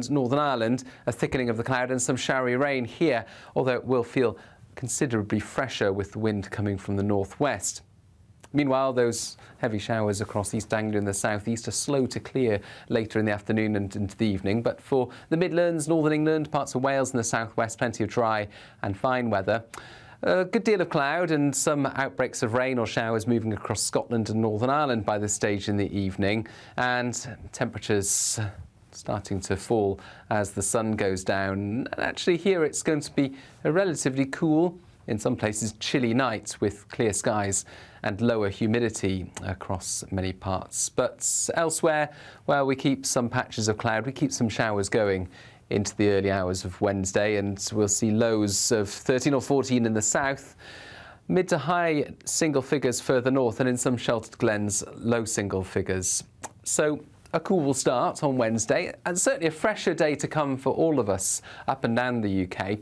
Northern Ireland, a thickening of the cloud and some showery rain here, although it will feel considerably fresher with the wind coming from the northwest. Meanwhile, those heavy showers across East Anglia and the southeast are slow to clear later in the afternoon and into the evening. But for the Midlands, Northern England, parts of Wales and the southwest, plenty of dry and fine weather. A good deal of cloud and some outbreaks of rain or showers moving across Scotland and Northern Ireland by this stage in the evening. And temperatures starting to fall as the sun goes down. And actually here it's going to be a relatively cool, in some places chilly night with clear skies and lower humidity across many parts. But elsewhere, well, we keep some patches of cloud, we keep some showers going into the early hours of Wednesday, and we'll see lows of 13 or 14 in the south, mid to high single figures further north, and in some sheltered glens, low single figures. So a cool start on Wednesday, and certainly a fresher day to come for all of us up and down the UK.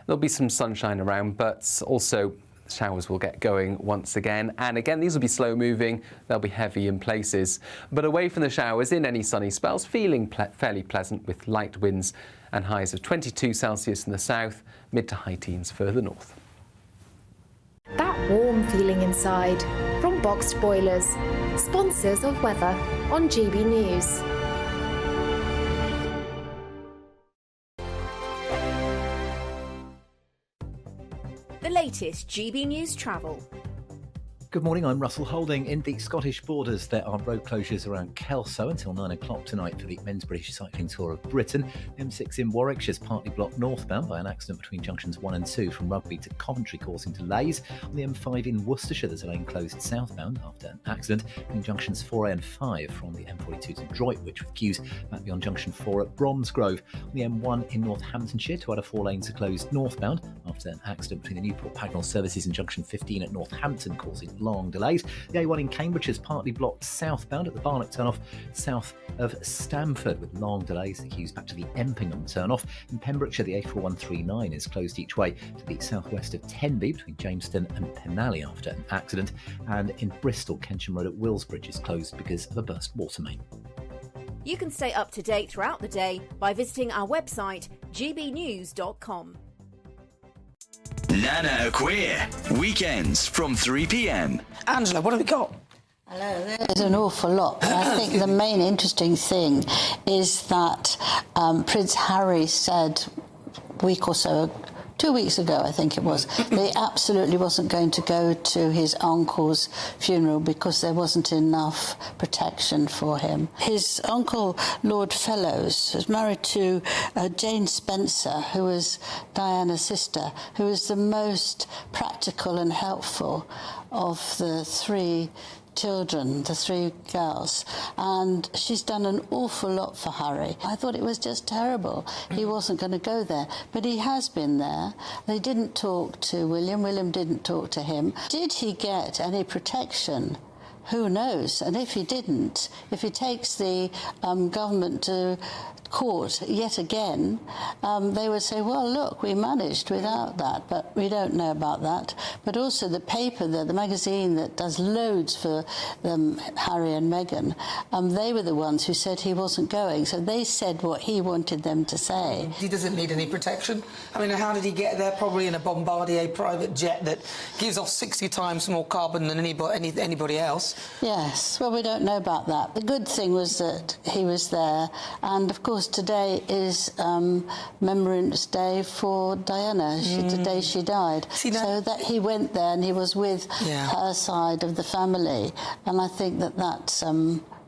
There'll be some sunshine around, but also showers will get going once again. And again, these will be slow moving, they'll be heavy in places. But away from the showers, in any sunny spells, feeling fairly pleasant with light winds and highs of 22 Celsius in the south, mid to high teens further north. That warm feeling inside from Boxed Boilers, sponsors of weather on GB News. The latest GB News travel. Good morning, I'm Russell Holding. In the Scottish borders, there are road closures around Kelso until 9 o'clock tonight for the Men's British Cycling Tour of Britain. The M6 in Warwickshire is partly blocked northbound by an accident between junctions 1 and 2 from Rugby to Coventry, causing delays. On the M5 in Worcestershire, there's a lane closed southbound after an accident between junctions 4A and 5 from the M42 to Droitwich, with queues back beyond junction 4 at Bromsgrove. On the M1 in Northamptonshire, 2 out of 4 lanes are closed northbound after an accident between the Newport Pagnell services and junction 15 at Northampton, causing long delays. The A1 in Cambridge is partly blocked southbound at the Barnet turnoff south of Stamford, with long delays. The queues back to the Empingham turnoff. In Pembrokeshire, the A4139 is closed each way to the southwest of Tenby between Jamestown and Penally after an accident. And in Bristol, Kensham Road at Willsbridge is closed because of a burst water main. You can stay up to date throughout the day by visiting our website gbnews.com. Nana Queer, weekends from 3 p.m. Angela, what have we got? Hello, there's an awful lot, but I think the main interesting thing is that Prince Harry said a week or so, 2 weeks ago, I think it was, that he absolutely wasn't going to go to his uncle's funeral because there wasn't enough protection for him. His uncle, Lord Fellows, was married to Jane Spencer, who was Diana's sister, who was the most practical and helpful of the three children, the three girls, and she's done an awful lot for Harry. I thought it was just terrible. He wasn't going to go there, but he has been there. They didn't talk to William. William didn't talk to him. Did he get any protection? Who knows? And if he didn't, if he takes the government to court yet again, they would say, well, look, we managed without that, but we don't know about that. But also the paper, the magazine that does loads for Harry and Meghan, they were the ones who said he wasn't going, so they said what he wanted them to say. He doesn't need any protection. I mean, how did he get there? Probably in a Bombardier private jet that gives off 60 times more carbon than anybody else. Yes, well, we don't know about that. The good thing was that he was there, and of course today is Remembrance Day for Diana, the day she died. So that he went there and he was with her side of the family, and I think that that's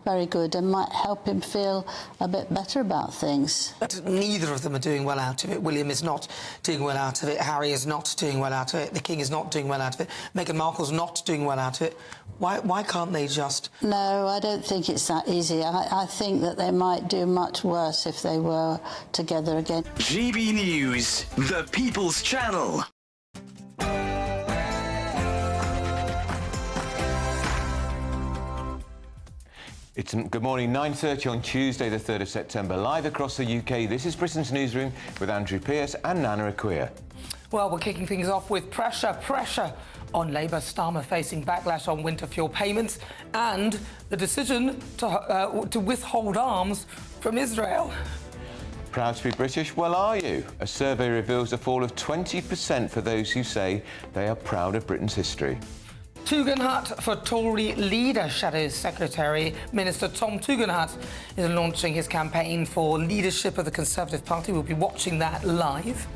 very good and might help him feel a bit better about things. But neither of them are doing well out of it. William is not doing well out of it. Harry is not doing well out of it. The King is not doing well out of it. Meghan Markle's not doing well out of it. Why can't they just... No, I don't think it's that easy. I think that they might do much worse if they were together again. GB News, the People's Channel. It's good morning, 9:30 on Tuesday, the 3rd of September. Live across the UK, this is Britain's Newsroom with Andrew Pearce and Nana Acquia. Well, we're kicking things off with pressure on Labour. Starmer facing backlash on winter fuel payments and the decision to withhold arms from Israel. Proud to be British? Well, are you? A survey reveals a fall of 20% for those who say they are proud of Britain's history. Tugendhat for Tory leader. Shadow Secretary Minister Tom Tugendhat is launching his campaign for leadership of the Conservative Party. We'll be watching that live.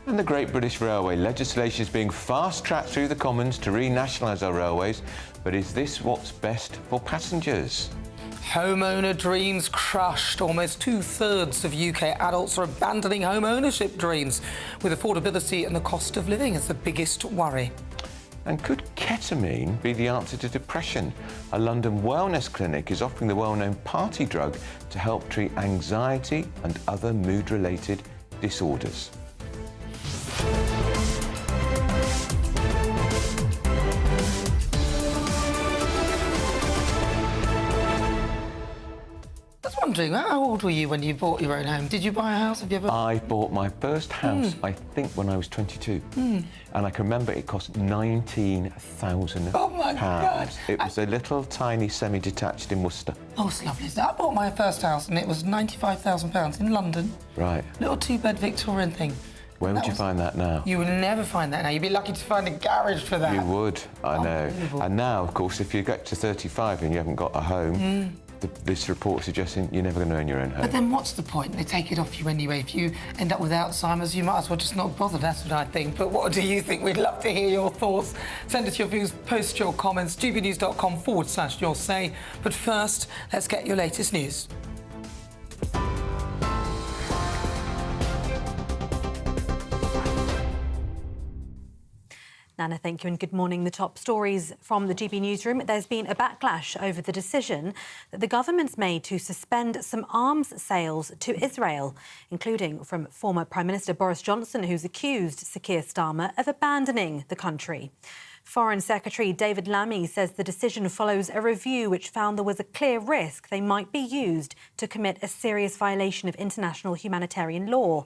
And the Great British Railway legislation is being fast-tracked through the Commons to renationalise our railways. But is this what's best for passengers? Homeowner dreams crushed. Almost 2/3 of UK adults are abandoning home ownership dreams, with affordability and the cost of living as the biggest worry. And could ketamine be the answer to depression? A London wellness clinic is offering the well-known party drug to help treat anxiety and other mood-related disorders. I was wondering, how old were you when you bought your own home? Did you buy a house? Have you ever? I bought my first house, I think, when I was 22. And I can remember it cost £19,000. Oh, my God. It was a little tiny semi-detached in Worcester. Oh, it's lovely. I bought my first house and it was £95,000 in London. Right. Little two-bed Victorian thing. Where would you find that now? You would never find that now. You'd be lucky to find a garage for that. You would, I know. Unbelievable. And now, of course, if you get to 35 and you haven't got a home, this report suggesting you're never going to own your own home. But then what's the point? They take it off you anyway. If you end up with Alzheimer's, you might as well just not bother. That's what I think. But what do you think? We'd love to hear your thoughts. Send us your views, post your comments, gbnews.com/your say. But first, let's get your latest news. Nana, thank you and good morning. The top stories from the GB Newsroom. There's been a backlash over the decision that the government's made to suspend some arms sales to Israel, including from former Prime Minister Boris Johnson, who's accused Sir Keir Starmer of abandoning the country. Foreign Secretary David Lammy says the decision follows a review which found there was a clear risk they might be used to commit a serious violation of international humanitarian law.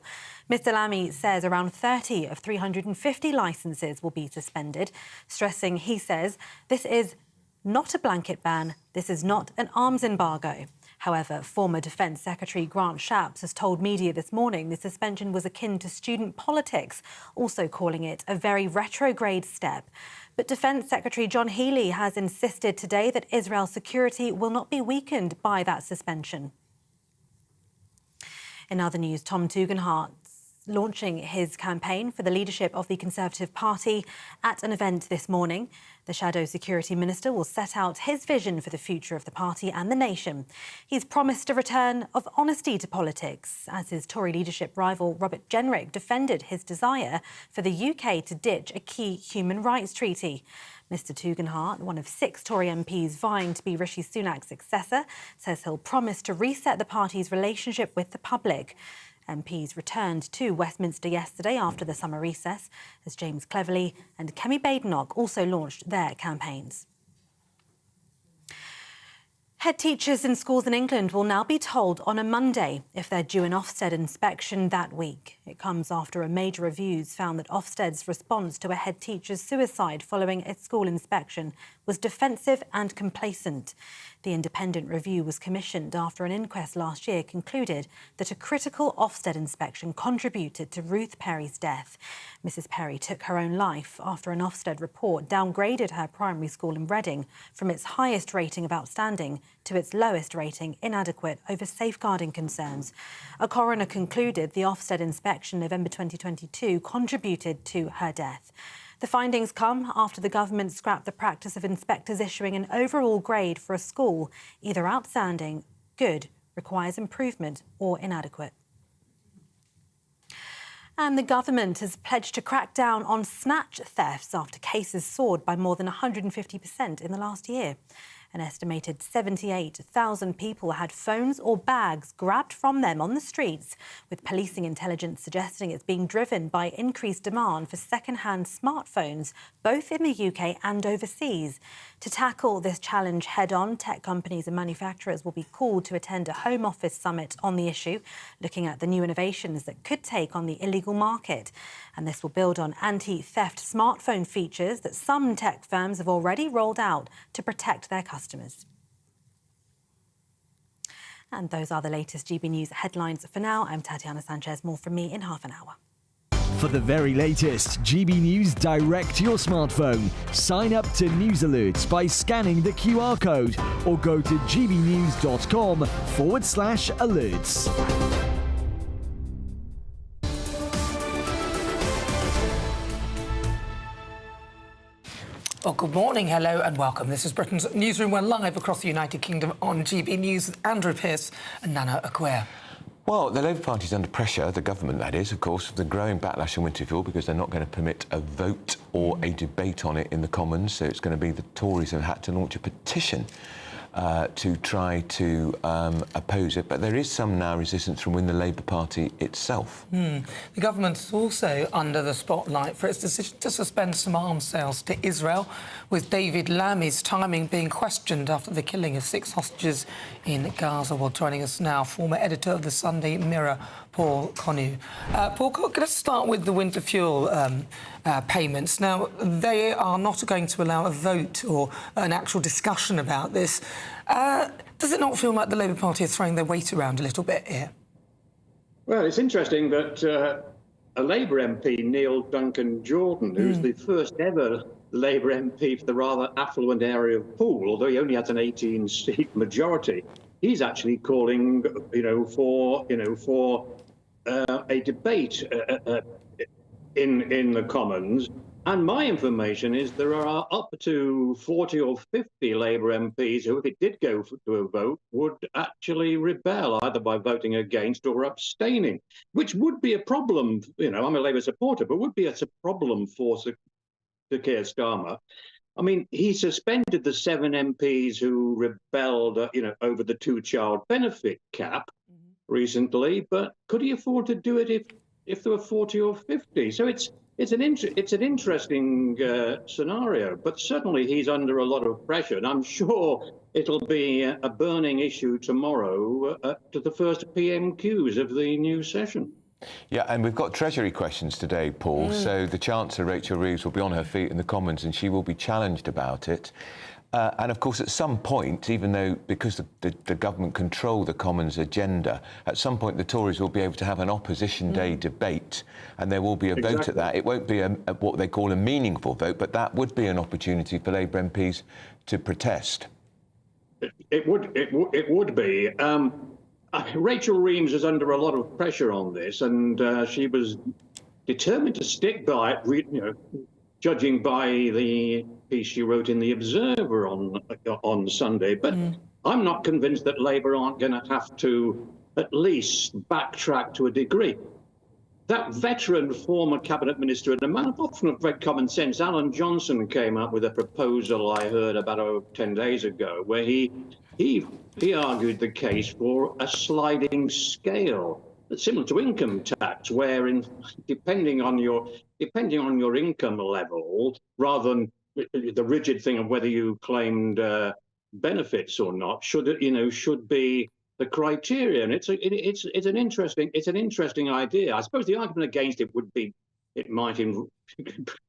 Mr Lammy says around 30 of 350 licences will be suspended, stressing, he says, this is not a blanket ban, this is not an arms embargo. However, former Defence Secretary Grant Shapps has told media this morning the suspension was akin to student politics, also calling it a very retrograde step. But Defence Secretary John Healey has insisted today that Israel's security will not be weakened by that suspension. In other news, Tom Tugendhat launching his campaign for the leadership of the Conservative Party at an event this morning. The Shadow Security Minister will set out his vision for the future of the party and the nation. He's promised a return of honesty to politics, as his Tory leadership rival Robert Jenrick defended his desire for the UK to ditch a key human rights treaty. Mr Tugendhat, one of 6 Tory MPs vying to be Rishi Sunak's successor, says he'll promise to reset the party's relationship with the public. MPs returned to Westminster yesterday after the summer recess, as James Cleverly and Kemi Badenoch also launched their campaigns. Head teachers in schools in England will now be told on a Monday if they're due an Ofsted inspection that week. It comes after a major reviews found that Ofsted's response to a head teacher's suicide following a school inspection was defensive and complacent. The independent review was commissioned after an inquest last year concluded that a critical Ofsted inspection contributed to Ruth Perry's death. Mrs Perry took her own life after an Ofsted report downgraded her primary school in Reading from its highest rating of outstanding to its lowest rating, inadequate, over safeguarding concerns. A coroner concluded the Ofsted inspection November 2022 contributed to her death. The findings come after the government scrapped the practice of inspectors issuing an overall grade for a school, either outstanding, good, requires improvement, or inadequate. And the government has pledged to crack down on snatch thefts after cases soared by more than 150% in the last year. An estimated 78,000 people had phones or bags grabbed from them on the streets, with policing intelligence suggesting it's being driven by increased demand for second-hand smartphones, both in the UK and overseas. To tackle this challenge head-on, tech companies and manufacturers will be called to attend a Home Office summit on the issue, looking at the new innovations that could take on the illegal market. And this will build on anti-theft smartphone features that some tech firms have already rolled out to protect their customers. And those are the latest GB News headlines for now. I'm Tatiana Sanchez. More from me in half an hour. For the very latest GB News direct to your smartphone, sign up to News Alerts by scanning the QR code or go to gbnews.com/alerts. Well, good morning, hello and welcome. This is Britain's Newsroom. We're live across the United Kingdom on GB News with Andrew Pearce and Nana Acquia. Well, the Labour Party's under pressure, the government that is, of course, of the growing backlash on winter fuel because they're not going to permit a vote or a debate on it in the Commons. So it's going to be the Tories have had to launch a petition to try to oppose it. But there is some now resistance from within the Labour Party itself. The government is also under the spotlight for its decision to suspend some arms sales to Israel, with David Lammy's timing being questioned after the killing of 6 hostages in Gaza. Well, joining us now, former editor of the Sunday Mirror, Paul Connew. Paul, let's start with the winter fuel payments. Now, they are not going to allow a vote or an actual discussion about this. Does it not feel like the Labour Party are throwing their weight around a little bit here? Well, it's interesting that a Labour MP, Neil Duncan Jordan, who's the first ever Labour MP for the rather affluent area of Poole, although he only has an 18-seat majority, he's actually calling, for a debate in the Commons. And my information is there are up to 40 or 50 Labour MPs who, if it did go to a vote, would actually rebel, either by voting against or abstaining, which would be a problem. I'm a Labour supporter, but would be a problem for Sir Keir Starmer. I mean, he suspended the 7 MPs who rebelled, over the 2-child benefit cap recently, but could he afford to do it if there were 40 or 50? So it's an interesting scenario, but certainly he's under a lot of pressure, and I'm sure it'll be a burning issue tomorrow to the first PMQs of the new session. Yeah, and we've got Treasury questions today, Paul. So the Chancellor, Rachel Reeves, will be on her feet in the Commons and she will be challenged about it. And of course, at some point, even though because the government control the Commons agenda, at some point the Tories will be able to have an opposition day debate, and there will be a vote at that. It won't be what they call a meaningful vote, but that would be an opportunity for Labour MPs to protest. It would be. Rachel Reeves is under a lot of pressure on this, and she was determined to stick by it, judging by the piece she wrote in The Observer on Sunday. But I'm not convinced that Labour aren't going to have to at least backtrack to a degree. That veteran former cabinet minister and a man often of great common sense, Alan Johnson, came up with a proposal I heard about 10 days ago, where he argued the case for a sliding scale, similar to income tax, where depending on your income level, rather than the rigid thing of whether you claimed benefits or not, should be the criterion. It's an interesting idea. I suppose the argument against it would be it might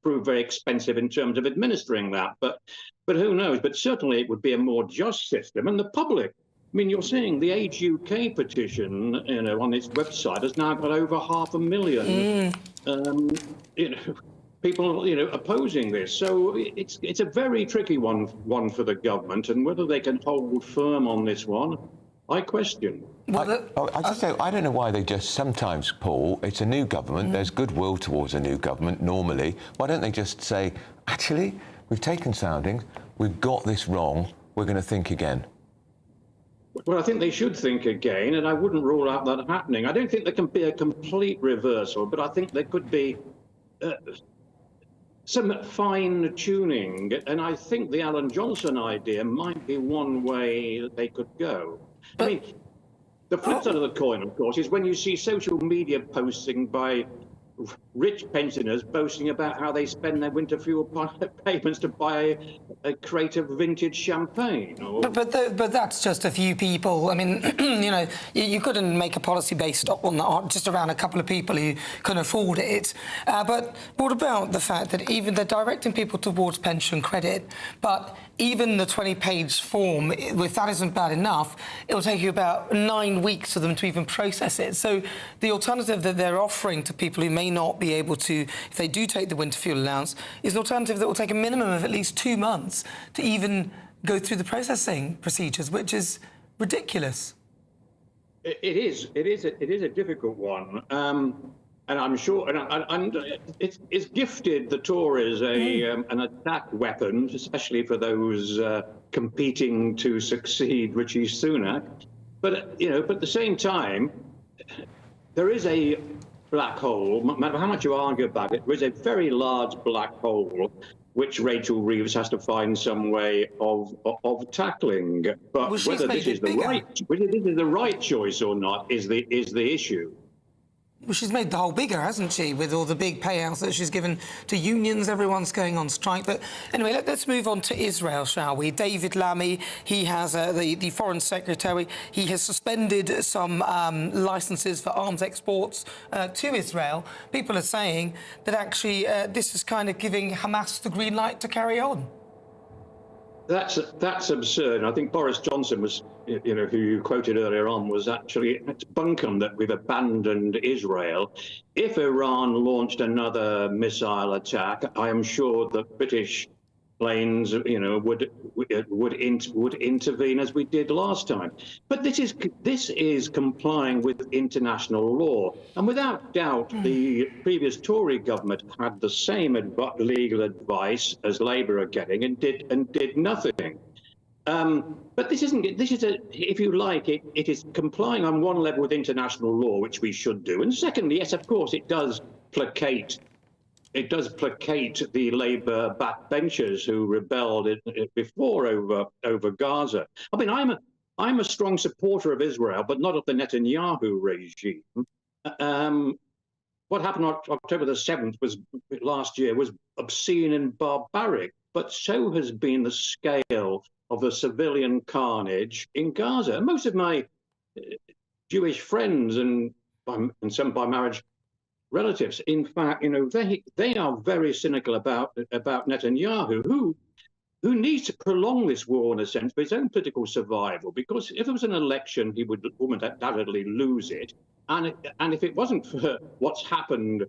prove very expensive in terms of administering that, but who knows? But certainly it would be a more just system. And the public, I mean, you're seeing the Age UK petition, on its website has now got over 500,000. People, opposing this. So it's a very tricky one for the government, and whether they can hold firm on this one, I question. I don't know why they just sometimes, Paul, it's a new government, there's goodwill towards a new government normally. Why don't they just say, actually, we've taken soundings, we've got this wrong, we're going to think again? Well, I think they should think again, and I wouldn't rule out that happening. I don't think there can be a complete reversal, but I think there could be some fine-tuning, and I think the Alan Johnson idea might be one way that they could go. I mean, the flip side of the coin, of course, is when you see social media posting by rich pensioners boasting about how they spend their winter fuel payments to buy a crate of vintage champagne. But that's just a few people. I mean, you couldn't make a policy based on that, just around a couple of people who can afford it. But what about the fact that even they're directing people towards pension credit, but even the 20-page form, if that isn't bad enough, it'll take you about 9 weeks for them to even process it. So the alternative that they're offering to people who may not be able to, if they do take the winter fuel allowance, is an alternative that will take a minimum of at least 2 months to even go through the processing procedures, which is ridiculous. It is a difficult one. And I'm sure, and it's gifted the Tories an attack weapon, especially for those competing to succeed Rishi Sunak. But but at the same time, there is a black hole. No matter how much you argue about it, there is a very large black hole which Rachel Reeves has to find some way of tackling. But whether this is the right choice or not is the issue. Well, she's made the hole bigger, hasn't she, with all the big payouts that she's given to unions. Everyone's going on strike. But anyway, let's move on to Israel, shall we? David Lammy, he has the Foreign Secretary. He has suspended some licences for arms exports to Israel. People are saying that actually this is kind of giving Hamas the green light to carry on. That's absurd. I think Boris Johnson was, who you quoted earlier on, was actually it's bunkum that we've abandoned Israel. If Iran launched another missile attack, I am sure that British planes, would intervene as we did last time. But this is complying with international law, and without doubt, the previous Tory government had the same legal advice as Labour are getting, and did nothing. But this isn't. This is if you like, it is complying on one level with international law, which we should do, and secondly, yes, of course, it does placate. It does placate the Labour backbenchers who rebelled before over Gaza. I mean, I'm a strong supporter of Israel, but not of the Netanyahu regime. What happened on October the 7th last year was obscene and barbaric, but so has been the scale of the civilian carnage in Gaza. And most of my Jewish friends and some by marriage relatives, in fact, they are very cynical about Netanyahu, who needs to prolong this war in a sense for his own political survival. Because if it was an election, he would undoubtedly lose it, and if it wasn't for what's happened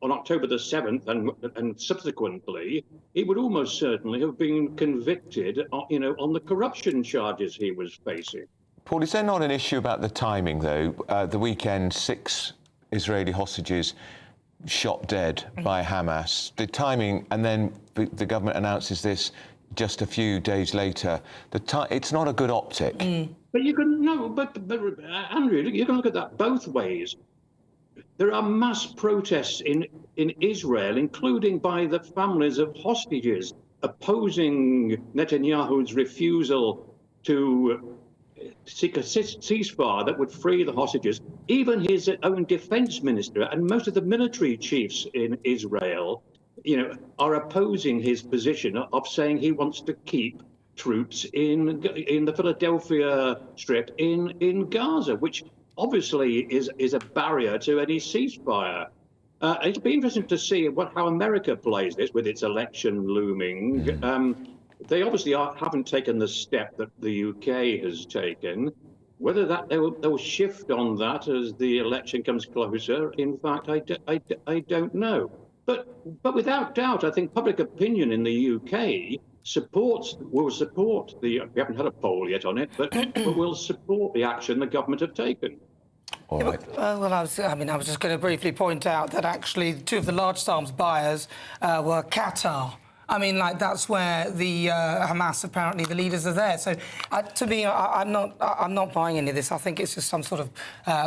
on October the 7th and subsequently, he would almost certainly have been convicted, on the corruption charges he was facing. Paul, is there not an issue about the timing, though? The weekend, 6 Israeli hostages shot dead by Hamas. The timing, and then the government announces this just a few days later. It's not a good optic. But you can Andrew, you can look at that both ways. There are mass protests in Israel, including by the families of hostages, opposing Netanyahu's refusal to seek a ceasefire that would free the hostages. Even his own defense minister and most of the military chiefs in Israel, are opposing his position of saying he wants to keep troops in the Philadelphia Strip in Gaza, which obviously is a barrier to any ceasefire. It'll be interesting to see how America plays this with its election looming. They obviously haven't taken the step that the UK has taken. Whether they'll shift on that as the election comes closer, in fact, I don't know. But without doubt, I think public opinion in the UK will support we haven't had a poll yet on it, but will support the action the government have taken. All right. Well, I was just going to briefly point out that actually 2 of the large arms buyers were Qatar. I mean, that's where the Hamas, apparently, the leaders are there. So, to me, I'm not buying any of this. I think it's just some sort of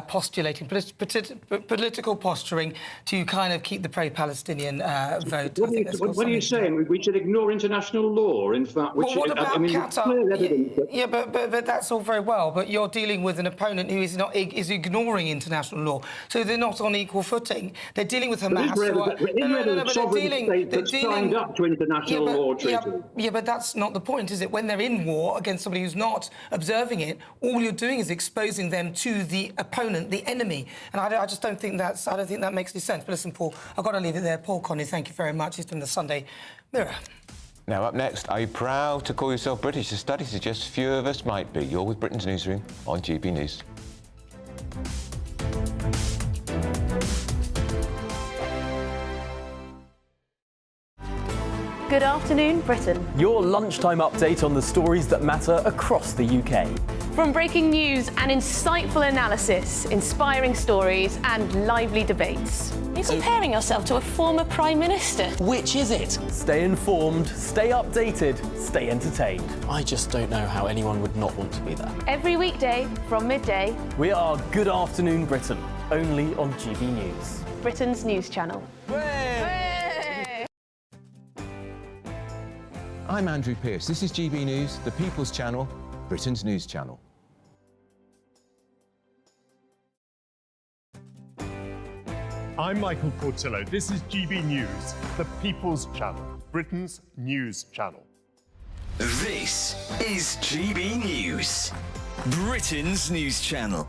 postulating, political posturing to kind of keep the pro-Palestinian vote. What are you saying? We should ignore international law, in fact. What about Qatar? Yeah, but that's all very well. But you're dealing with an opponent who is ignoring international law. So they're not on equal footing. They're dealing with Hamas. They're signed up to international law treaty. Yeah, but that's not the point, is it? When they're in war against somebody who's not observing it, all you're doing is exposing them to the opponent, the enemy. And I just don't think that makes any sense. But listen, Paul, I've got to leave it there. Paul Conley, thank you very much. He's from the Sunday Mirror. Now, up next, are you proud to call yourself British? The study suggests few of us might be. You're with Britain's Newsroom on GB News. Good afternoon, Britain. Your lunchtime update on the stories that matter across the UK. From breaking news and insightful analysis, inspiring stories and lively debates. You're comparing yourself to a former Prime Minister. Which is it? Stay informed, stay updated, stay entertained. I just don't know how anyone would not want to be there. Every weekday from midday. We are Good Afternoon Britain, only on GB News. Britain's news channel. I'm Andrew Pearce. This is GB News, the People's Channel, Britain's news channel. I'm Michael Portillo. This is GB News, the People's Channel, Britain's news channel. This is GB News, Britain's news channel.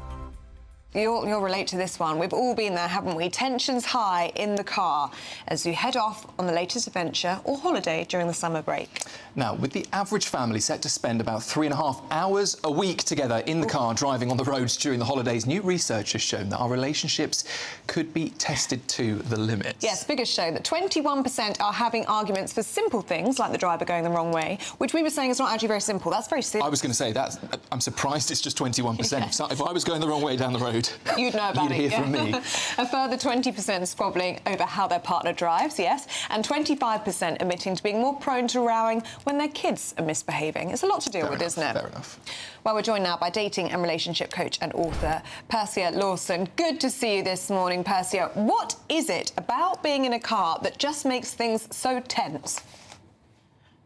You'll relate to this one. We've all been there, haven't we? Tensions high in the car as you head off on the latest adventure or holiday during the summer break. Now, with the average family set to spend about 3.5 hours a week together in the car driving on the roads during the holidays, new research has shown that our relationships could be tested to the limit. Yes, figures show that 21% are having arguments for simple things like the driver going the wrong way, which we were saying is not actually very simple. That's very serious. I was going to say that. I'm surprised it's just 21%. Yeah. If I was going the wrong way down the road, you'd know about you'd hear from me. A further 20% squabbling over how their partner drives, yes, and 25% admitting to being more prone to rowing when their kids are misbehaving. It's a lot to deal with, isn't it? Fair enough. Well, we're joined now by dating and relationship coach and author Persia Lawson. Good to see you this morning, Persia. What is it about being in a car that just makes things so tense?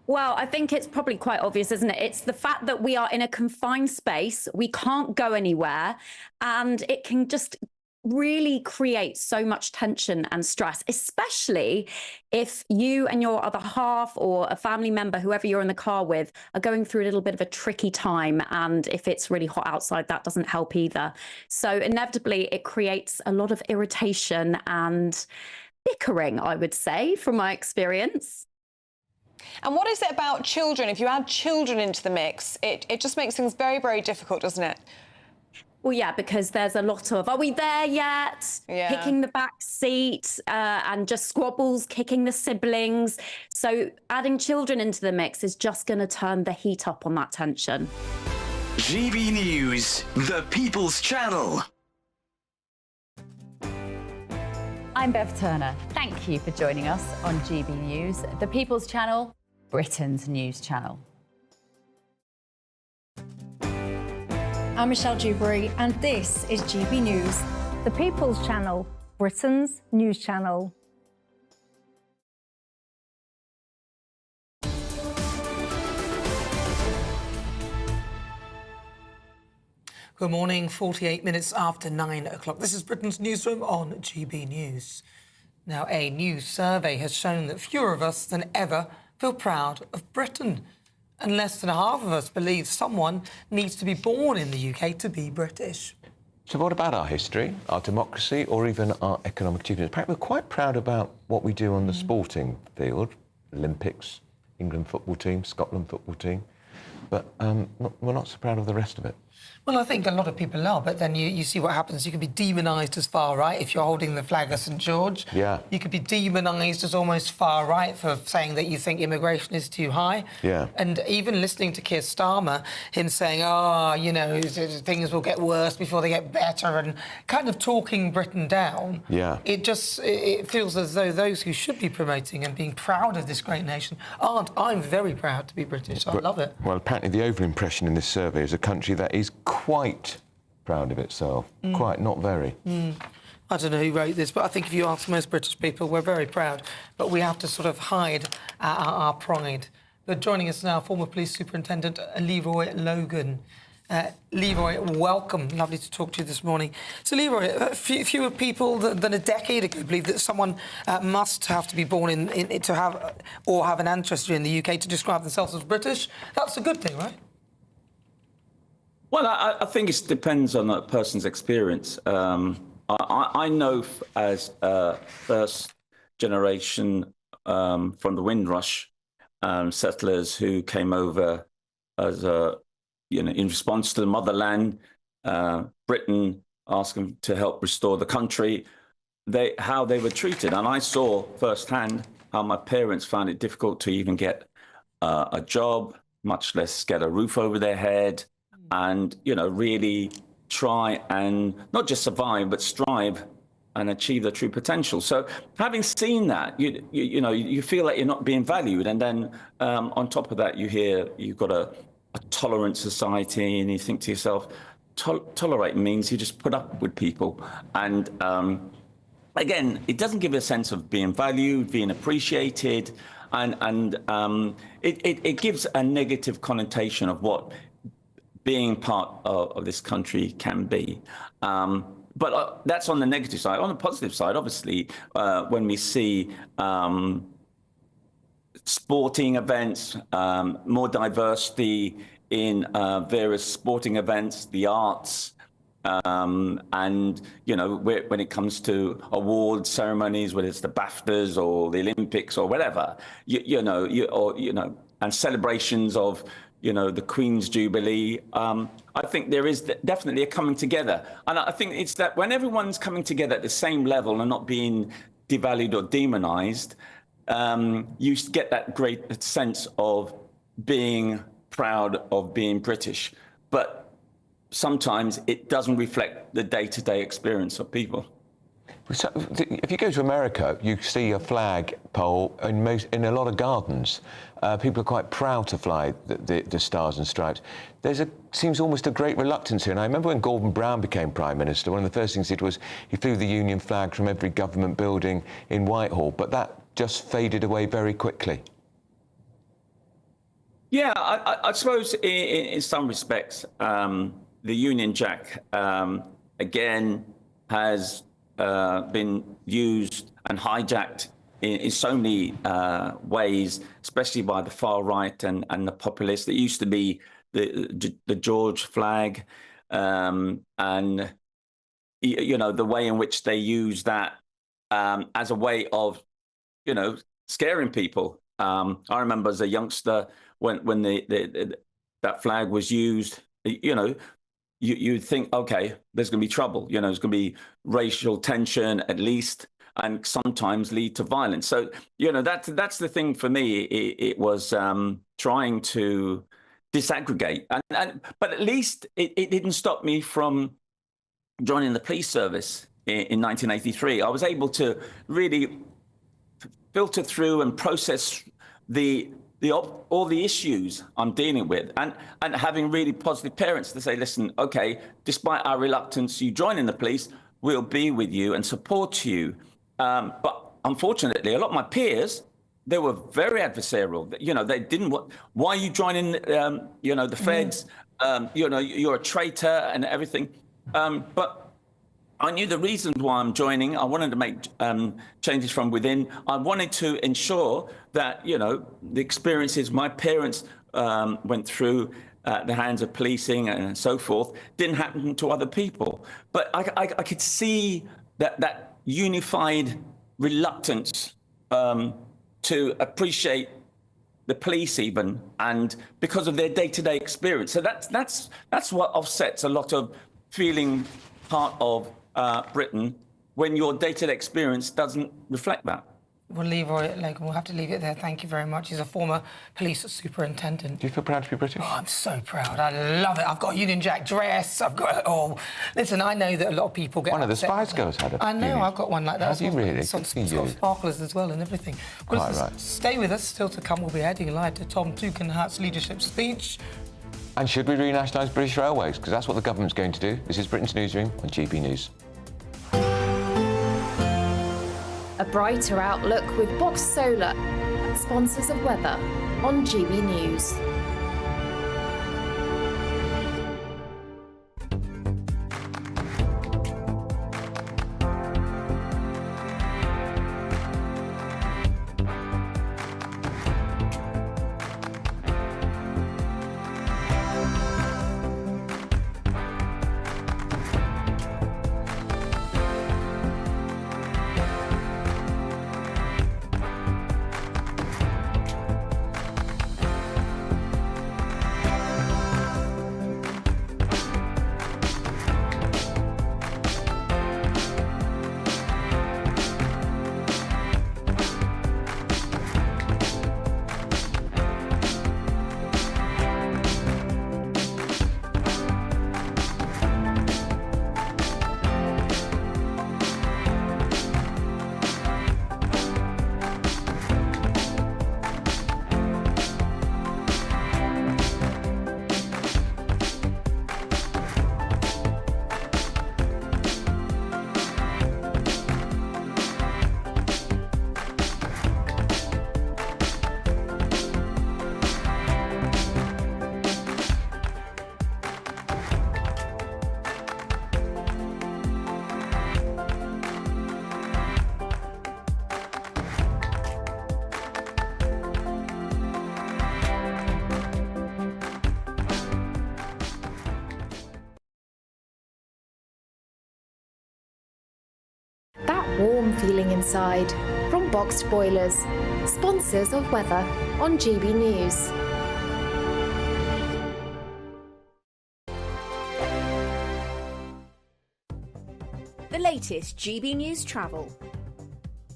Well, I think it's probably quite obvious, isn't it? It's the fact that we are in a confined space, we can't go anywhere, and it can just really create so much tension and stress, especially if you and your other half or a family member, whoever you're in the car with, are going through a little bit of a tricky time. And if it's really hot outside, that doesn't help either. So inevitably, it creates a lot of irritation and bickering, I would say, from my experience. And what is it about children? If you add children into the mix, it just makes things very, very difficult, doesn't it? Well, yeah, because there's a lot of, are we there yet? Yeah. Kicking the back seat and just squabbles, kicking the siblings. So adding children into the mix is just going to turn the heat up on that tension. GB News, the People's Channel. I'm Bev Turner. Thank you for joining us on GB News, the People's Channel, Britain's news channel. I'm Michelle Dewberry, and this is GB News, the People's Channel, Britain's news channel. Good morning, 48 minutes after 9 o'clock. This is Britain's Newsroom on GB News. Now, a new survey has shown that fewer of us than ever feel proud of Britain. And less than half of us believe someone needs to be born in the UK to be British. So what about our history, our democracy, or even our economic achievements? Apparently, we're quite proud about what we do on the sporting field, Olympics, England football team, Scotland football team, but we're not so proud of the rest of it. Well, I think a lot of people are, but then you see what happens. You can be demonised as far right if you're holding the flag of St George. Yeah. You could be demonised as almost far right for saying that you think immigration is too high. Yeah. And even listening to Keir Starmer, him saying, you know, things will get worse before they get better, and kind of talking Britain down. Yeah. It feels as though those who should be promoting and being proud of this great nation aren't. I'm very proud to be British. I love it. Well, apparently the over-impression in this survey is a country that is quite proud of itself. Quite, not very. I don't know who wrote this, but I think if you ask most British people, we're very proud, but we have to sort of hide our pride. But joining us now, former police superintendent Leroy Logan. Leroy, welcome. Lovely to talk to you this morning. So, Leroy, fewer people than a decade ago believe that someone must have to be born to have or have an ancestry in the UK to describe themselves as British. That's a good thing, right? Well, I think it depends on a person's experience. I know as first generation from the Windrush, settlers who came over as in response to the motherland. Britain asked them to help restore the country. How they were treated, and I saw firsthand how my parents found it difficult to even get a job, much less get a roof over their head, and really try and not just survive but strive and achieve their true potential. So having seen that, you feel like you're not being valued, and then on top of that, you hear you've got a tolerant society, and you think to yourself, tolerate means you just put up with people. And again, it doesn't give a sense of being valued, being appreciated, and it gives a negative connotation of what being part of this country can be. But that's on the negative side. On the positive side, obviously, when we see sporting events, more diversity in various sporting events, the arts, and when it comes to award ceremonies, whether it's the BAFTAs or the Olympics or whatever, and celebrations of the Queen's Jubilee, I think there is definitely a coming together. And I think it's that when everyone's coming together at the same level and not being devalued or demonized, you get that great sense of being proud of being British. But sometimes it doesn't reflect the day-to-day experience of people. So, if you go to America, you see a flag pole in a lot of gardens. People are quite proud to fly the Stars and Stripes. Seems almost a great reluctance here. And I remember when Gordon Brown became Prime Minister, one of the first things he did was he flew the Union flag from every government building in Whitehall, but that just faded away very quickly. Yeah, I suppose in some respects, the Union Jack, again, has been used and hijacked in so many ways, especially by the far right and the populists. It used to be the George flag, and the way in which they use that as a way of scaring people. I remember as a youngster when that flag was used, you'd think, okay, there's going to be trouble. There's going to be racial tension at least, and sometimes lead to violence. So, that's the thing for me. It was trying to disaggregate, but at least it didn't stop me from joining the police service in 1983. I was able to really filter through and process all the issues I'm dealing with, and having really positive parents to say, listen, okay, despite our reluctance, you join in the police, we'll be with you and support you. But unfortunately, a lot of my peers, they were very adversarial. They didn't want, why are you joining, the feds? You're a traitor and everything. But I knew the reasons why I'm joining. I wanted to make changes from within. I wanted to ensure that, the experiences my parents went through at the hands of policing and so forth didn't happen to other people. But I could see that unified reluctance to appreciate the police even, and because of their day-to-day experience. So that's what offsets a lot of feeling part of Britain when your day-to-day experience doesn't reflect that. We'll have to leave it there. Thank you very much. He's a former police superintendent. Do you feel proud to be British? Oh, I'm so proud. I love it. I've got a Union Jack dress. I've got it all. Listen, I know that a lot of people get One of the upset. Spice Girls had a I know, Union. I've got one like that. Have you really? It's got sparklers as well and everything. Well, Quite right. Stay with us. Still to come, we'll be adding live to Tom Tugendhat's leadership speech. And should we renationalise British Railways? Because that's what the government's going to do. This is Britain's Newsroom on GB News. A brighter outlook with Box Solar, sponsors of weather on GB News. feeling inside from boxed boilers, sponsors of weather on GB News. The latest GB News travel.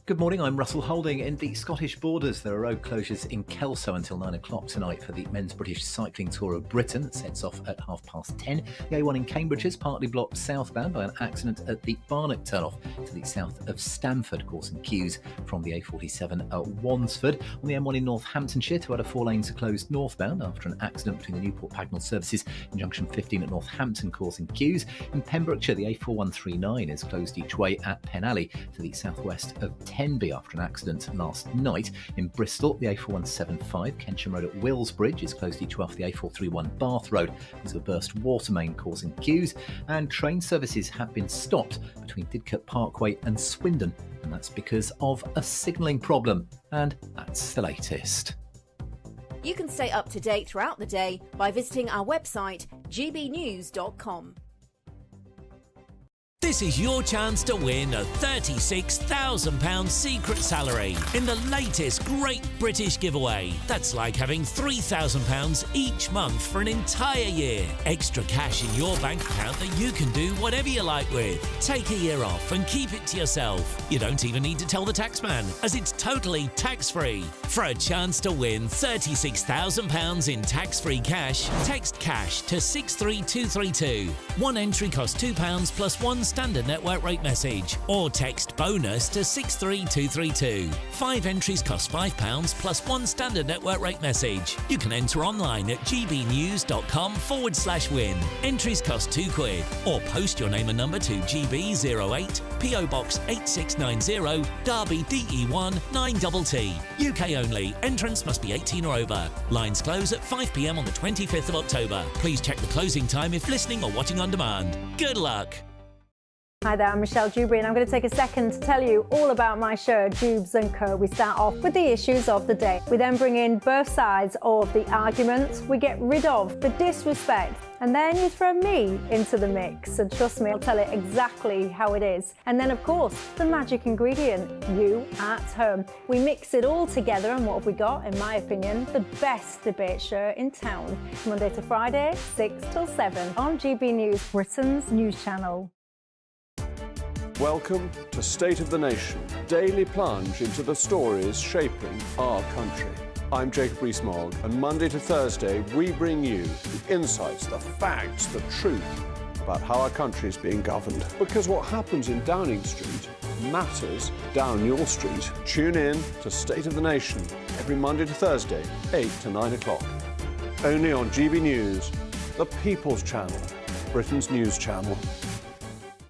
Good morning, I'm Russell Holding. In the Scottish Borders, there are road closures in Kelso until 9 o'clock tonight for the Men's British Cycling Tour of Britain that sets off at 10:30. The A1 in Cambridge is partly blocked southbound by an accident at the Barnet turnoff to the south of Stamford, causing queues from the A47 at Wansford. On the M1 in Northamptonshire, 2 out of 4 lanes are closed northbound after an accident between the Newport Pagnell services and junction 15 at Northampton, causing queues. In Pembrokeshire, the A4139 is closed each way at Penalley to the southwest of Tenby after an accident last night. In Bristol, the A4175 Kensham Road at Willsbridge is closed each way off the A431 Bath Road because of a burst water main causing queues. And train services have been stopped between Didcot Parkway and Swindon, and that's because of a signalling problem. And that's the latest. You can stay up to date throughout the day by visiting our website gbnews.com. This is your chance to win a £36,000 secret salary in the latest Great British Giveaway. That's like having £3,000 each month for an entire year. Extra cash in your bank account that you can do whatever you like with. Take a year off and keep it to yourself. You don't even need to tell the taxman, as it's totally tax-free. For a chance to win £36,000 in tax-free cash, text cash to 63232. One entry costs £2 plus one standard network rate message, or text bonus to 63232. 5 entries cost £5 plus one standard network rate message. You can enter online at gbnews.com/win. Entries cost £2, or post your name and number to GB08 PO Box 8690 Derby DE1 9TT. UK only. Entrance must be 18 or over. Lines close at 5 p.m. on the 25th of October. Please check the closing time if listening or watching on demand. Good luck. Hi there, I'm Michelle Dewberry and I'm going to take a second to tell you all about my show, Dubes & Co. We start off with the issues of the day. We then bring in both sides of the arguments. We get rid of the disrespect. And then you throw me into the mix. And trust me, I'll tell it exactly how it is. And then, of course, the magic ingredient, you at home. We mix it all together and what have we got, in my opinion, the best debate show in town. Monday to Friday, 6 till 7 on GB News, Britain's news channel. Welcome to State of the Nation, daily plunge into the stories shaping our country. I'm Jacob Rees-Mogg, and Monday to Thursday we bring you the insights, the facts, the truth about how our country is being governed. Because what happens in Downing Street matters down your street. Tune in to State of the Nation every Monday to Thursday, 8 to 9 o'clock. Only on GB News, the People's Channel, Britain's news channel.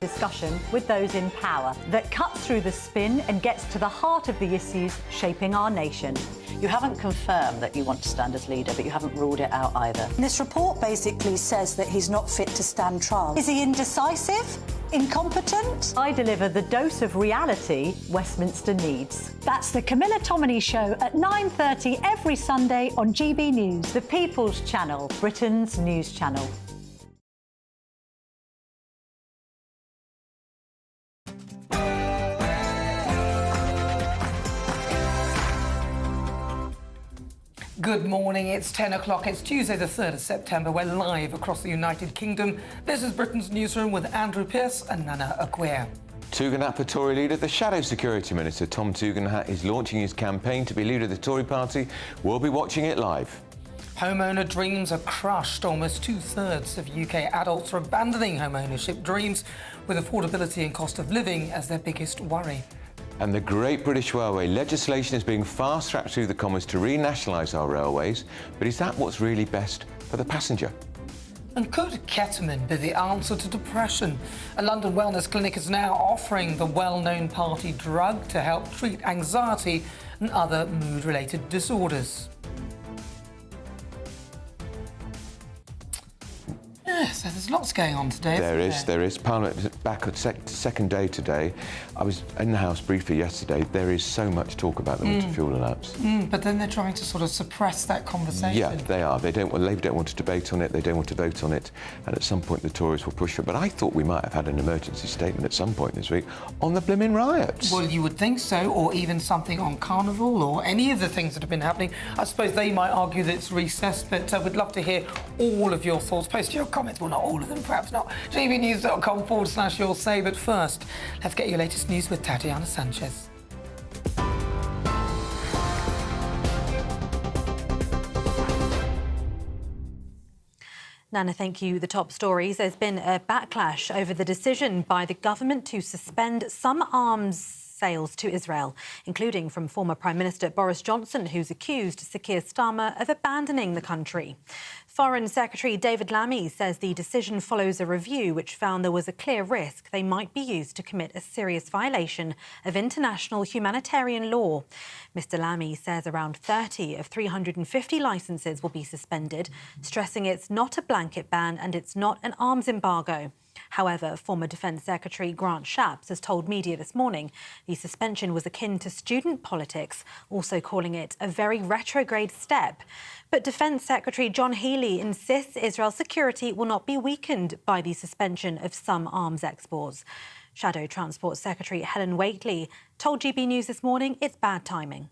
Discussion with those in power that cuts through the spin and gets to the heart of the issues shaping our nation. You haven't confirmed that you want to stand as leader, but you haven't ruled it out either. This report basically says that he's not fit to stand trial. Is he indecisive? Incompetent? I deliver the dose of reality Westminster needs. That's the Camilla Tominey Show at 9:30 every Sunday on GB News, the People's Channel, Britain's news channel. Good morning, it's 10 o'clock. It's Tuesday the 3rd of September. We're live across the United Kingdom. This is Britain's Newsroom with Andrew Pearce and Nana Acquia. Tugendhat Tory leader, the Shadow Security Minister Tom Tugendhat is launching his campaign to be leader of the Tory party. We'll be watching it live. Homeowner dreams are crushed. Almost 2/3 of UK adults are abandoning home ownership dreams, with affordability and cost of living as their biggest worry. And the Great British Railway legislation is being fast-tracked through the Commons to renationalise our railways. But is that what's really best for the passenger? And could ketamine be the answer to depression? A London wellness clinic is now offering the well-known party drug to help treat anxiety and other mood-related disorders. Yes, So there's lots going on today, There is. Parliament is back at second day today. I was in the House briefly yesterday. There is so much talk about the winter fuel allowance. But then they're trying to sort of suppress that conversation. Yeah, they are. Labour don't want to debate on it. They don't want to vote on it. And at some point, the Tories will push for it. But I thought we might have had an emergency statement at some point this week on the blimmin' riots. Well, you would think so, or even something on Carnival, or any of the things that have been happening. I suppose they might argue that it's recessed, but we'd love to hear all of your thoughts. Post your comments. Well, not all of them, perhaps not. gbnews.com/your say. But first, let's get your latest news with Tatiana Sanchez. Nana, thank you. The top stories. There's been a backlash over the decision by the government to suspend some arms sales to Israel, including from former Prime Minister Boris Johnson, who's accused Sir Keir Starmer of abandoning the country. Foreign Secretary David Lammy says the decision follows a review which found there was a clear risk they might be used to commit a serious violation of international humanitarian law. Mr Lammy says around 30 of 350 licences will be suspended, stressing it's not a blanket ban and it's not an arms embargo. However, former Defence Secretary Grant Shapps has told media this morning the suspension was akin to student politics, also calling it a very retrograde step. But Defence Secretary John Healey insists Israel's security will not be weakened by the suspension of some arms exports. Shadow Transport Secretary Helen Whately told GB News this morning it's bad timing.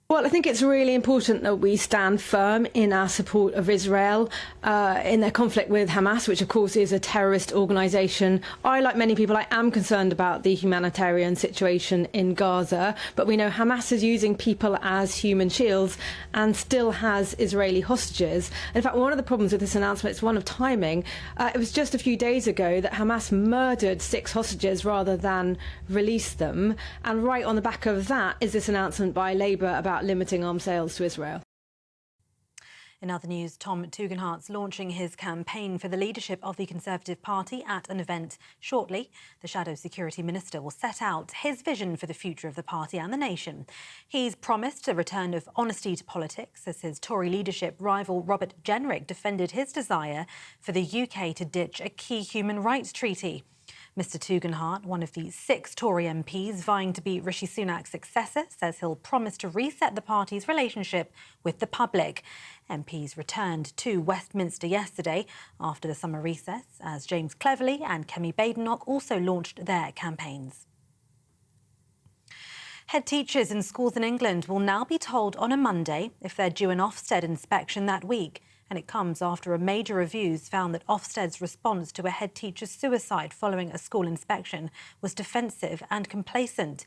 Well, I think it's really important that we stand firm in our support of Israel in their conflict with Hamas, which of course is a terrorist organisation. Like many people, I am concerned about the humanitarian situation in Gaza, but we know Hamas is using people as human shields and still has Israeli hostages. And in fact, one of the problems with this announcement is one of timing. It was just a few days ago that Hamas murdered 6 hostages rather than release them. And right on the back of that is this announcement by Labour about limiting arms sales to Israel. In other news, Tom Tugendhat's launching his campaign for the leadership of the Conservative Party at an event shortly. The Shadow Security Minister will set out his vision for the future of the party and the nation. He's promised a return of honesty to politics as his Tory leadership rival Robert Jenrick defended his desire for the UK to ditch a key human rights treaty. Mr Tugendhat, one of the 6 Tory MPs vying to be Rishi Sunak's successor, says he'll promise to reset the party's relationship with the public. MPs returned to Westminster yesterday after the summer recess, as James Cleverly and Kemi Badenoch also launched their campaigns. Head teachers in schools in England will now be told on a Monday if they're due an Ofsted inspection that week. And it comes after a major reviews found that Ofsted's response to a head teacher's suicide following a school inspection was defensive and complacent.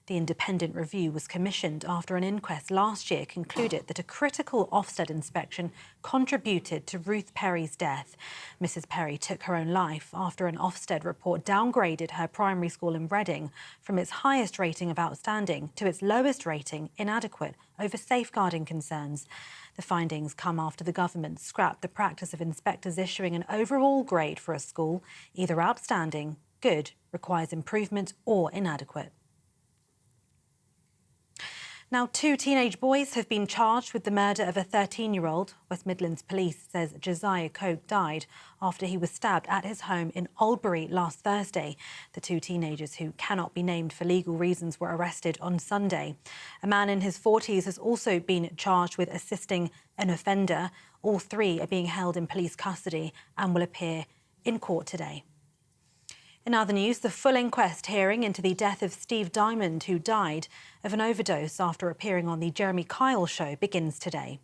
The independent review was commissioned after an inquest last year concluded that a critical Ofsted inspection contributed to Ruth Perry's death. Mrs Perry took her own life after an Ofsted report downgraded her primary school in Reading from its highest rating of outstanding to its lowest rating, inadequate, over safeguarding concerns. The findings come after the government scrapped the practice of inspectors issuing an overall grade for a school, either outstanding, good, requires improvement or inadequate. Now, 2 teenage boys have been charged with the murder of a 13-year-old. West Midlands Police says Josiah Coke died after he was stabbed at his home in Albury last Thursday. The 2 teenagers, who cannot be named for legal reasons, were arrested on Sunday. A man in his 40s has also been charged with assisting an offender. All 3 are being held in police custody and will appear in court today. In other news, the full inquest hearing into the death of Steve Diamond, who died of an overdose after appearing on the Jeremy Kyle show, begins today.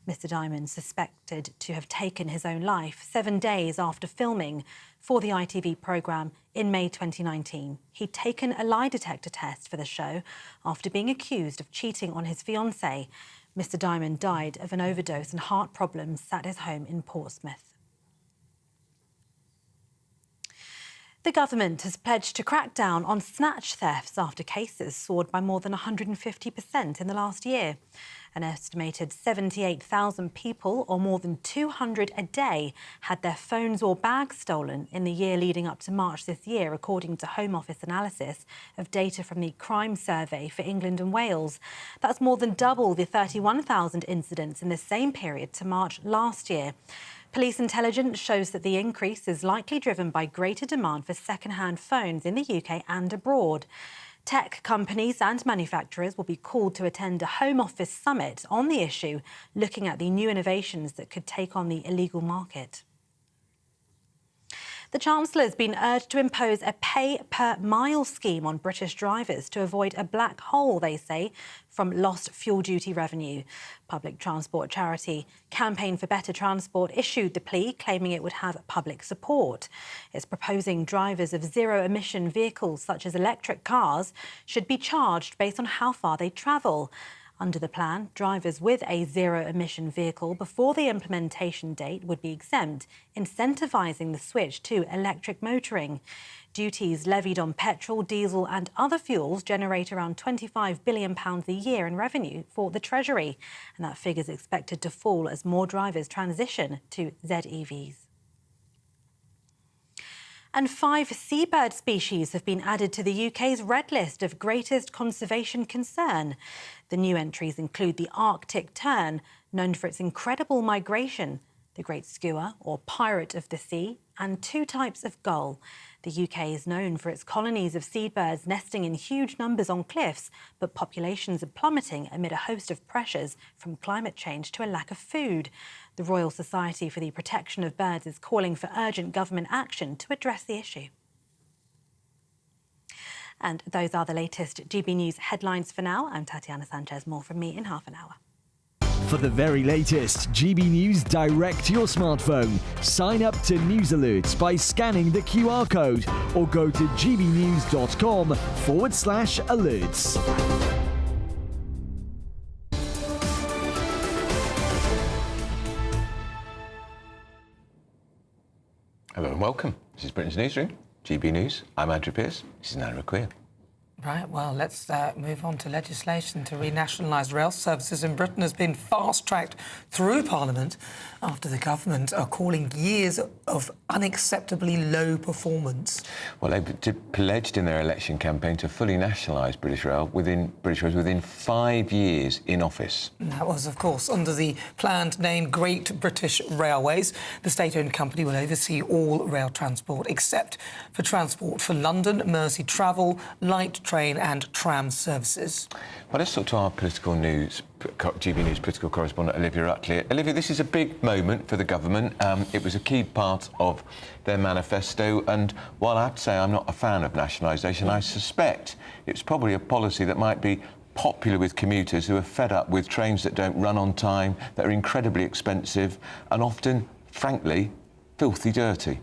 Mr Diamond suspected to have taken his own life 7 days after filming for the ITV programme in May 2019. He'd taken a lie detector test for the show after being accused of cheating on his fiancée. Mr Diamond died of an overdose and heart problems at his home in Portsmouth. The government has pledged to crack down on snatch thefts after cases soared by more than 150% in the last year. An estimated 78,000 people, or more than 200 a day, had their phones or bags stolen in the year leading up to March this year, according to Home Office analysis of data from the Crime Survey for England and Wales. That's more than double the 31,000 incidents in the same period to March last year. Police intelligence shows that the increase is likely driven by greater demand for second-hand phones in the UK and abroad. Tech companies and manufacturers will be called to attend a Home Office summit on the issue, looking at the new innovations that could take on the illegal market. The Chancellor has been urged to impose a pay-per-mile scheme on British drivers to avoid a black hole, they say, from lost fuel duty revenue. Public transport charity Campaign for Better Transport issued the plea, claiming it would have public support. It's proposing drivers of zero-emission vehicles, such as electric cars, should be charged based on how far they travel. Under the plan, drivers with a zero-emission vehicle before the implementation date would be exempt, incentivising the switch to electric motoring. Duties levied on petrol, diesel and other fuels generate around £25 billion a year in revenue for the Treasury, and that figure is expected to fall as more drivers transition to ZEVs. And 5 seabird species have been added to the UK's red list of greatest conservation concern. The new entries include the Arctic tern, known for its incredible migration, the great skua, or pirate of the sea, and 2 types of gull. The UK is known for its colonies of seabirds nesting in huge numbers on cliffs, but populations are plummeting amid a host of pressures from climate change to a lack of food. The Royal Society for the Protection of Birds is calling for urgent government action to address the issue. And those are the latest GB News headlines for now. I'm Tatiana Sanchez. More from me in half an hour. For the very latest GB News direct to your smartphone, sign up to News Alerts by scanning the QR code or go to gbnews.com/alerts. Hello and welcome. This is Britain's Newsroom, GB News. I'm Andrew Pearce. This is Nana Queer. Right, well, let's move on to legislation to renationalise rail services in Britain has been fast-tracked through Parliament after the government are calling years of unacceptably low performance. Well, they pledged in their election campaign to fully nationalise British Rails within 5 years in office. And that was, of course, under the planned name Great British Railways. The state-owned company will oversee all rail transport except for transport for London, Mersey Travel, light train and tram services. Well, let's talk to our GB News political correspondent, Olivia Rutley. Olivia, this is a big moment for the government. It was a key part of their manifesto, and while I have to say I'm not a fan of nationalisation, I suspect it's probably a policy that might be popular with commuters who are fed up with trains that don't run on time, that are incredibly expensive and often, frankly, filthy dirty.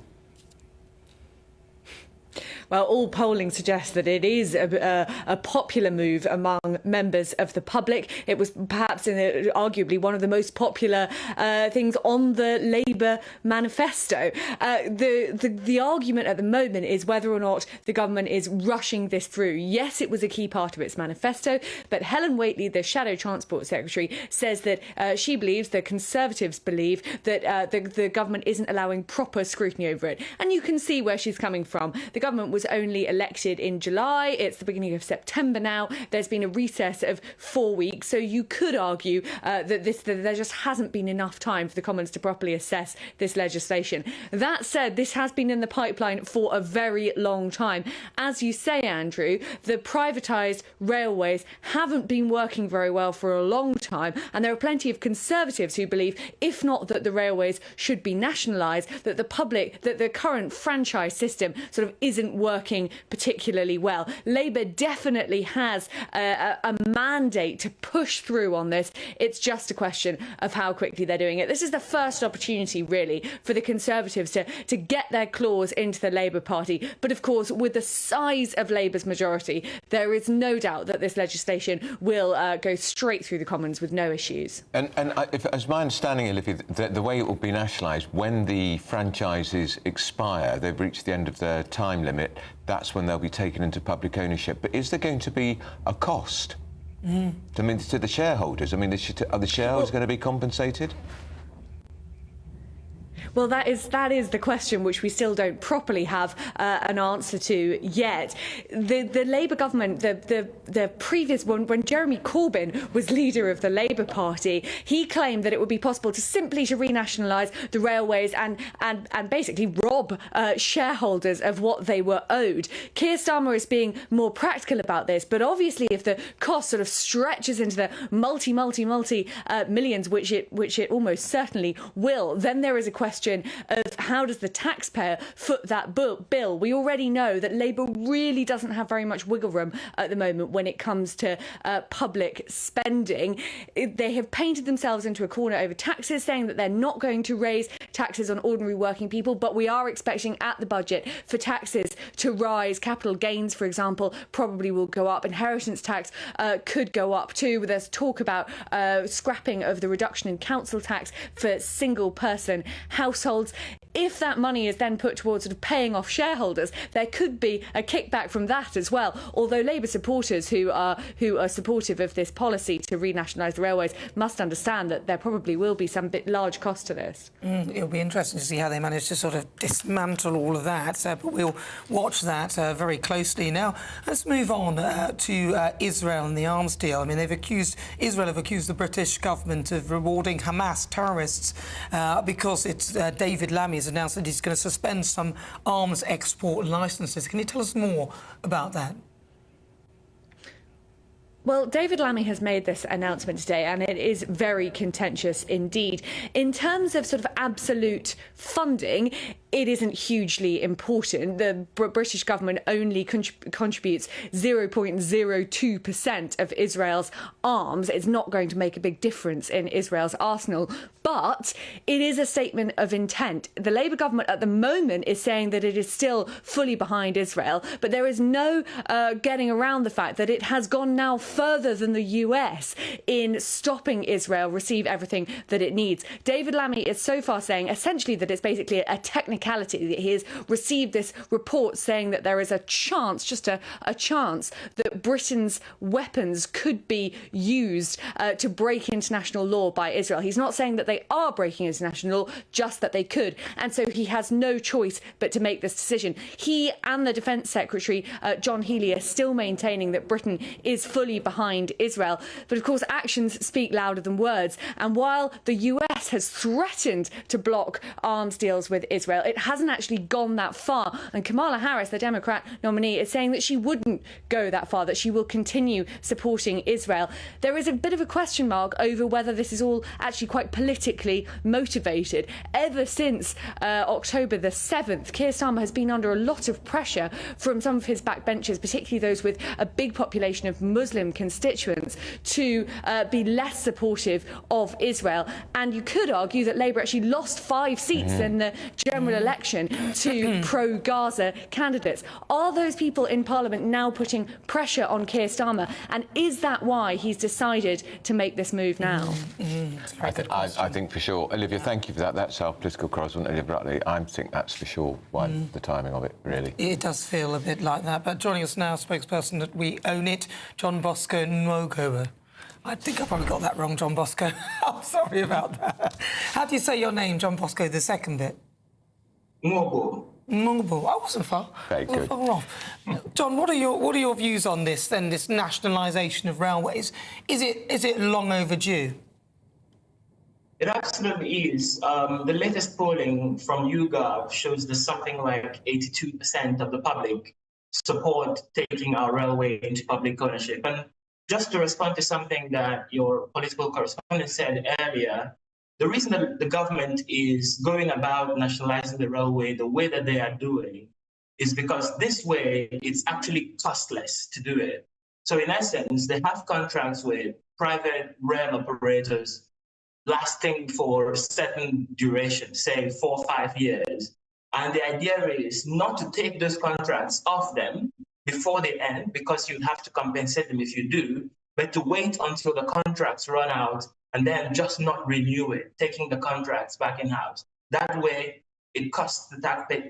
Well, all polling suggests that it is a popular move among members of the public. It was perhaps arguably one of the most popular things on the Labour manifesto. The argument at the moment is whether or not the government is rushing this through. Yes, it was a key part of its manifesto, but Helen Whately, the Shadow Transport Secretary, says that she believes, the Conservatives believe, that the government isn't allowing proper scrutiny over it. And you can see where she's coming from. The government was only elected in July. It's the beginning of September now. There's been a recess of 4 weeks, so you could argue that there just hasn't been enough time for the Commons to properly assess this legislation. That said, this has been in the pipeline for a very long time. As you say, Andrew, the privatised railways haven't been working very well for a long time, and there are plenty of Conservatives who believe, if not that the railways should be nationalised, that the current franchise system sort of isn't working particularly well. Labour definitely has a mandate to push through on this. It's just a question of how quickly they're doing it. This is the first opportunity, really, for the Conservatives to get their claws into the Labour Party. But of course, with the size of Labour's majority, there is no doubt that this legislation will go straight through the Commons with no issues. And as my understanding, Olivia, the way it will be nationalised, when the franchises expire, they've reached the end of their time limit, that's when they'll be taken into public ownership. But is there going to be a cost? I mean, to the shareholders? I mean, are the shareholders going to be compensated? Well, that is the question which we still don't properly have an answer to yet. The Labour government, the previous one, when Jeremy Corbyn was leader of the Labour Party, he claimed that it would be possible to simply renationalise the railways and basically rob shareholders of what they were owed. Keir Starmer is being more practical about this, but obviously if the cost sort of stretches into the multi millions, which it almost certainly will, then there is a question of how does the taxpayer foot that bill. We already know that Labour really doesn't have very much wiggle room at the moment when it comes to public spending. They have painted themselves into a corner over taxes, saying that they're not going to raise taxes on ordinary working people, but we are expecting at the budget for taxes to rise. Capital gains, for example, probably will go up. Inheritance tax could go up too. There's talk about scrapping of the reduction in council tax for single person households. If that money is then put towards sort of paying off shareholders, there could be a kickback from that as well. Although Labour supporters who are supportive of this policy to renationalise the railways must understand that there probably will be some bit large cost to this. It'll be interesting to see how they manage to sort of dismantle all of that, but we'll watch that very closely. Now, let's move on to Israel and the arms deal. I mean, Israel have accused the British government of rewarding Hamas terrorists because it's David Lammy has announced that he's going to suspend some arms export licences. Can you tell us more about that? Well, David Lammy has made this announcement today, and it is very contentious indeed. In terms of sort of absolute funding, it isn't hugely important. The British government only contributes 0.02% of Israel's arms. It's not going to make a big difference in Israel's arsenal, but it is a statement of intent. The Labour government at the moment is saying that it is still fully behind Israel, but there is no getting around the fact that it has gone now further than the US in stopping Israel receive everything that it needs. David Lammy is so far saying essentially that it's basically a technicality, that he has received this report saying that there is a chance, just a chance, that Britain's weapons could be used to break international law by Israel. He's not saying that they are breaking international law, just that they could. And so he has no choice but to make this decision. He and the Defence Secretary, John Healey, are still maintaining that Britain is fully behind Israel. But of course, actions speak louder than words. And while the US has threatened to block arms deals with Israel, it hasn't actually gone that far. And Kamala Harris, the Democrat nominee, is saying that she wouldn't go that far, that she will continue supporting Israel. There is a bit of a question mark over whether this is all actually quite politically motivated. Ever since October the 7th, Keir Starmer has been under a lot of pressure from some of his backbenchers, particularly those with a big population of Muslim constituents, to be less supportive of Israel. And you could argue that Labour actually lost 5 seats in the general election to pro-Gaza candidates. Are those people in Parliament now putting pressure on Keir Starmer? And is that why he's decided to make this move now? I think for sure. Olivia, thank you for that. That's our political correspondent, Olivia Brutley. I think that's for sure why the timing of it, really. It does feel a bit like that. But joining us now, spokesperson at We Own It, John Bosco Nwogo. I think I probably got that wrong, John Bosco. I'm sorry about that. How do you say your name, John Bosco, the second bit? Nwogo. Nwogo. I wasn't far. Very good. Far off. John, what are your views on this, then, this nationalisation of railways? Is it long overdue? It absolutely is. The latest polling from YouGov shows that something like 82% of the public support taking our railway into public ownership. And just to respond to something that your political correspondent said earlier, the reason that the government is going about nationalizing the railway the way that they are doing is because this way it's actually costless to do it. So in essence, they have contracts with private rail operators lasting for a certain duration, say 4 or 5 years. And the idea is not to take those contracts off them before they end, because you'd have to compensate them if you do, but to wait until the contracts run out and then just not renew it, taking the contracts back in-house. That way, it costs the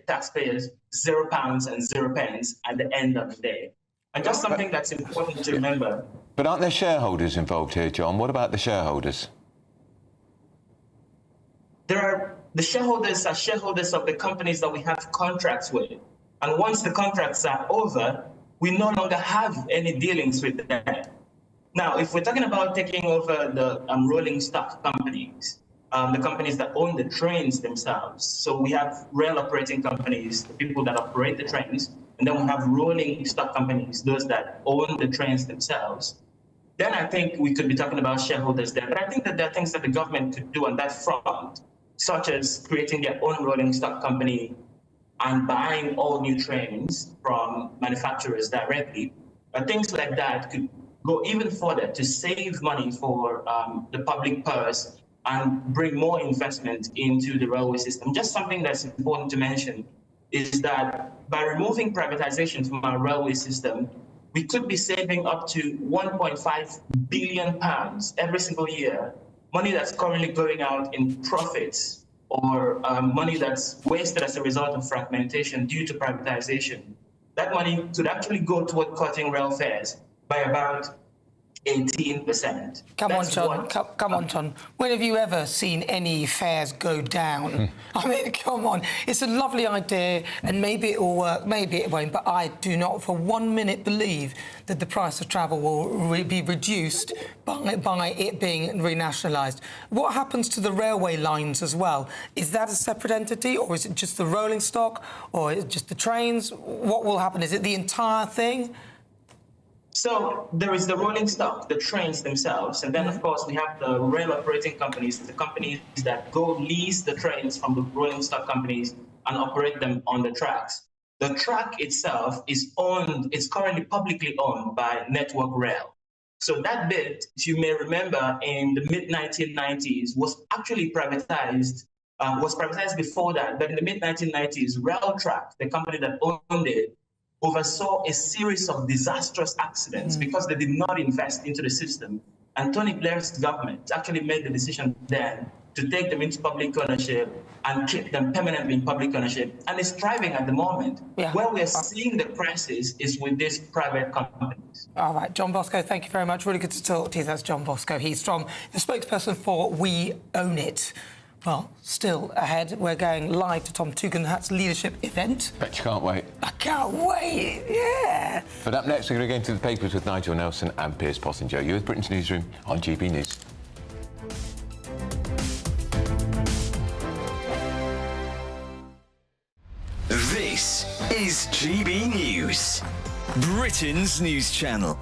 taxpayers £0 and 0 pence at the end of the day. And just something that's important to remember. But aren't there shareholders involved here, John? What about the shareholders? There are the shareholders are shareholders of the companies that we have contracts with. And once the contracts are over, we no longer have any dealings with them. Now, if we're talking about taking over the rolling stock companies, the companies that own the trains themselves. So we have rail operating companies, the people that operate the trains, and then we have rolling stock companies, those that own the trains themselves. Then I think we could be talking about shareholders there. But I think that there are things that the government could do on that front, such as creating their own rolling stock company and buying all new trains from manufacturers directly. Things like that could go even further to save money for the public purse and bring more investment into the railway system. Just something that's important to mention is that by removing privatization from our railway system, we could be saving up to £1.5 billion every single year, money that's currently going out in profits or money that's wasted as a result of fragmentation due to privatization. That money could actually go toward cutting rail fares by about 18%. Come on, John. When have you ever seen any fares go down? I mean, come on. It's a lovely idea, and maybe it will work, maybe it won't, but I do not for 1 minute believe that the price of travel will be reduced by it being renationalised. What happens to the railway lines as well? Is that a separate entity, or is it just the rolling stock, or is it just the trains? What will happen? Is it the entire thing? So there is the rolling stock, the trains themselves, and then of course we have the rail operating companies, the companies that go lease the trains from the rolling stock companies and operate them on the tracks. The track itself is owned, it's currently publicly owned by Network Rail. So that bit, if you may remember, in the mid-1990s was actually privatized, was privatized before that, but in the mid-1990s, Railtrack, the company that owned it, oversaw a series of disastrous accidents because they did not invest into the system. And Tony Blair's government actually made the decision then to take them into public ownership and keep them permanently in public ownership. And it's thriving at the moment. Where we're seeing the crisis is with these private companies. All right, John Bosco, thank you very much. Really good to talk to you. That's John Bosco. He's from the spokesperson for We Own It. Well, still ahead, we're going live to Tom Tugendhat's leadership event. Bet you can't wait. I can't wait, yeah. But up next, we're going to go into the papers with Nigel Nelson and Piers Possinger. You're with Britain's Newsroom on GB News. This is GB News, Britain's news channel.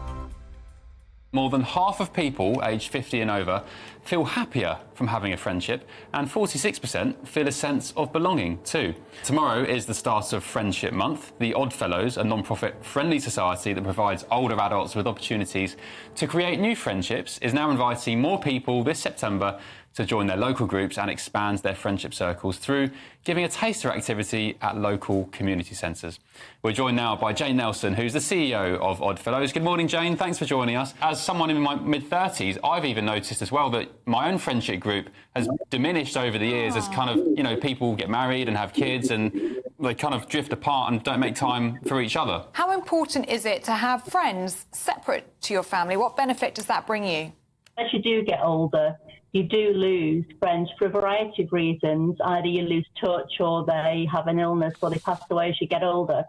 More than half of people aged 50 and over feel happier from having a friendship, and 46% feel a sense of belonging too. Tomorrow is the start of Friendship Month. The Oddfellows, a non-profit friendly society that provides older adults with opportunities to create new friendships, is now inviting more people this September to join their local groups and expand their friendship circles through giving a taster activity at local community centres. We're joined now by Jane Nelson, who's the CEO of Oddfellows. Good morning, Jane. Thanks for joining us. As someone in my mid-30s, I've even noticed as well that my own friendship group has diminished over the years as kind of, you know, people get married and have kids and they kind of drift apart and don't make time for each other. How important is it to have friends separate to your family? What benefit does that bring you? As you do get older, you do lose friends for a variety of reasons. Either you lose touch or they have an illness or they pass away as you get older.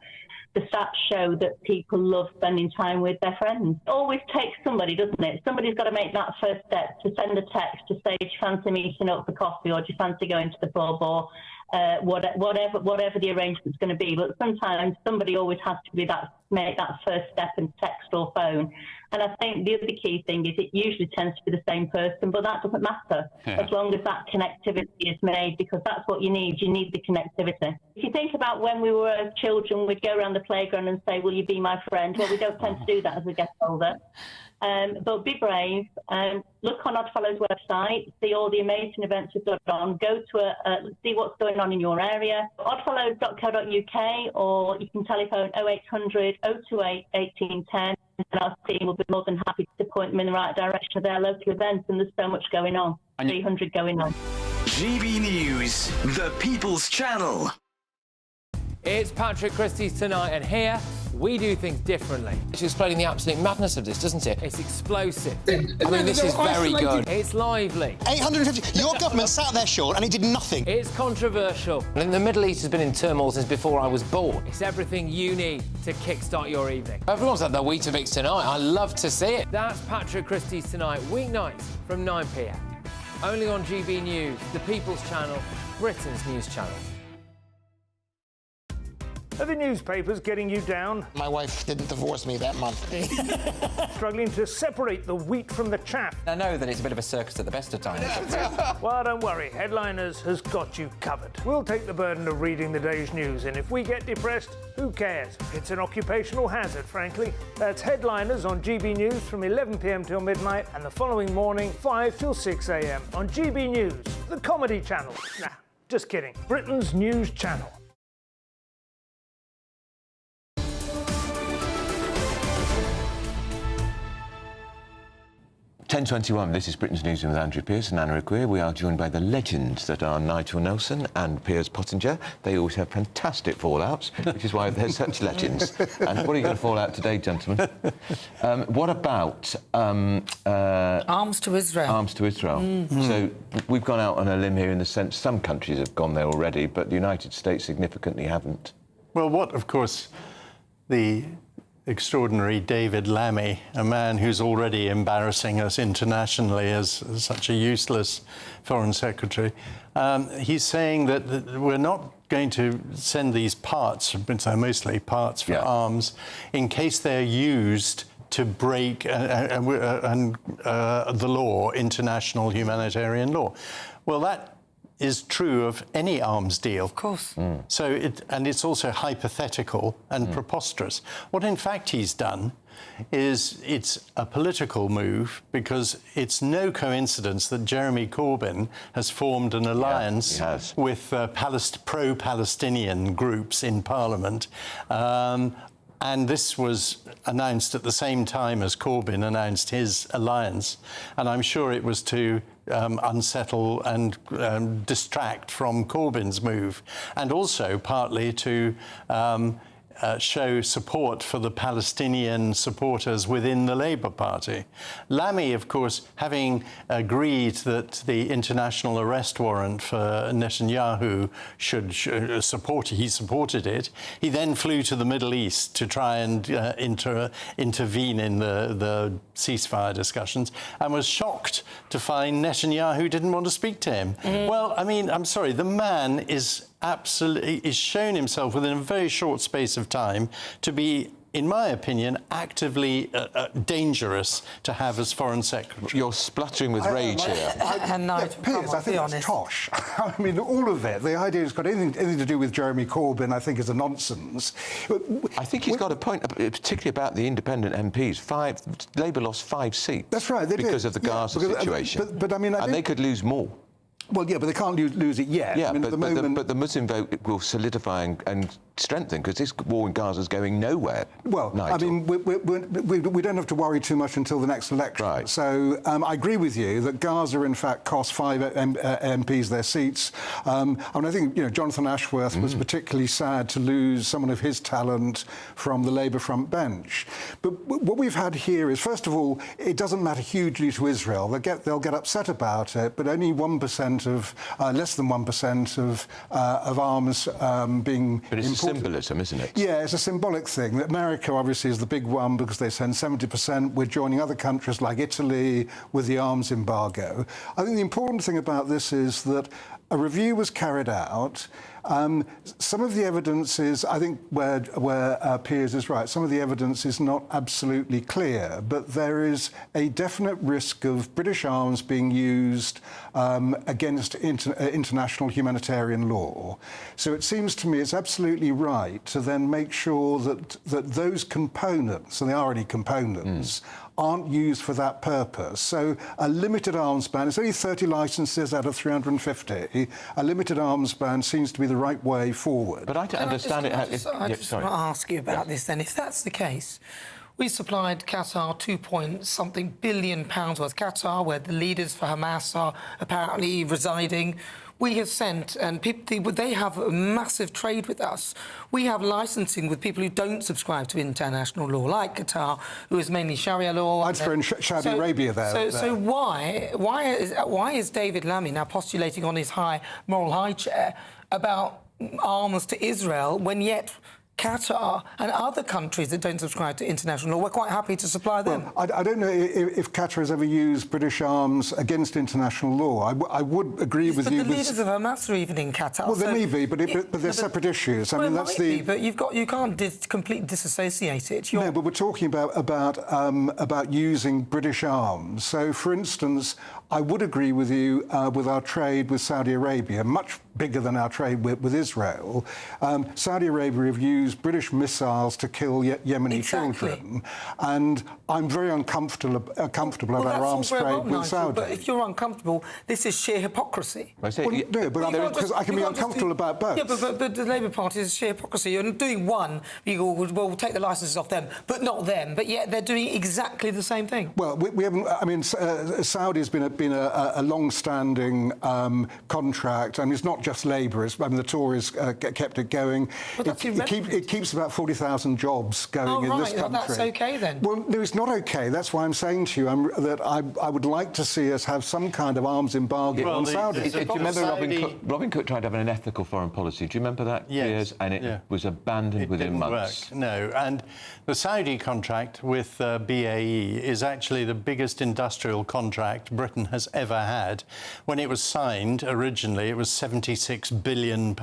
The stats show that people love spending time with their friends. It always takes somebody, doesn't it? Somebody's got to make that first step to send a text to say, do you fancy meeting up for coffee, or do you fancy going to the pub, or whatever the arrangement's going to be. But sometimes somebody always has to be make that first step and text or phone. And I think the other key thing is it usually tends to be the same person, but that doesn't matter as long as that connectivity is made, because that's what you need. You need the connectivity. If you think about when we were children, we'd go around the playground and say, will you be my friend? Well, we don't tend to do that as we get older. But be brave, look on Oddfellows website, see all the amazing events we've got on, go to see what's going on in your area, oddfellows.co.uk, or you can telephone 0800 028 1810, and our team will be more than happy to point them in the right direction of their local events, and there's so much going on, 300 going on. GB News, the People's Channel. It's Patrick Christie's Tonight, and here we do things differently. It's explaining the absolute madness of this, doesn't it? It's explosive. I mean, this is very good. It's lively. 850. Your government sat there, Sean, and it did nothing. It's controversial. And the Middle East has been in turmoil since before I was born. It's everything you need to kickstart your evening. Everyone's had their Weetabix tonight. I love to see it. That's Patrick Christie's Tonight, weeknights from 9 p.m. Only on GB News, the People's Channel, Britain's news channel. Are the newspapers getting you down? My wife didn't divorce me that month. Struggling to separate the wheat from the chaff? I know that it's a bit of a circus at the best of times. Well, don't worry. Headliners has got you covered. We'll take the burden of reading the day's news, and if we get depressed, who cares? It's an occupational hazard, frankly. That's Headliners on GB News from 11 p.m. till midnight, and the following morning, 5 till 6 a.m. on GB News, the comedy channel. Nah, just kidding. Britain's news channel. 10:21, this is Britain's Newsroom with Andrew Pearce and Anna Aquia. We are joined by the legends that are Nigel Nelson and Piers Pottinger. They always have fantastic fallouts, which is why they're such legends. And what are you going to fall out today, gentlemen? What about... Arms to Israel. Arms to Israel. Mm. So we've gone out on a limb here in the sense some countries have gone there already, but the United States significantly haven't. Well, what, of course, the extraordinary David Lammy, a man who's already embarrassing us internationally as such a useless foreign secretary, he's saying that we're not going to send these parts, mostly parts for arms, in case they're used to break the law, international humanitarian law. Well, that is true of any arms deal. Of course. So it's also hypothetical and preposterous. What in fact he's done is it's a political move, because it's no coincidence that Jeremy Corbyn has formed an alliance with pro-Palestinian groups in Parliament. And this was announced at the same time as Corbyn announced his alliance. And I'm sure it was to unsettle and distract from Corbyn's move, and also partly to show support for the Palestinian supporters within the Labour Party. Lammy, of course, having agreed that the international arrest warrant for Netanyahu should support, he supported it. He then flew to the Middle East to try and intervene in the ceasefire discussions, and was shocked to find Netanyahu didn't want to speak to him. Well, I mean, I'm sorry, the man is shown himself within a very short space of time to be, in my opinion, actively dangerous to have as Foreign Secretary. You're spluttering with rage here. Piers, I think that's tosh. I mean, all of it, the idea it's got anything to do with Jeremy Corbyn, I think, is a nonsense. I think he's got a point, particularly about the independent MPs. Labour lost 5 seats. That's right, they because did. of the Gaza situation. But I mean, and they could lose more. Well, yeah, but they can't lose it yet. Yeah, I mean, but the Muslim vote will solidify and strengthen, because this war in Gaza is going nowhere. Well, Nigel. I mean, we don't have to worry too much until the next election. Right. So I agree with you that Gaza, in fact, cost 5 MPs their seats. I mean, I think Jonathan Ashworth was particularly sad to lose someone of his talent from the Labour front bench. But what we've had here is, first of all, it doesn't matter hugely to Israel. They'll get upset about it, but only 1% of less than 1% of arms being. But it's a symbolism, isn't it? Yeah, it's a symbolic thing. America obviously is the big one because they send 70%. We're joining other countries like Italy with the arms embargo. I think the important thing about this is that a review was carried out. Some of the evidence is, I think, where Piers is right, some of the evidence is not absolutely clear, but there is a definite risk of British arms being used against international humanitarian law. So it seems to me it's absolutely right to then make sure that those components, and they are only components, aren't used for that purpose. So a limited arms ban, it's only 30 licences out of 350. A limited arms ban seems to be the right way forward. But I don't understand it. I just want to ask you about this then. If that's the case, We supplied Qatar 2-point-something billion pounds worth. Qatar, where the leaders for Hamas are apparently residing. We have sent, and they have a massive trade with us. We have licensing with people who don't subscribe to international law, like Qatar, who is mainly Sharia law. I'd throw in Saudi Arabia there. So why is David Lammy now postulating on his moral high chair about arms to Israel when yet Qatar and other countries that don't subscribe to international law, we're quite happy to supply them? Well, I don't know if Qatar has ever used British arms against international law. I would agree with you. But the leaders of Hamas are even in Qatar. Well, they may be, but they're separate issues. I mean, that's the. But you can't completely disassociate it. No, but we're talking about using British arms. So, for instance, I would agree with you with our trade with Saudi Arabia, much bigger than our trade with Israel. Saudi Arabia have used British missiles to kill Yemeni children, and I'm very uncomfortable about our arms trade with Saudi. But if you're uncomfortable, this is sheer hypocrisy. No, but because I can be uncomfortable about both. Yeah, but the Labour Party is sheer hypocrisy. You're doing one, you go, well, we'll take the licences off them, but not them. But yet they're doing exactly the same thing. Well, we haven't. I mean, Saudi's been a long-standing contract. I mean, it's not just Labour. I mean, the Tories kept it going. It keeps about 40,000 jobs going in this country. Well, that's OK then. Well, no, it's not OK. That's why I'm saying to you that I would like to see us have some kind of arms embargo on Saudi. Do you remember Robin Cook tried to have an ethical foreign policy? Do you remember that? Yes. And it was abandoned within months. No, and the Saudi contract with BAE is actually the biggest industrial contract Britain has ever had. When it was signed originally, it was £76 billion,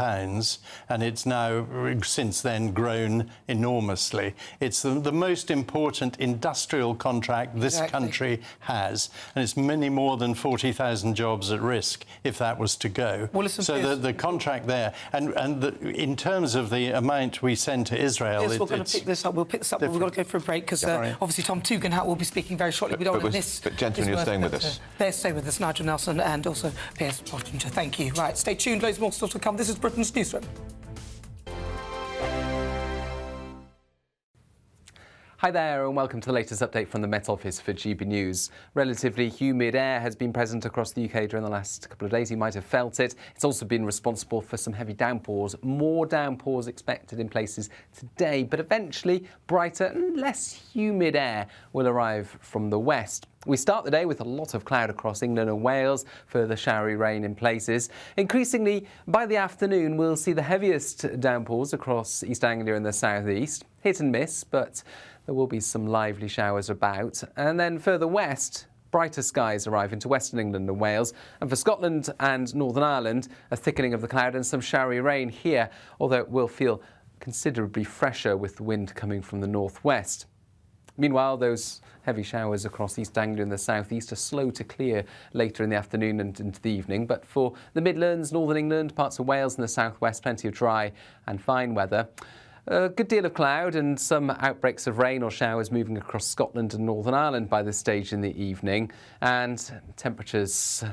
and it's now since then grown enormously. It's the most important industrial contract this country has, and it's many more than 40,000 jobs at risk if that was to go. Well, listen, so the contract there, and in terms of the amount we send to Israel, we're going to pick this up. We'll pick this up. We've got to go for a break because obviously Tom Tugendhat will be speaking very shortly. We don't want to miss. But gentlemen, you're staying with us. Stay with us, Nigel Nelson and also Piers Pottinger. Thank you. Right, stay tuned. Loads more still to come. This is Britain's Newsroom. Hi there and welcome to the latest update from the Met Office for GB News. Relatively humid air has been present across the UK during the last couple of days. You might have felt it. It's also been responsible for some heavy downpours. More downpours expected in places today, but eventually brighter and less humid air will arrive from the west. We start the day with a lot of cloud across England and Wales, further showery rain in places. Increasingly, by the afternoon, we'll see the heaviest downpours across East Anglia and the southeast. Hit and miss, but there will be some lively showers about. And then further west, brighter skies arrive into Western England and Wales. And for Scotland and Northern Ireland, a thickening of the cloud and some showery rain here, although it will feel considerably fresher with the wind coming from the northwest. Meanwhile, those heavy showers across East Anglia and the southeast are slow to clear later in the afternoon and into the evening. But for the Midlands, Northern England, parts of Wales and the southwest, plenty of dry and fine weather. A good deal of cloud and some outbreaks of rain or showers moving across Scotland and Northern Ireland by this stage in the evening. And temperatures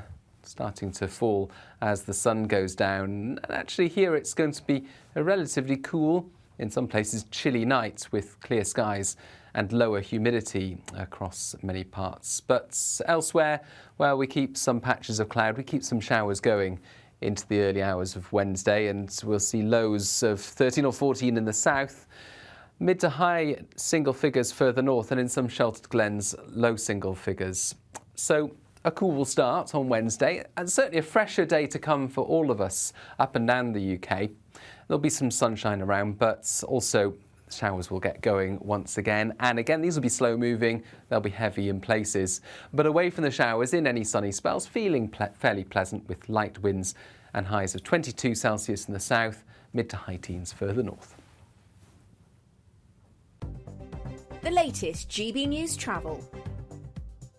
starting to fall as the sun goes down. And actually here it's going to be a relatively cool, in some places chilly night with clear skies and lower humidity across many parts. But elsewhere, where we keep some patches of cloud, we keep some showers going into the early hours of Wednesday, and we'll see lows of 13 or 14 in the south, mid to high single figures further north, and in some sheltered glens, low single figures. So a cool start on Wednesday, and certainly a fresher day to come for all of us up and down the UK. There'll be some sunshine around, but also showers will get going once again. And again, these will be slow moving. They'll be heavy in places. But away from the showers, in any sunny spells, feeling fairly pleasant with light winds and highs of 22 Celsius in the south, mid to high teens further north. The latest GB News travel.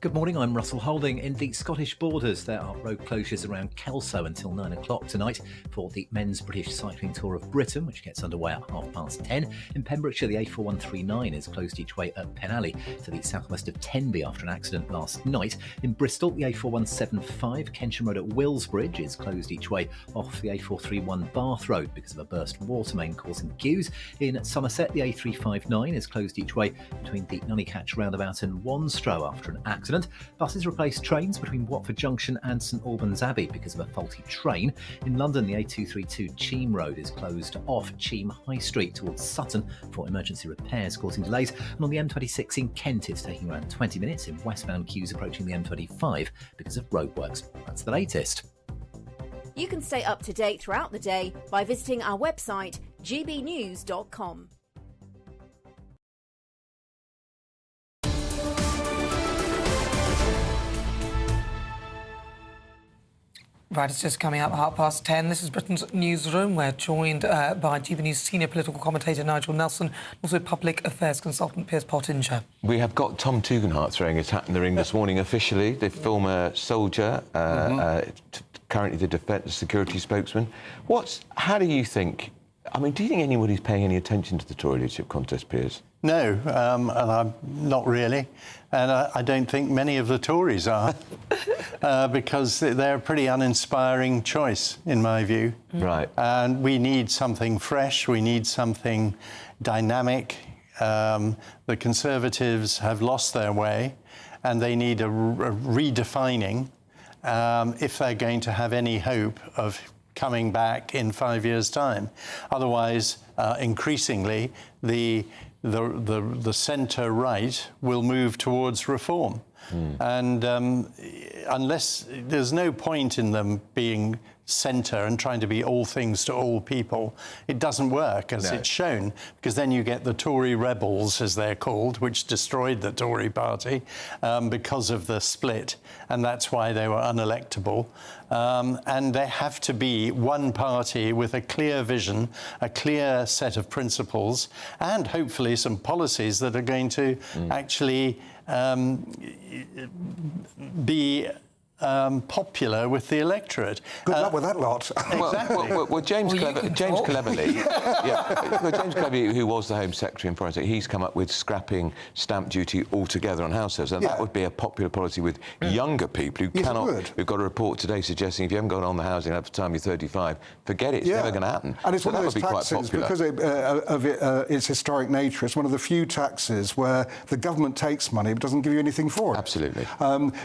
Good morning, I'm Russell Holding. In the Scottish Borders, there are road closures around Kelso until 9 o'clock tonight for the Men's British Cycling Tour of Britain, which gets underway at 10:30. In Pembrokeshire, the A4139 is closed each way at Penally to the southwest of Tenby after an accident last night. In Bristol, the A4175 Kensham Road at Willsbridge is closed each way off the A431 Bath Road because of a burst water main causing queues. In Somerset, the A359 is closed each way between the Nunnycatch roundabout and Wanstrow after an accident. Buses replaced trains between Watford Junction and St Albans Abbey because of a faulty train. In London, the A232 Cheam Road is closed off Cheam High Street towards Sutton for emergency repairs causing delays. And on the M26 in Kent, it's taking around 20 minutes in westbound queues approaching the M25 because of roadworks. That's the latest. You can stay up to date throughout the day by visiting our website, gbnews.com. Right, it's just coming up at 10:30. This is Britain's Newsroom. We're joined by GBNews senior political commentator Nigel Nelson, also public affairs consultant Piers Pottinger. We have got Tom Tugendhat throwing his hat in the ring this morning officially, the former soldier, currently the defence security spokesman. How do you think... I mean, do you think anybody's paying any attention to the Tory leadership contest, Piers? No, and I'm not really. And I don't think many of the Tories are, because they're a pretty uninspiring choice, in my view. Right. And we need something fresh, we need something dynamic. The Conservatives have lost their way, and they need a redefining if they're going to have any hope of coming back in 5 years' time. Otherwise, increasingly, the centre-right will move towards reform. And unless there's no point in them being centre and trying to be all things to all people, it doesn't work, as it's shown, because then you get the Tory rebels, as they're called, which destroyed the Tory party because of the split, and that's why they were unelectable. And there have to be one party with a clear vision, a clear set of principles, and hopefully some policies that are going to actually be popular with the electorate. Good luck with that lot. Exactly. Well, James Cleverly, James Cleverly, who was the Home Secretary in Foreign Secretary, he's come up with scrapping stamp duty altogether on houses, and that would be a popular policy with younger people who cannot. We've got a report today suggesting if you haven't got on the housing at the time you're 35, forget it. It's never going to happen. And it's so one of those taxes because of its historic nature. It's one of the few taxes where the government takes money but doesn't give you anything for it. Absolutely.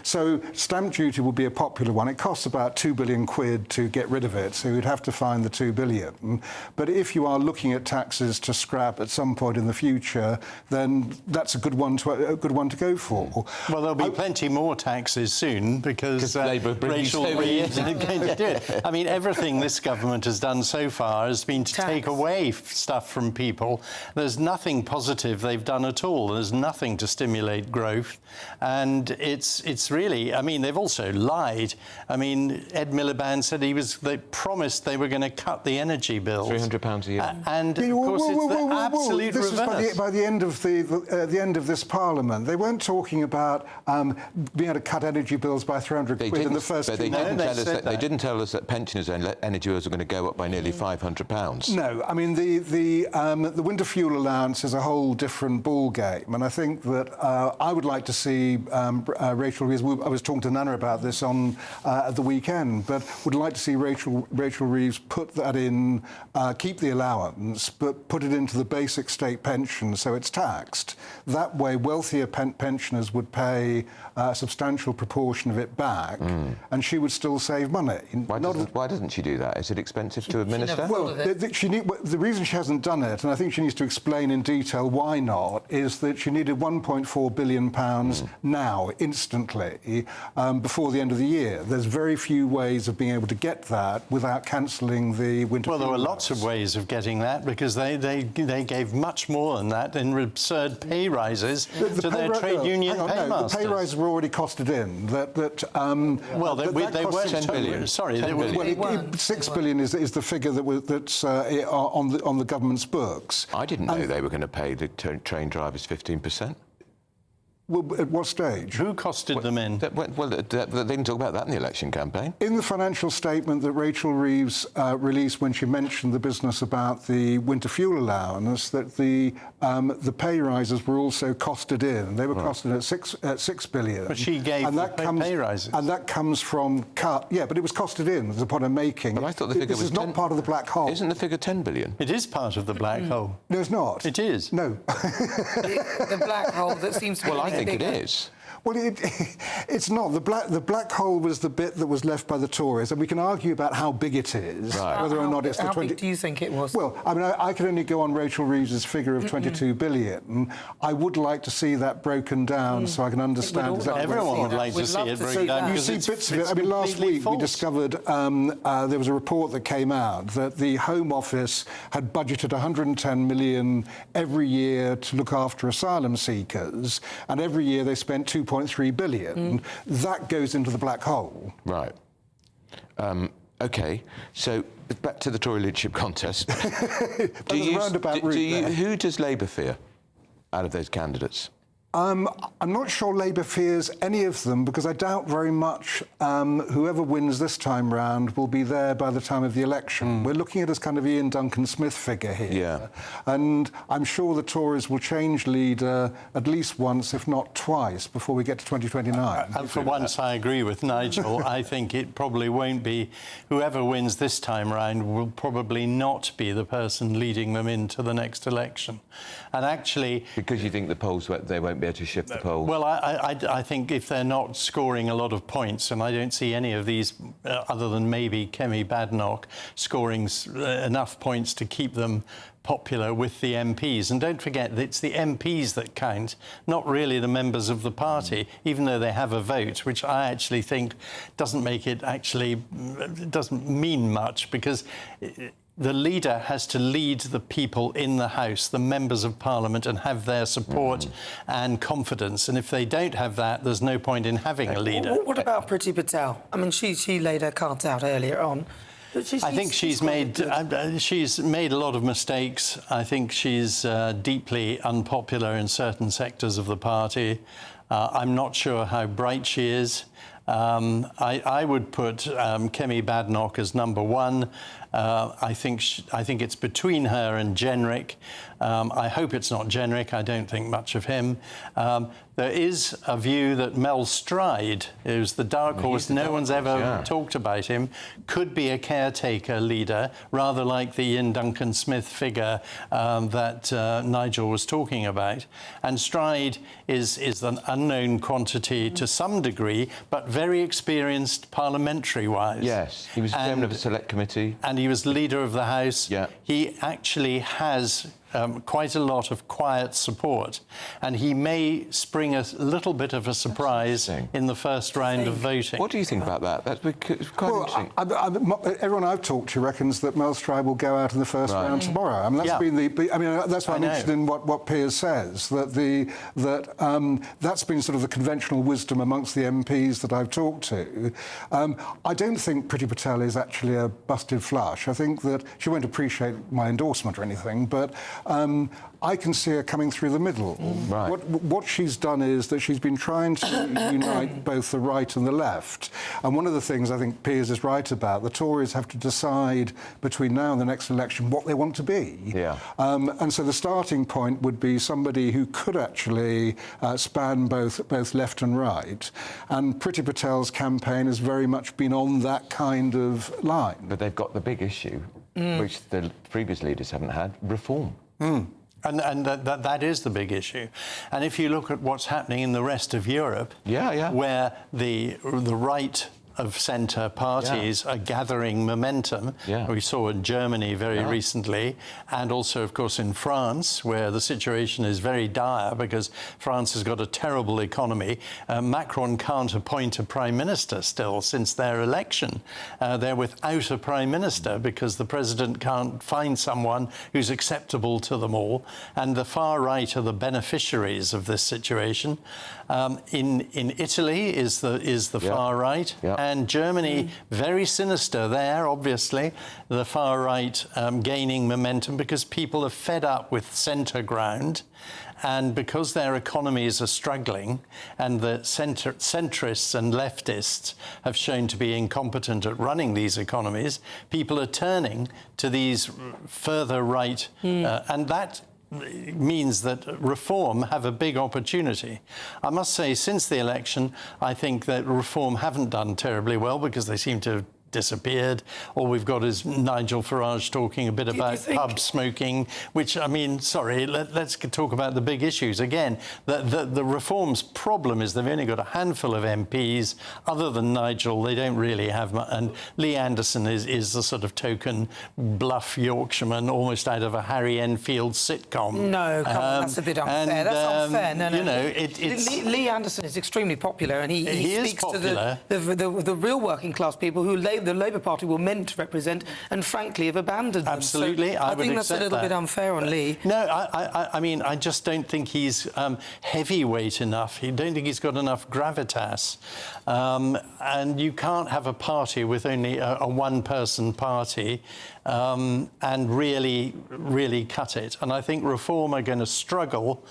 So stamp duty will be a popular one. It costs about £2 billion to get rid of it, so you'd have to find the £2 billion. But if you are looking at taxes to scrap at some point in the future, then that's a good one to go for. Well, there'll be plenty more taxes soon because Rachel Reeves is going to do it. I mean, everything this government has done so far has been to take away stuff from people. There's nothing positive they've done at all. There's nothing to stimulate growth, and it's really. I mean, they've also lied. I mean, Ed Miliband said they promised they were going to cut the energy bills. £300 a year. And of course, it's the absolute this reverse. Is by the end of the end of this Parliament. They weren't talking about being able to cut energy bills by 300 quid in the first. But they didn't tell us that pensioners' energy bills are going to go up by nearly £500. No, I mean the winter fuel allowance is a whole different ball game, and I think that I would like to see Rachel Reeves. I was talking to Nana about this on at the weekend, but would like to see Rachel Reeves put that in, keep the allowance, but put it into the basic state pension so it's taxed. That way, wealthier pensioners would pay a substantial proportion of it back, and she would still save money. Why doesn't she do that? Is it expensive to administer? Well, the reason she hasn't done it, and I think she needs to explain in detail why not, is that she needed £1.4 billion now, instantly, before the end of the year. There's very few ways of being able to get that without cancelling the winter. Well, there were lots of ways of getting that because they gave much more than that in absurd pay rises to their trade union paymasters. The pay rises were already costed in. Well, they weren't 10 billion. Sorry, 10 billion. Well, 6 billion is the figure that's on the government's books. I didn't know they were going to pay the train drivers 15%. Well, at what stage? Who costed them in? Well, they didn't talk about that in the election campaign. In the financial statement that Rachel Reeves released when she mentioned the business about the winter fuel allowance, that the pay rises were also costed in. They were costed at 6 billion. But she gave pay rises. And that comes from cut. Yeah, but it was costed in as a point I'm making. But I thought the figure was not part of the black hole. Isn't the figure 10 billion? It is part of the black hole. No, it's not. It is. No. The black hole that seems to be... Well, I think it is. Well, it's not. The black hole was the bit that was left by the Tories, and we can argue about how big it is, whether or not it's the 20... How big do you think it was? Well, I mean, I can only go on Rachel Reeves' figure of 22 billion. I would like to see that broken down so I can understand exactly... Everyone would like to see it broken down. You see bits of it. I mean, last week we discovered there was a report that came out that the Home Office had budgeted 110 million every year to look after asylum seekers, and every year they spent 2.3 billion. That goes into the black hole. Right. OK, so back to the Tory leadership contest. Who does Labour fear out of those candidates? I'm not sure Labour fears any of them, because I doubt very much whoever wins this time round will be there by the time of the election. We're looking at this kind of Ian Duncan Smith figure here. Yeah. And I'm sure the Tories will change leader at least once, if not twice, before we get to 2029. And for once, I agree with Nigel. I think it probably won't be... Whoever wins this time round will probably not be the person leading them into the next election. And actually... Because you think the polls, they won't be able to shift the polls? Well, I think if they're not scoring a lot of points, and I don't see any of these, other than maybe Kemi Badenoch, scoring enough points to keep them popular with the MPs. And don't forget that it's the MPs that count, not really the members of the party, even though they have a vote, which I actually think doesn't make it doesn't mean much, because the leader has to lead the people in the House, the members of Parliament, and have their support and confidence. And if they don't have that, there's no point in having a leader. What about Priti Patel? I mean, she laid her cards out earlier on. I think she's made a lot of mistakes. I think she's deeply unpopular in certain sectors of the party. I'm not sure how bright she is. I would put Kemi Badenoch as number one. I think it's between her and Jenrick. I hope it's not Jenrick. I don't think much of him. There is a view that Mel Stride, who's the dark horse, no one's ever talked about him, could be a caretaker leader, rather like the Ian Duncan Smith figure that Nigel was talking about. And Stride is an unknown quantity to some degree, but very experienced parliamentary-wise. Yes, he was chairman of the Select Committee. And he was leader of the House. Yeah. He actually has quite a lot of quiet support, and he may spring a little bit of a surprise in the first round of voting. What do you think about that? That's quite interesting. Everyone I've talked to reckons that Mel Stride will go out in the first round tomorrow. I mean, that's been that's why I'm interested in what Piers says, that's been sort of the conventional wisdom amongst the MPs that I've talked to. I don't think Priti Patel is actually a busted flush. I think that she won't appreciate my endorsement or anything, but I can see her coming through the middle. Right. What she's done is that she's been trying to unite both the right and the left. And one of the things I think Piers is right about, the Tories have to decide between now and the next election what they want to be. Yeah. And so the starting point would be somebody who could actually span both left and right. And Priti Patel's campaign has very much been on that kind of line. But they've got the big issue, which the previous leaders haven't had, reform. And that is the big issue. And if you look at what's happening in the rest of Europe, where the right of centre parties are gathering momentum. We saw in Germany very recently, and also, of course, in France, where the situation is very dire because France has got a terrible economy. Macron can't appoint a prime minister still since their election. They're without a prime minister because the president can't find someone who's acceptable to them all. And the far right are the beneficiaries of this situation. In Italy is the far right. And Germany, very sinister there, obviously, the far right gaining momentum because people are fed up with centre ground. And because their economies are struggling and the centrists and leftists have shown to be incompetent at running these economies, people are turning to these further right. And that means that Reform have a big opportunity. I must say, since the election, I think that Reform haven't done terribly well because they seem to have disappeared. All we've got is Nigel Farage talking a bit about pub smoking, which, I mean, sorry, let's talk about the big issues. Again, the Reform's problem is they've only got a handful of MPs. Other than Nigel, they don't really have much. And Lee Anderson is the sort of token bluff Yorkshireman, almost out of a Harry Enfield sitcom. No, come on, that's a bit unfair. That's unfair. No, you know, Lee Anderson is extremely popular, and he speaks to the real working class people who the Labour Party were meant to represent, and frankly have abandoned them. Absolutely, so I think that's a little bit unfair on Lee. No, I mean, I just don't think he's heavyweight enough. I don't think he's got enough gravitas. And you can't have a party with only a one-person party and really cut it. And I think Reform are going to struggle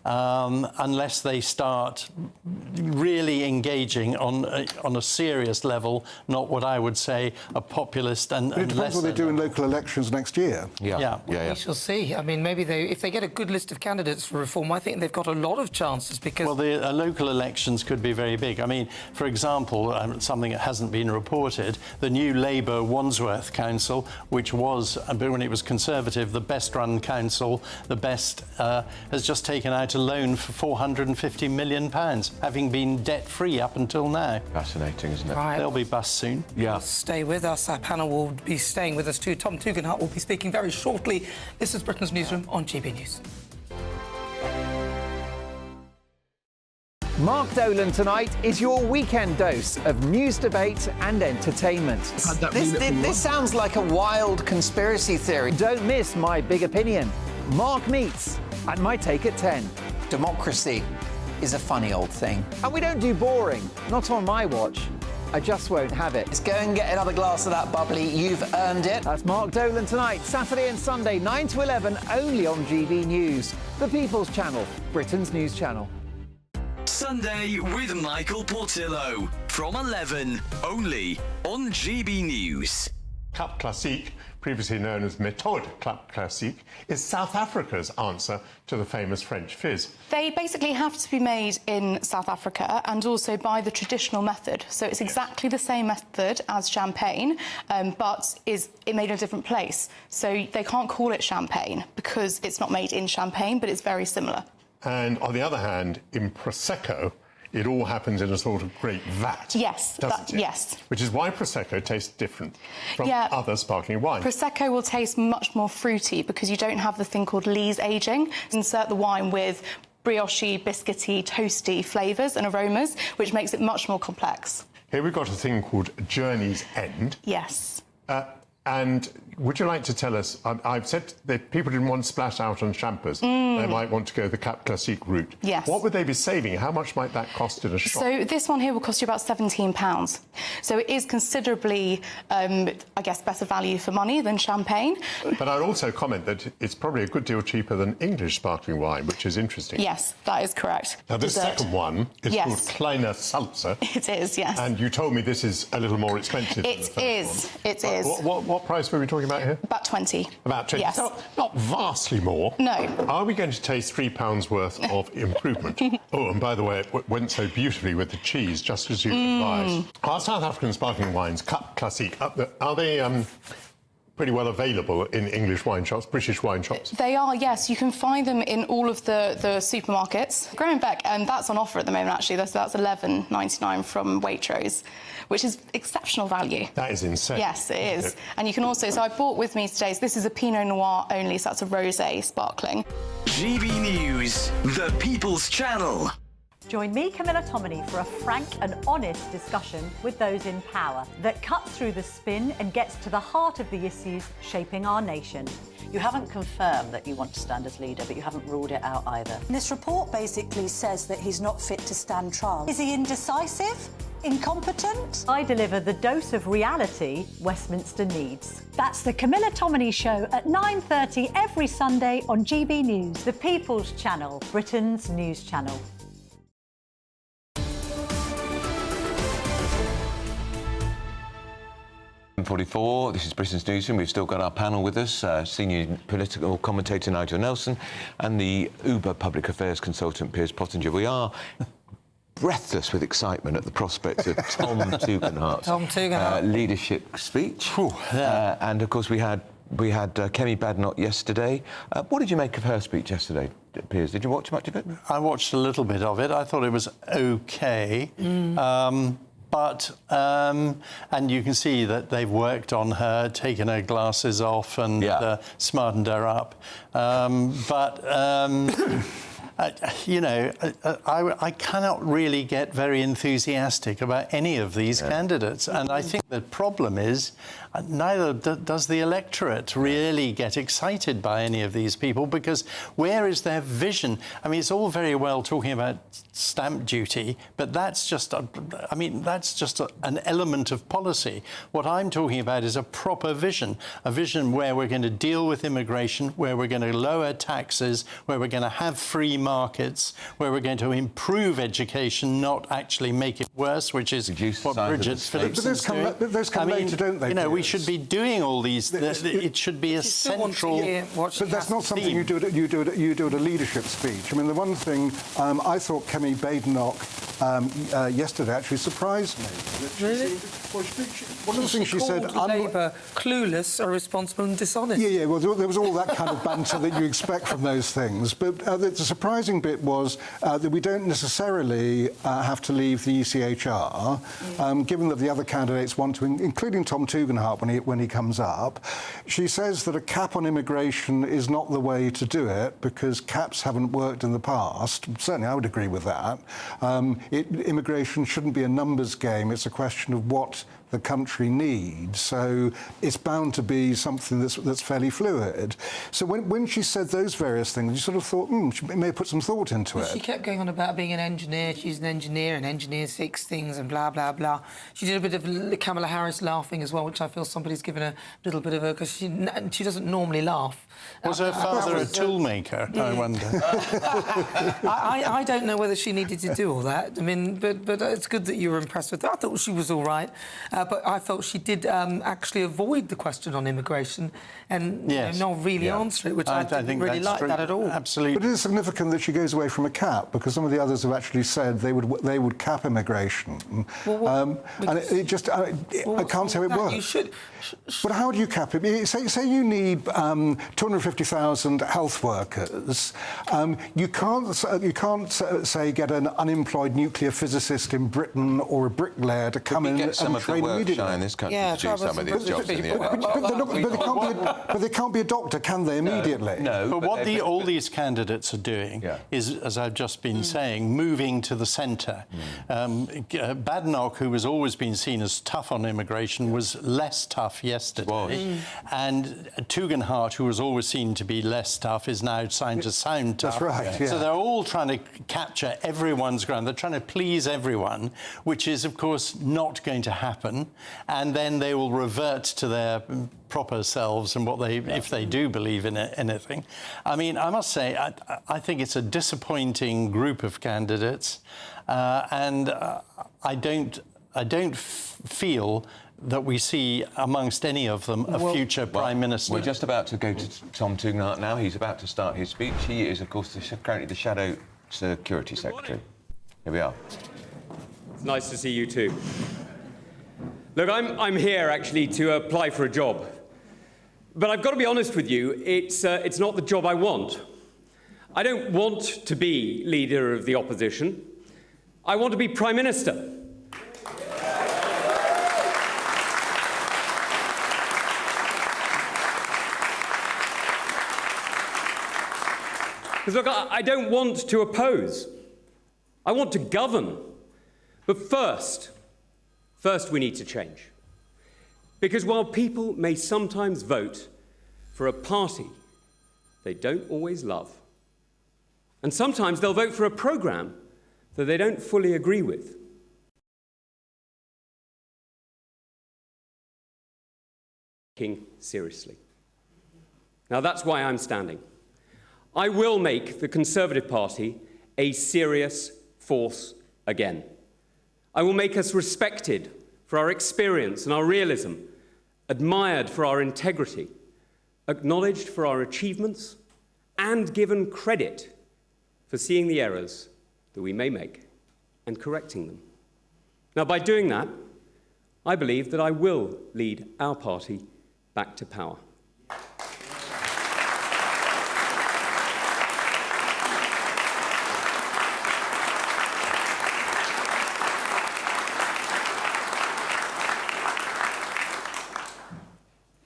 unless they start really engaging on a serious level, not what I would say a populist and it depends what they do in local elections next year. Yeah. We shall see. I mean, maybe if they get a good list of candidates for Reform, I think they've got a lot of chances because... Well, the local elections could be very big. I mean, for example, something that hasn't been reported, the new Labour Wandsworth Council, which was, when it was Conservative, the best-run council, the best, has just taken out a loan for £450 million, having been debt-free up until now. Fascinating, isn't it? Right. They'll be bust soon. Yeah. Stay with us. Our panel will be staying with us too. Tom Tugendhat will be speaking very shortly. This is Britain's Newsroom on GB News. Mark Dolan tonight is your weekend dose of news, debate and entertainment. This sounds like a wild conspiracy theory. Don't miss My Big Opinion, Mark Meets, and My Take at 10. Democracy is a funny old thing. And we don't do boring, not on my watch. I just won't have it. Let's go and get another glass of that bubbly. You've earned it. That's Mark Dolan tonight, Saturday and Sunday, 9 to 11, only on GB News, the People's Channel, Britain's news channel. Sunday with Michael Portillo from 11, only on GB News. Club Classique, previously known as Méthode Club Classique, is South Africa's answer to the famous French fizz. They basically have to be made in South Africa and also by the traditional method. So it's exactly the same method as champagne, but is it made in a different place. So they can't call it champagne because it's not made in Champagne, but it's very similar. And on the other hand, in Prosecco, it all happens in a sort of great vat. Yes, doesn't it? Yes. Which is why Prosecco tastes different from other sparkling wines. Prosecco will taste much more fruity because you don't have the thing called lees aging. Insert the wine with brioche, biscuity, toasty flavours and aromas, which makes it much more complex. Here we've got a thing called Journey's End. Yes. And would you like to tell us, I've said that people didn't want to splash out on champers. They might want to go the Cap Classique route. Yes. What would they be saving? How much might that cost in a shop? So this one here will cost you about £17. So it is considerably, I guess, better value for money than champagne. But I'd also comment that it's probably a good deal cheaper than English sparkling wine, which is interesting. Yes, that is correct. Now, this second one is called Kleiner Salzer. It is, yes. And you told me this is a little more expensive than the first one. It is. What price were we talking about here? About 20. About 20. Yes. Not vastly more. No. Are we going to taste £3 worth of improvement? Oh, and by the way, it went so beautifully with the cheese, just as you advised. Are South African sparkling wines, Cap Classique, are they pretty well available in English wine shops, British wine shops? They are, yes. You can find them in all of the supermarkets. Graham Beck, and that's on offer at the moment, actually. That's $11.99 from Waitrose, which is exceptional value. That is insane. Yes, it is. And you can also... So I bought with me today, so this is a Pinot Noir only, so that's a rosé sparkling. GB News, the People's Channel. Join me, Camilla Tominey, for a frank and honest discussion with those in power that cuts through the spin and gets to the heart of the issues shaping our nation. You haven't confirmed that you want to stand as leader, but you haven't ruled it out either. This report basically says that he's not fit to stand trial. Is he indecisive? incompetent? I deliver the dose of reality Westminster needs. That's the Camilla Tominey Show at 9:30 every Sunday on GB News, the People's Channel, Britain's news channel. 44. This is Britain's Newsroom. We've still got our panel with us, senior political commentator Nigel Nelson and the Uber public affairs consultant Piers Pottinger. We are breathless with excitement at the prospect of Tom Tugendhat's leadership speech. And of course we had Kemi Badenoch yesterday. What did you make of her speech yesterday, Piers? Did you watch much of it? I watched a little bit of it. I thought it was okay. And you can see that they've worked on her, taken her glasses off and smartened her up. You know, I cannot really get very enthusiastic about any of these candidates. And I think the problem is neither does the electorate really get excited by any of these people, because where is their vision? I mean, it's all very well talking about stamp duty, but that's just, an element of policy. What I'm talking about is a proper vision, a vision where we're going to deal with immigration, where we're going to lower taxes, where we're going to have free markets, where we're going to improve education, not actually make it worse, which is what Bridget Phillips is doing. But those come later, don't they? You know, we should be doing all these. It should be a central. But that's not something you do at a leadership speech. I mean, the one thing I thought Kemi Badenoch yesterday actually surprised me. Really? One of the things she said, Labour clueless, irresponsible, and dishonest. Yeah. Well, there was all that kind of banter that you expect from those things. But the surprising bit was that we don't necessarily have to leave the ECHR, given that the other candidates want to, including Tom Tugendhat when he comes up. She says that a cap on immigration is not the way to do it because caps haven't worked in the past. Certainly, I would agree with that. Immigration shouldn't be a numbers game. It's a question of what the country needs. So it's bound to be something that's fairly fluid. So when she said those various things, you sort of thought, she may have put some thought into it. She kept going on about being an engineer. She's an engineer, and engineers fix things, and blah, blah, blah. She did a bit of Kamala Harris laughing as well, which I feel somebody's given a little bit of a... because she doesn't normally laugh. Was her father a toolmaker, I wonder? I don't know whether she needed to do all that. I mean, but it's good that you were impressed with her. I thought she was all right. But I felt she did actually avoid the question on immigration and not really answer it, which I didn't really like that at all. Absolutely. But it is significant that she goes away from a cap, because some of the others have actually said they would cap immigration. And it just... I can't say it works. You should... But how do you cap it? Say you need 250,000 health workers. You can't say get an unemployed nuclear physicist in Britain or a bricklayer to come in and train immediately. In this country to do some of these jobs in the NHS. But they can't be a doctor, can they, immediately? No. But what all these candidates are doing is, as I've just been saying, moving to the centre. Badenoch, who has always been seen as tough on immigration, was less tough yesterday. And Tugendhat, who was always seen to be less tough, is now trying to sound tough. That's right. Yeah. So they're all trying to capture everyone's ground. They're trying to please everyone, which is, of course, not going to happen. And then they will revert to their proper selves and what they, if they do believe in anything. I mean, I must say, I think it's a disappointing group of candidates, and I don't feel that we see amongst any of them a future Prime Minister. We're just about to go to Tom Tugendhat now. He's about to start his speech. He is, of course, currently the Shadow Security Secretary. Here we are. It's nice to see you too. Look, I'm here actually to apply for a job. But I've got to be honest with you, it's not the job I want. I don't want to be leader of the opposition. I want to be Prime Minister. Because, look, I don't want to oppose. I want to govern. But first we need to change. Because while people may sometimes vote for a party they don't always love, and sometimes they'll vote for a programme that they don't fully agree with, taking seriously. Now, that's why I'm standing. I will make the Conservative Party a serious force again. I will make us respected for our experience and our realism, admired for our integrity, acknowledged for our achievements, and given credit for seeing the errors that we may make and correcting them. Now, by doing that, I believe that I will lead our party back to power.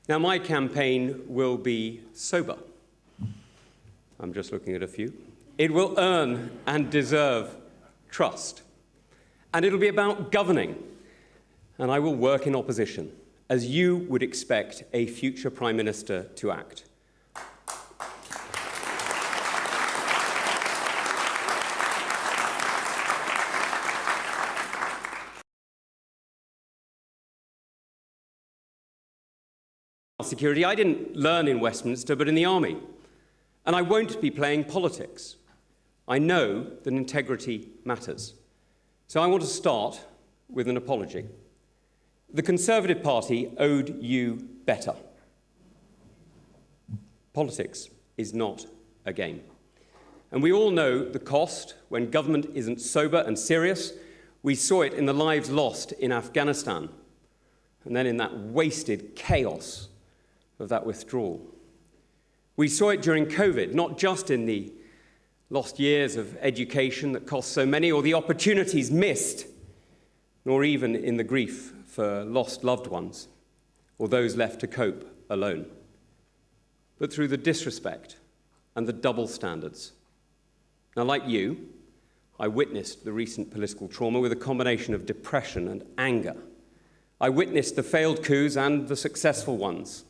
Now, my campaign will be sober. I'm just looking at a few. It will earn and deserve trust. And it'll be about governing. And I will work in opposition, as you would expect a future Prime Minister to act. Security I didn't learn in Westminster, but in the army. And I won't be playing politics. I know that integrity matters. So I want to start with an apology. The Conservative Party owed you better. Politics is not a game. And we all know the cost when government isn't sober and serious. We saw it in the lives lost in Afghanistan, and then in that wasted chaos of that withdrawal. We saw it during COVID, not just in the lost years of education that cost so many, or the opportunities missed, nor even in the grief for lost loved ones, or those left to cope alone, but through the disrespect and the double standards. Now, like you, I witnessed the recent political trauma with a combination of depression and anger. I witnessed the failed coups and the successful ones.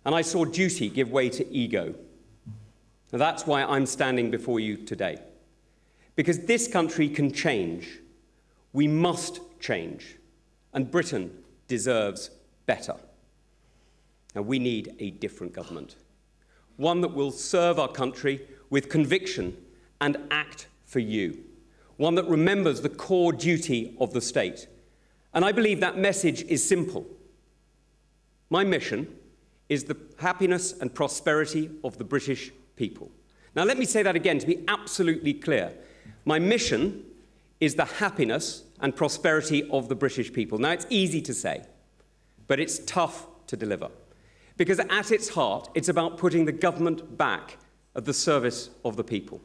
And I saw duty give way to ego. Now, that's why I'm standing before you today. Because this country can change. We must change. And Britain deserves better. Now, we need a different government. One that will serve our country with conviction and act for you. One that remembers the core duty of the state. And I believe that message is simple. My mission is the happiness and prosperity of the British people. Now, let me say that again to be absolutely clear. My mission is the happiness and prosperity of the British people. Now, it's easy to say, but it's tough to deliver. Because at its heart, it's about putting the government back at the service of the people.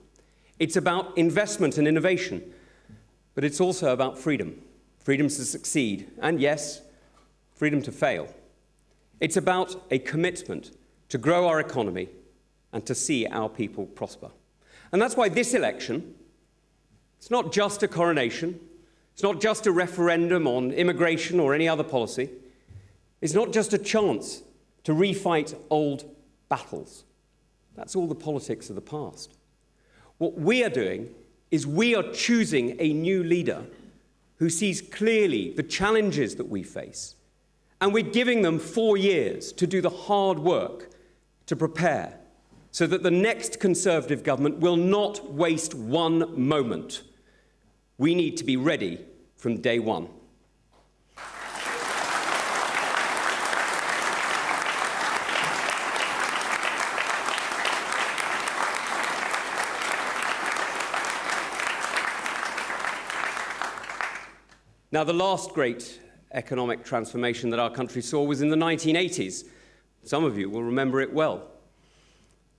It's about investment and innovation, but it's also about freedom. Freedom to succeed, and yes, freedom to fail. It's about a commitment to grow our economy and to see our people prosper. And that's why this election, it's not just a coronation, it's not just a referendum on immigration or any other policy, it's not just a chance to refight old battles. That's all the politics of the past. What we are doing is we are choosing a new leader who sees clearly the challenges that we face. And we're giving them 4 years to do the hard work to prepare so that the next Conservative government will not waste one moment. We need to be ready from day one. Now, the last great economic transformation that our country saw was in the 1980s. Some of you will remember it well.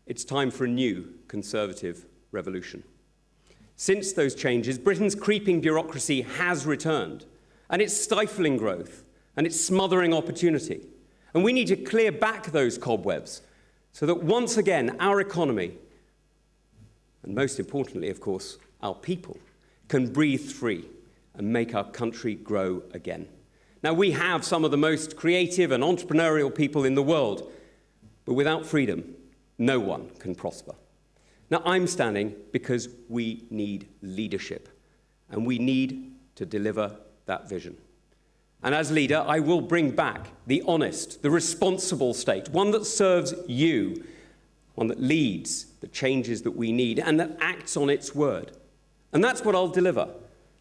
It's time for a new Conservative revolution. Since those changes, Britain's creeping bureaucracy has returned, and it's stifling growth, and it's smothering opportunity. And we need to clear back those cobwebs so that once again our economy, and most importantly, of course, our people, can breathe free and make our country grow again. Now, we have some of the most creative and entrepreneurial people in the world, but without freedom, no one can prosper. Now, I'm standing because we need leadership, and we need to deliver that vision. And as leader, I will bring back the honest, the responsible state, one that serves you, one that leads the changes that we need and that acts on its word. And that's what I'll deliver,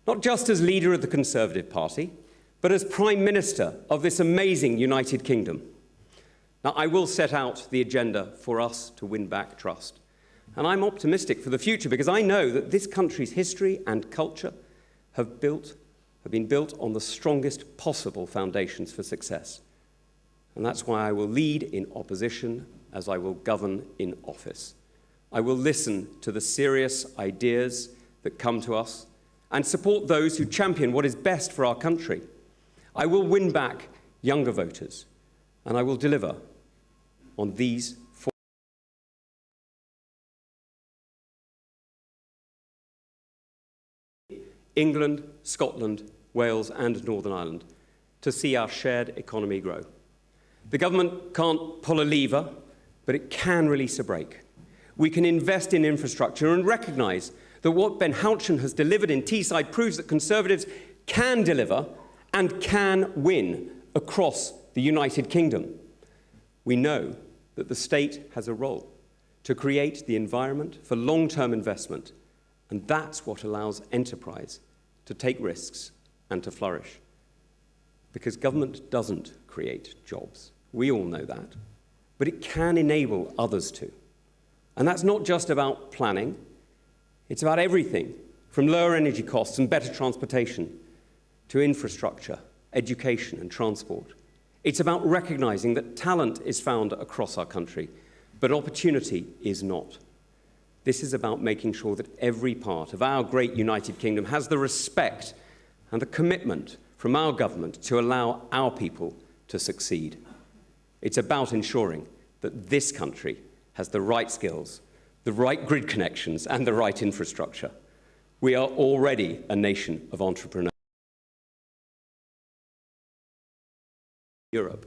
not just as leader of the Conservative Party, but as Prime Minister of this amazing United Kingdom. Now, I will set out the agenda for us to win back trust. And I'm optimistic for the future because I know that this country's history and culture have been built on the strongest possible foundations for success. And that's why I will lead in opposition as I will govern in office. I will listen to the serious ideas that come to us and support those who champion what is best for our country. I will win back younger voters, and I will deliver on these four. England, Scotland, Wales and Northern Ireland to see our shared economy grow. The government can't pull a lever, but it can release a brake. We can invest in infrastructure and recognise that what Ben Houchen has delivered in Teesside proves that Conservatives can deliver and can win across the United Kingdom. We know that the state has a role to create the environment for long-term investment, and that's what allows enterprise to take risks and to flourish. Because government doesn't create jobs. We all know that. But it can enable others to. And that's not just about planning. It's about everything, from lower energy costs and better transportation to infrastructure, education and transport. It's about recognising that talent is found across our country, but opportunity is not. This is about making sure that every part of our great United Kingdom has the respect and the commitment from our government to allow our people to succeed. It's about ensuring that this country has the right skills, the right grid connections, and the right infrastructure. We are already a nation of entrepreneurs. Europe.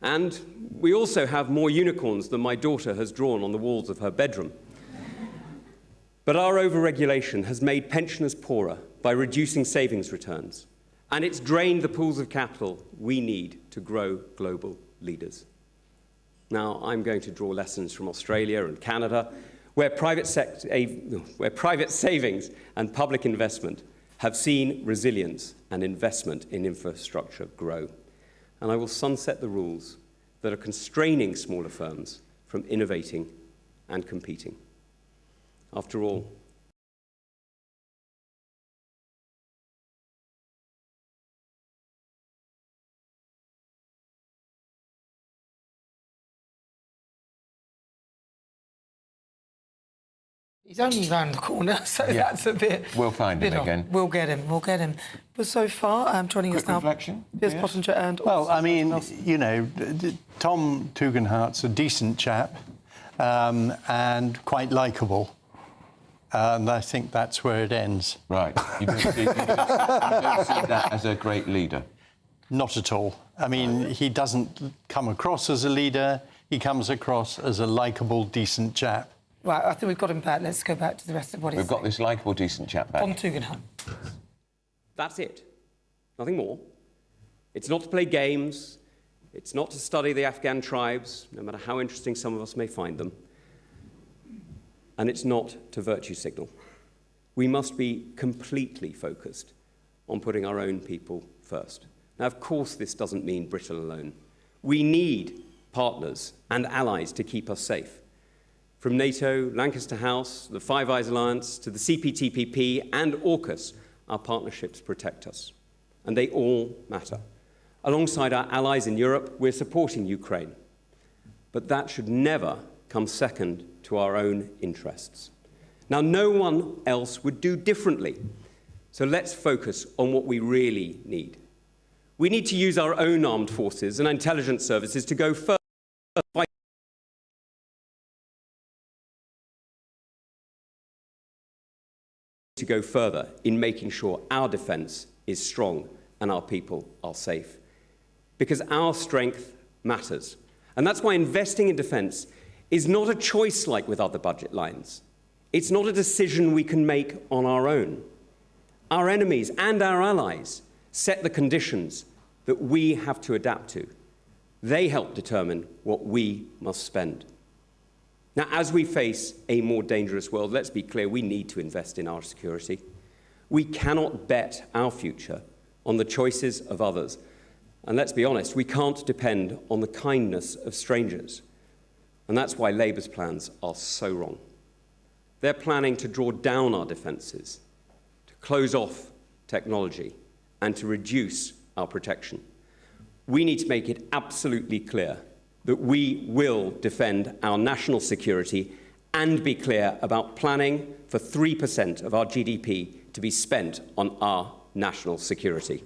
And we also have more unicorns than my daughter has drawn on the walls of her bedroom. But our overregulation has made pensioners poorer by reducing savings returns, and it's drained the pools of capital we need to grow global leaders. Now, I'm going to draw lessons from Australia and Canada, where private savings and public investment have seen resilience and investment in infrastructure grow. And I will sunset the rules that are constraining smaller firms from innovating and competing. After all, he's only round the corner, so Yeah. that's a bit... We'll find him bit off. again. We'll get him. But so far, joining us now... reflection? Piers Yes. Pottinger and... Well, I mean, you know, Tom Tugendhat's a decent chap and quite likeable. And I think that's where it ends. Right. You don't see that as a great leader? Not at all. I mean, he doesn't come across as a leader. He comes across as a likeable, decent chap. Right, I think we've got him back. Let's go back to the rest of what he's We've got this likeable, decent chap back. on Tugendhat. that's it. Nothing more. It's not to play games. It's not to study the Afghan tribes, no matter how interesting some of us may find them. And it's not to virtue signal. We must be completely focused on putting our own people first. Now, of course, this doesn't mean Britain alone. We need partners and allies to keep us safe. From NATO, Lancaster House, the Five Eyes Alliance, to the CPTPP and AUKUS, our partnerships protect us. And they all matter. Alongside our allies in Europe, we're supporting Ukraine. But that should never come second to our own interests. Now, no one else would do differently. So let's focus on what we really need. We need to use our own armed forces and intelligence services to go further. To go further in making sure our defence is strong and our people are safe. Because our strength matters. And that's why investing in defence is not a choice like with other budget lines. It's not a decision we can make on our own. Our enemies and our allies set the conditions that we have to adapt to. They help determine what we must spend. Now, as we face a more dangerous world, let's be clear, we need to invest in our security. We cannot bet our future on the choices of others. And let's be honest, we can't depend on the kindness of strangers. And that's why Labour's plans are so wrong. They're planning to draw down our defences, to close off technology, and to reduce our protection. We need to make it absolutely clear that we will defend our national security and be clear about planning for 3% of our GDP to be spent on our national security.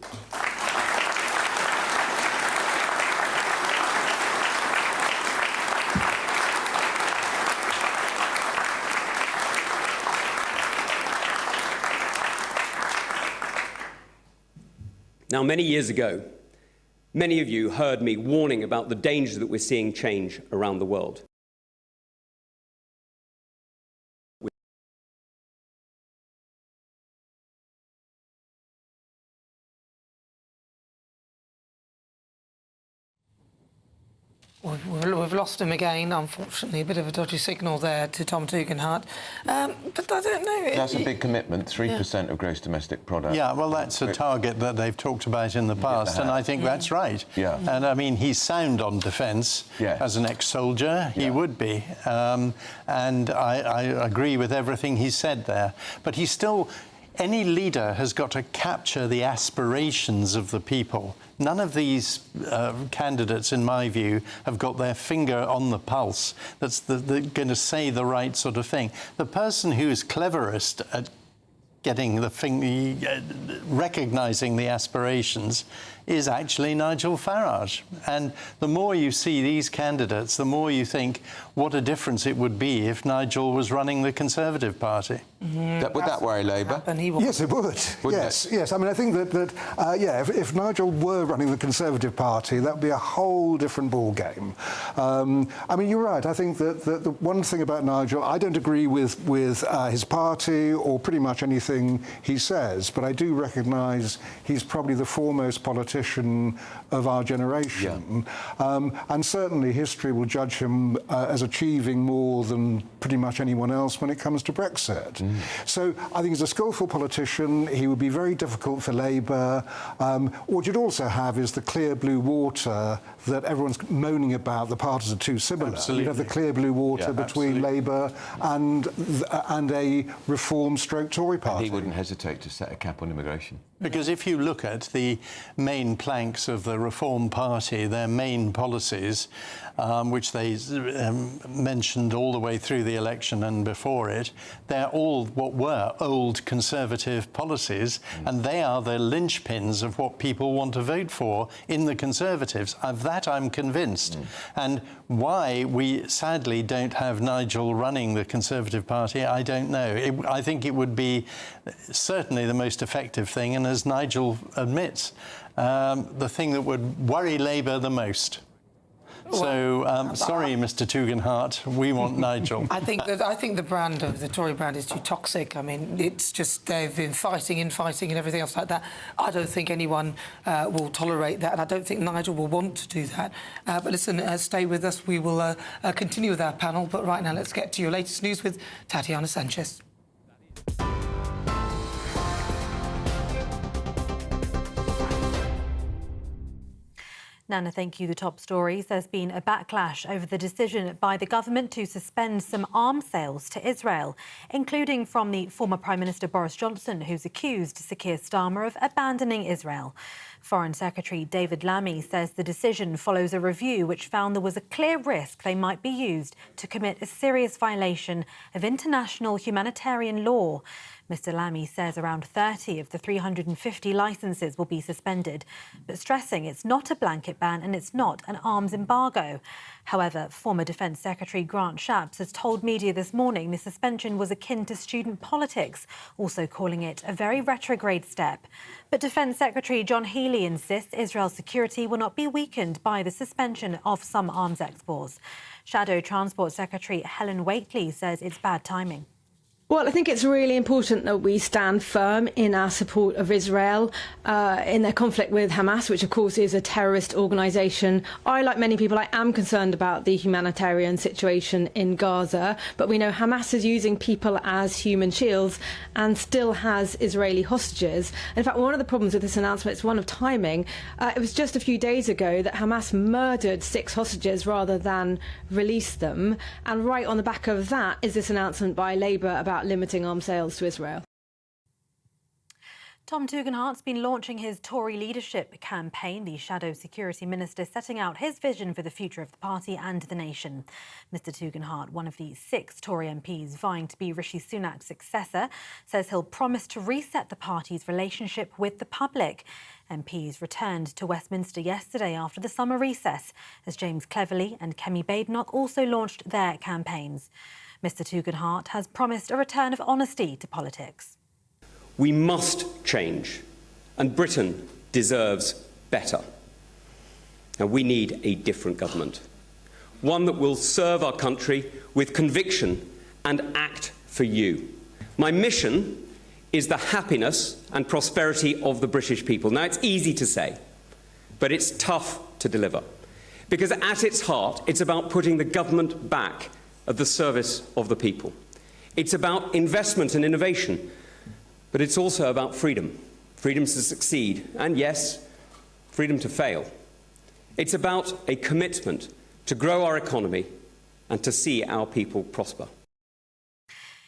Now, many years ago, many of you heard me warning about the danger that we're seeing change around the world. We've lost him again, unfortunately. A bit of a dodgy signal there to Tom Tugendhat. But I don't know. That's a big commitment, 3% of gross domestic product. Yeah, well, that's a target that they've talked about in the past, and I think that's right. Yeah. And, I mean, he's sound on defence. Yeah. As an ex-soldier, he would be. And I agree with everything he said there. But he's still... Any leader has got to capture the aspirations of the people. None of these candidates, in my view, have got their finger on the pulse that's going to say the right sort of thing. The person who is cleverest at getting the recognising the aspirations is actually Nigel Farage. And the more you see these candidates, the more you think what a difference it would be if Nigel was running the Conservative Party. Would that worry Labour? Yes, it would. Yes. I mean, I think that if Nigel were running the Conservative Party, that would be a whole different ball game. I mean, you're right. I think that the one thing about Nigel, I don't agree with his party or pretty much anything he says, but I do recognise he's probably the foremost politician of our generation. Yeah. And certainly history will judge him as achieving more than pretty much anyone else when it comes to Brexit. So I think he's a skillful politician. He would be very difficult for Labour. What you'd also have is the clear blue water that everyone's moaning about. The parties are too similar. Absolutely. You'd have the clear blue water between Labour and a Reform/Tory party. And he wouldn't hesitate to set a cap on immigration. Because if you look at the main planks of the Reform Party, their main policies, which they mentioned all the way through the election and before it, they're all what were old Conservative policies, and they are the linchpins of what people want to vote for in the Conservatives. Of that I'm convinced. And why we sadly don't have Nigel running the Conservative Party, I don't know. I think it would be certainly the most effective thing, and as Nigel admits, the thing that would worry Labour the most. So, sorry, Mr. Tugendhat, we want Nigel. I think the brand of the Tory brand is too toxic. I mean, it's just they've been fighting and everything else like that. I don't think anyone will tolerate that, and I don't think Nigel will want to do that. But listen, stay with us. We will continue with our panel. But right now, let's get to your latest news with Tatiana Sanchez. Nana, thank you. The top stories. There's been a backlash over the decision by the government to suspend some arms sales to Israel, including from the former Prime Minister Boris Johnson, who's accused Sir Keir Starmer of abandoning Israel. Foreign Secretary David Lammy says the decision follows a review which found there was a clear risk they might be used to commit a serious violation of international humanitarian law. Mr. Lammy says around 30 of the 350 licences will be suspended, but stressing it's not a blanket ban and it's not an arms embargo. However, former Defence Secretary Grant Shapps has told media this morning the suspension was akin to student politics, also calling it a very retrograde step. But Defence Secretary John Healey insists Israel's security will not be weakened by the suspension of some arms exports. Shadow Transport Secretary Helen Whately says it's bad timing. Well, I think it's really important that we stand firm in our support of Israel in their conflict with Hamas, which of course is a terrorist organisation. Like many people, I am concerned about the humanitarian situation in Gaza, but we know Hamas is using people as human shields and still has Israeli hostages. In fact, one of the problems with this announcement is one of timing. It was just a few days ago that Hamas murdered 6 hostages rather than release them, and right on the back of that is this announcement by Labour about limiting arms sales to Israel. Tom Tugendhat's been launching his Tory leadership campaign, the Shadow Security Minister setting out his vision for the future of the party and the nation. Mr Tugendhat, one of the 6 Tory MPs vying to be Rishi Sunak's successor, says he'll promise to reset the party's relationship with the public. MPs returned to Westminster yesterday after the summer recess, as James Cleverly and Kemi Badenoch also launched their campaigns. Mr Tugendhat has promised a return of honesty to politics. We must change, and Britain deserves better. Now, we need a different government, one that will serve our country with conviction and act for you. My mission is the happiness and prosperity of the British people. Now, it's easy to say, but it's tough to deliver, because at its heart, it's about putting the government back at the service of the people. It's about investment and innovation, but it's also about freedom. Freedom to succeed, and yes, freedom to fail. It's about a commitment to grow our economy and to see our people prosper.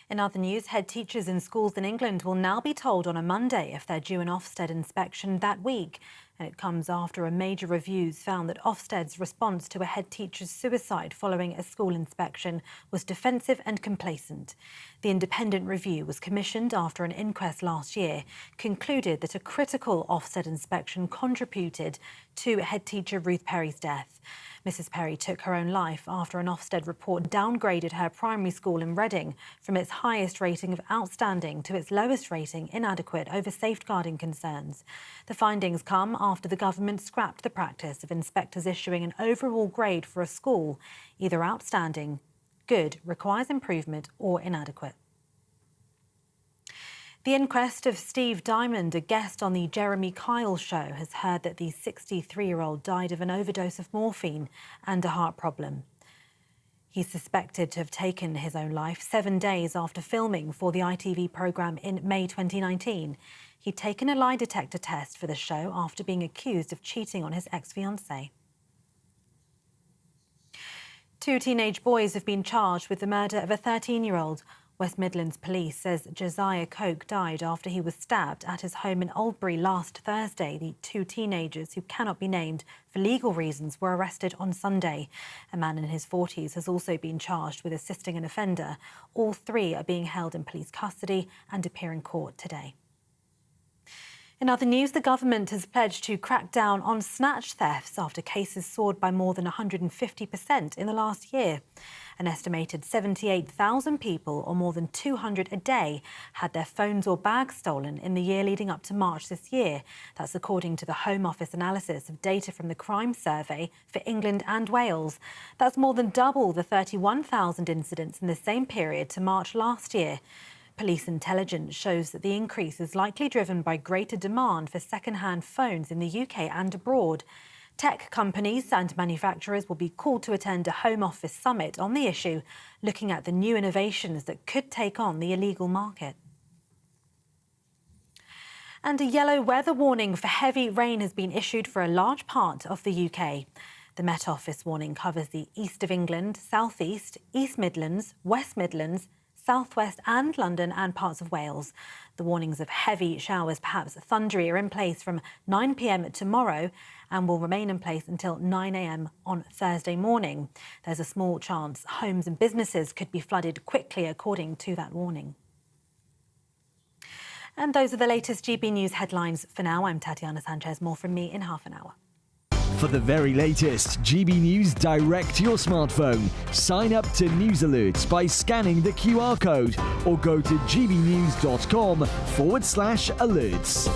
In other news, head teachers in schools in England will now be told on a Monday if they're due an Ofsted inspection that week. And it comes after a major review found that Ofsted's response to a head teacher's suicide following a school inspection was defensive and complacent. The independent review was commissioned after an inquest last year concluded that a critical Ofsted inspection contributed to head teacher Ruth Perry's death. Mrs Perry took her own life after an Ofsted report downgraded her primary school in Reading from its highest rating of outstanding to its lowest rating, inadequate, over safeguarding concerns. The findings come after the government scrapped the practice of inspectors issuing an overall grade for a school, either outstanding, good, requires improvement, or inadequate. The inquest of Steve Diamond, a guest on the Jeremy Kyle show, has heard that the 63-year-old died of an overdose of morphine and a heart problem. He's suspected to have taken his own life 7 days after filming for the ITV programme in May 2019. He'd taken a lie detector test for the show after being accused of cheating on his ex-fiancée. 2 teenage boys have been charged with the murder of a 13-year-old. West Midlands Police says Josiah Coke died after he was stabbed at his home in Oldbury last Thursday. The 2 teenagers, who cannot be named for legal reasons, were arrested on Sunday. A man in his 40s has also been charged with assisting an offender. All 3 are being held in police custody and appear in court today. In other news, the government has pledged to crack down on snatch thefts after cases soared by more than 150% in the last year. An estimated 78,000 people, or more than 200 a day, had their phones or bags stolen in the year leading up to March this year. That's according to the Home Office analysis of data from the Crime Survey for England and Wales. That's more than double the 31,000 incidents in the same period to March last year. Police intelligence shows that the increase is likely driven by greater demand for second-hand phones in the UK and abroad. Tech companies and manufacturers will be called to attend a Home Office summit on the issue, looking at the new innovations that could take on the illegal market. And a yellow weather warning for heavy rain has been issued for a large part of the UK. The Met Office warning covers the east of England, south east, East Midlands, West Midlands, southwest and London and parts of Wales. The warnings of heavy showers, perhaps thundery, are in place from 9 p.m. tomorrow and will remain in place until 9 a.m. on Thursday morning. There's a small chance homes and businesses could be flooded quickly according to that warning. And those are the latest GB News headlines for now. I'm Tatiana Sanchez. More from me in half an hour. For the very latest GB News direct to your smartphone, sign up to News Alerts by scanning the QR code or go to gbnews.com/alerts.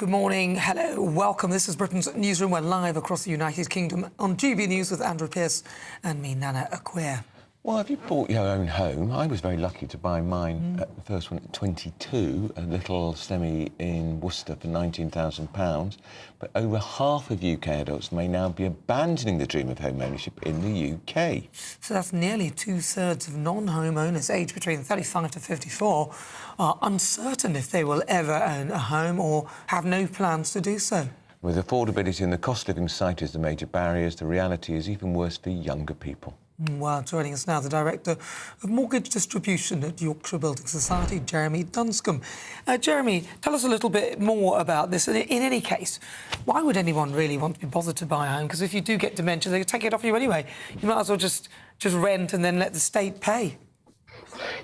Good morning. Hello. Welcome. This is Britain's Newsroom. We're live across the United Kingdom on GB News with Andrew Pearce and me, Nana Acquia. Well, have you bought your own home? I was very lucky to buy mine, the first one at 22, a little semi in Worcester for £19,000. But over half of UK adults may now be abandoning the dream of home ownership in the UK. So that's nearly 2/3 of non-home owners aged between 35 to 54 are uncertain if they will ever own a home or have no plans to do so. With affordability and the cost of living cited as the major barriers, the reality is even worse for younger people. Well, joining us now, the Director of Mortgage Distribution at Yorkshire Building Society, Jeremy Dunscombe. Jeremy, tell us a little bit more about this. In any case, why would anyone really want to be bothered to buy a home? Because if you do get dementia, they take it off you anyway. You might as well just rent and then let the state pay.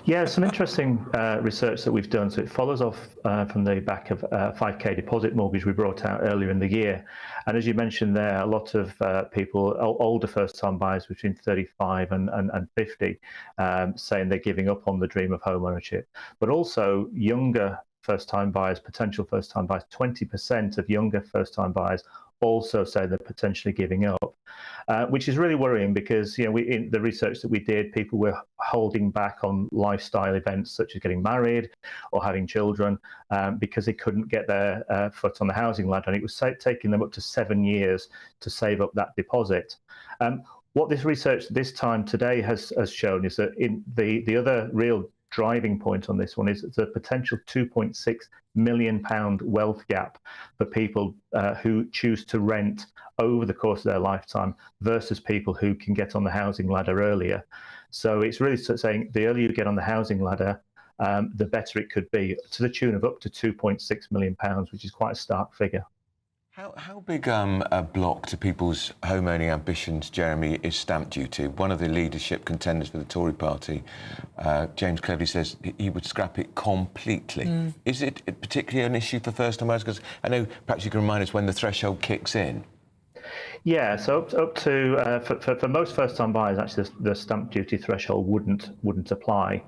Yeah, some interesting research that we've done. So it follows off from the back of 5K deposit mortgage we brought out earlier in the year. And as you mentioned there, a lot of people, older first-time buyers between 35 and 50, saying they're giving up on the dream of home ownership. But also younger first-time buyers, potential first-time buyers, 20% of younger first-time buyers also say they're potentially giving up, which is really worrying because, you know, in the research that we did, people were holding back on lifestyle events such as getting married or having children because they couldn't get their foot on the housing ladder, and it was taking them up to 7 years to save up that deposit. What this research this time today has shown is that in the other real driving point on this one is the potential £2.6 million wealth gap for people who choose to rent over the course of their lifetime versus people who can get on the housing ladder earlier. So it's really saying the earlier you get on the housing ladder, the better it could be, to the tune of up to £2.6 million, which is quite a stark figure. How big a block to people's home owning ambitions, Jeremy, is stamp duty? One of the leadership contenders for the Tory party, James Cleverly, says he would scrap it completely. Is it particularly an issue for first-time buyers? Because I know perhaps you can remind us when the threshold kicks in. Yeah, so up to for most first-time buyers, actually, the stamp duty threshold wouldn't apply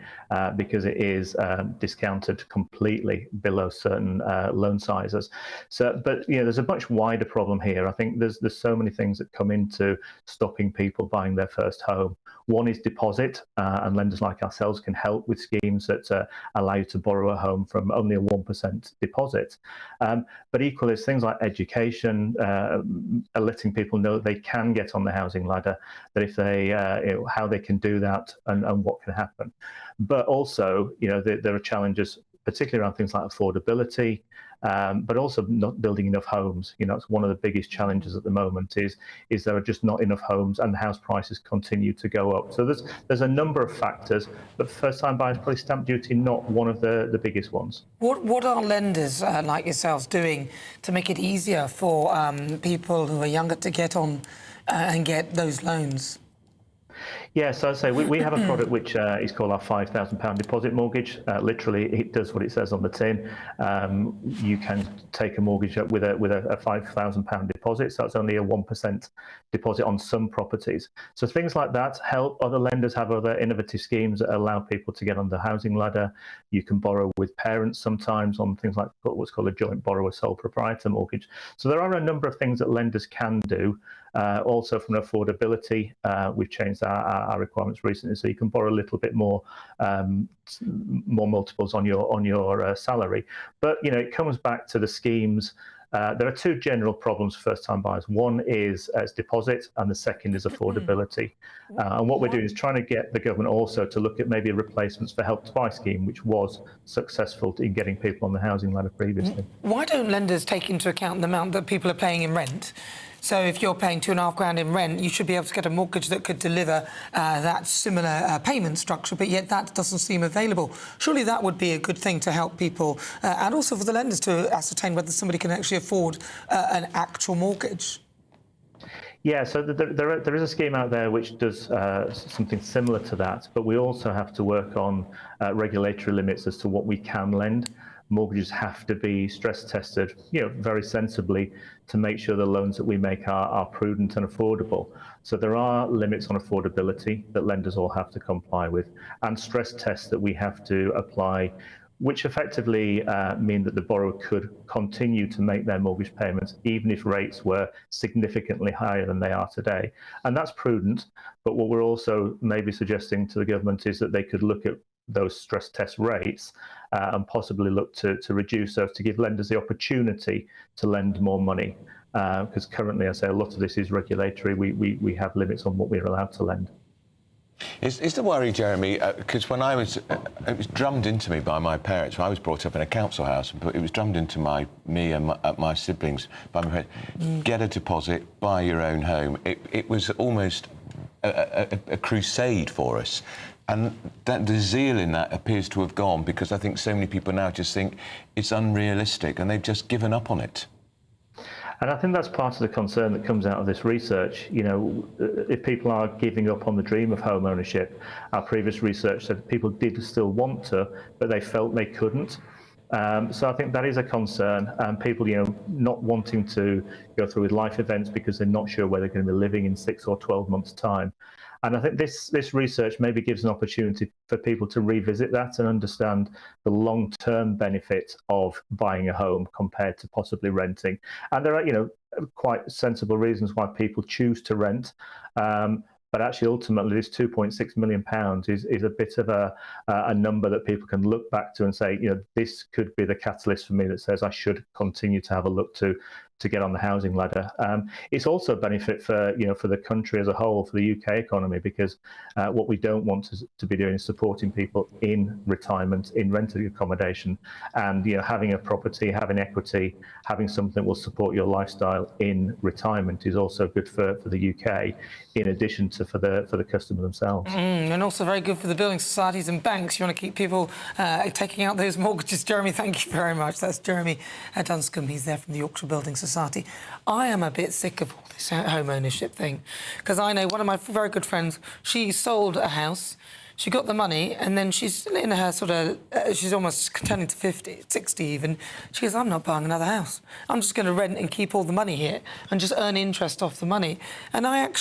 because it is discounted completely below certain loan sizes. So, but you know, there's a much wider problem here. I think there's so many things that come into stopping people buying their first home. One is deposit, and lenders like ourselves can help with schemes that allow you to borrow a home from only a 1% deposit. But equally, there's things like education, letting people know that they can get on the housing ladder, that if they, how they can do that and what can happen. But also, you know, there are challenges, particularly around things like affordability, but also not building enough homes. You know, it's one of the biggest challenges at the moment is there are just not enough homes and house prices continue to go up. So there's a number of factors, but first-time buyers, probably stamp duty not one of the biggest ones. What are lenders like yourselves doing to make it easier for people who are younger to get on and get those loans? Yeah, so I'd say we have a product which is called our £5,000 deposit mortgage. Literally, it does what it says on the tin. You can take a mortgage with a £5,000 deposit, so that's only a 1% deposit on some properties. So things like that help. Other lenders have other innovative schemes that allow people to get on the housing ladder. You can borrow with parents sometimes on things like what's called a joint borrower sole proprietor mortgage. So there are a number of things that lenders can do. Also from affordability, we've changed our requirements recently, so you can borrow a little bit more multiples on your salary. But you know, it comes back to the schemes. There are two general problems for first-time buyers. One is deposit, and the second is affordability. And what we're doing is trying to get the government also to look at maybe replacements for Help to Buy scheme, which was successful in getting people on the housing ladder previously. Why don't lenders take into account the amount that people are paying in rent? So if you're paying £2,500 in rent, you should be able to get a mortgage that could deliver that similar payment structure, but yet that doesn't seem available. Surely that would be a good thing to help people and also for the lenders to ascertain whether somebody can actually afford an actual mortgage. Yeah, so there is a scheme out there which does something similar to that, but we also have to work on regulatory limits as to what we can lend. Mortgages have to be stress tested, you know, very sensibly to make sure the loans that we make are prudent and affordable. So there are limits on affordability that lenders all have to comply with, and stress tests that we have to apply which effectively mean that the borrower could continue to make their mortgage payments even if rates were significantly higher than they are today. And that's prudent, but what we're also maybe suggesting to the government is that they could look at those stress test rates and possibly look to reduce those to give lenders the opportunity to lend more money. Because currently, I say, a lot of this is regulatory. We have limits on what we're allowed to lend. Is the worry, Jeremy, because when I was, it was drummed into me by my parents. When I was brought up in a council house, but it was drummed into me and my siblings by my parents. Get a deposit, buy your own home. It was almost a crusade for us. And the zeal in that appears to have gone, because I think so many people now just think it's unrealistic and they've just given up on it. And I think that's part of the concern that comes out of this research. You know, if people are giving up on the dream of home ownership, our previous research said people did still want to, but they felt they couldn't. So I think that is a concern. People, you know, not wanting to go through with life events because they're not sure where they're going to be living in 6 or 12 months' time. And I think this research maybe gives an opportunity for people to revisit that and understand the long-term benefit of buying a home compared to possibly renting. And there are, you know, quite sensible reasons why people choose to rent. But actually, ultimately, this £2.6 million is a bit of a number that people can look back to and say, you know, this could be the catalyst for me that says I should continue to have a look to get on the housing ladder. It's also a benefit for, you know, for the country as a whole, for the UK economy, because what we don't want to be doing is supporting people in retirement, in rented accommodation, and, you know, having a property, having equity, having something that will support your lifestyle in retirement is also good for the UK, in addition to for the customer themselves. And also very good for the building societies and banks. You want to keep people taking out those mortgages. Jeremy, thank you very much. That's Jeremy Dunscombe. He's there from the Yorkshire Building Society. I am a bit sick of all this home ownership thing, because I know one of my very good friends, she sold a house, she got the money, and then she's in her sort of, she's almost turning to 50, 60 even. She goes, I'm not buying another house. I'm just going to rent and keep all the money here and just earn interest off the money. And I'm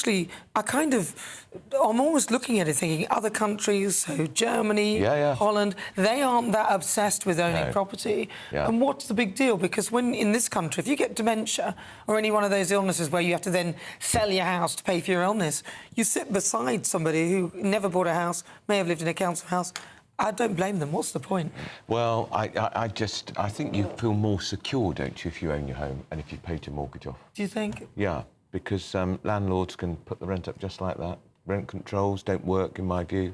always looking at it thinking other countries, so Germany, Holland, they aren't that obsessed with owning property. And what's the big deal? Because when in this country, if you get dementia or any one of those illnesses where you have to then sell your house to pay for your illness, you sit beside somebody who never bought a house, may have lived in a council house. I don't blame them. What's the point? Well, I think you feel more secure, don't you, if you own your home and if you've paid your mortgage off? Do you think? Yeah, because landlords can put the rent up just like that. Rent controls don't work, in my view.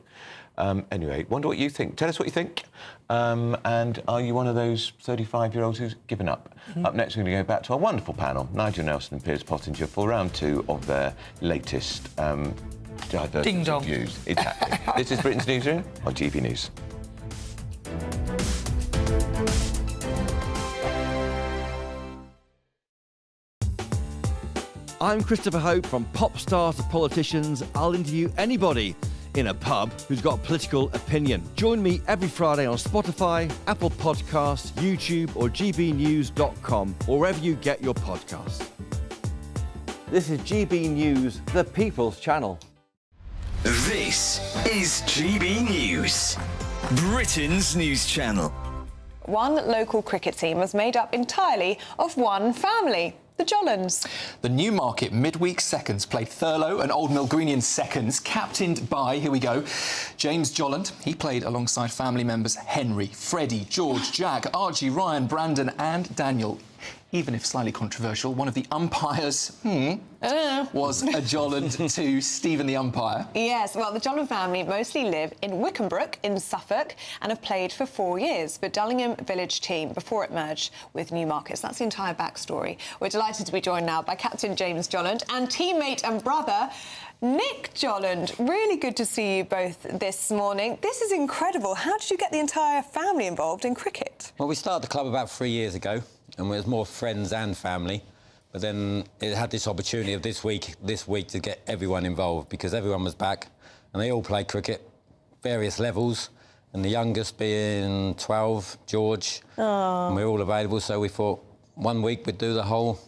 Anyway, wonder what you think. Tell us what you think. And are you one of those 35-year-olds who's given up? Up next, we're going to go back to our wonderful panel, Nigel Nelson and Piers Pottinger, for round 2 of their latest divergence of views. Exactly. This is Britain's Newsroom on GB News. I'm Christopher Hope. From pop stars to politicians, I'll interview anybody in a pub who's got a political opinion. Join me every Friday on Spotify, Apple Podcasts, YouTube or gbnews.com, or wherever you get your podcasts. This is GB News, the People's Channel. This is GB News, Britain's news channel. One local cricket team was made up entirely of one family. The Jollens. The Newmarket midweek seconds played Thurlow and Old Mill Greenian seconds, captained by, here we go, James Jolland. He played alongside family members Henry, Freddie, George, Jack, Archie, Ryan, Brandon and Daniel. Even if slightly controversial, one of the umpires was a Jolland to Stephen the umpire. Yes, well, the Jolland family mostly live in Wickenbrook in Suffolk and have played for 4 years for Dullingham Village team before it merged with Newmarket. So that's the entire backstory. We're delighted to be joined now by Captain James Jolland and teammate and brother Nick Jolland. Really good to see you both this morning. This is incredible. How did you get the entire family involved in cricket? Well, we started the club about 3 years ago, and it was more friends and family. But then it had this opportunity of this week to get everyone involved, because everyone was back and they all played cricket, various levels, and the youngest being 12, George. And we're all available, so we thought 1 week we'd do the whole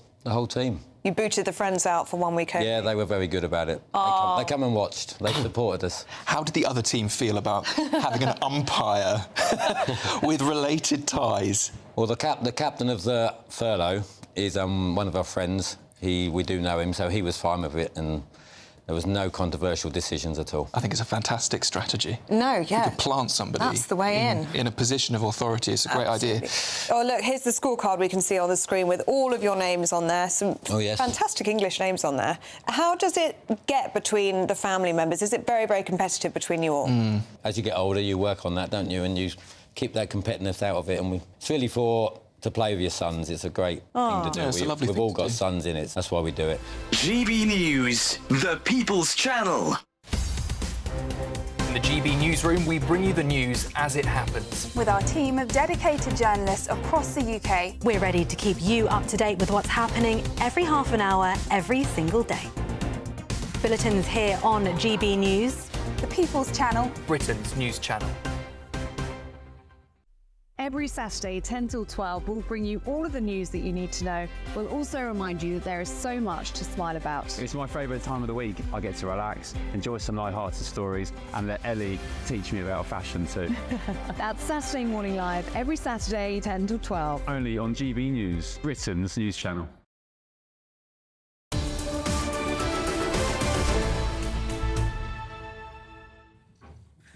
team. You booted the friends out for 1 week only? Yeah, they were very good about it. They come and watched. They supported us. How did the other team feel about having an umpire with related ties? Well, the captain of the furlough is one of our friends. We do know him, so he was fine with it, and there was no controversial decisions at all. I think it's a fantastic strategy. No, yeah. You could plant somebody That's the way in a position of authority. It's a great idea. Oh, look, here's the scorecard we can see on the screen with all of your names on there. Some fantastic English names on there. How does it get between the family members? Is it very, very competitive between you all? As you get older, you work on that, don't you? And you keep that competitiveness out of it. And it's really to play with your sons. It's a great thing to do. Yeah, it's a lovely We've thing all to got do. sons in it. That's why we do it. GB News, the People's Channel. In the GB Newsroom, we bring you the news as it happens. With our team of dedicated journalists across the UK. We're ready to keep you up to date with what's happening every half an hour, every single day. Bulletins here on GB News. The People's Channel. Britain's news channel. Every Saturday, 10 till 12, we'll bring you all of the news that you need to know. We'll also remind you that there is so much to smile about. It's my favourite time of the week. I get to relax, enjoy some light-hearted stories, and let Ellie teach me about fashion too. That's Saturday Morning Live, every Saturday, 10 till 12. Only on GB News, Britain's news channel.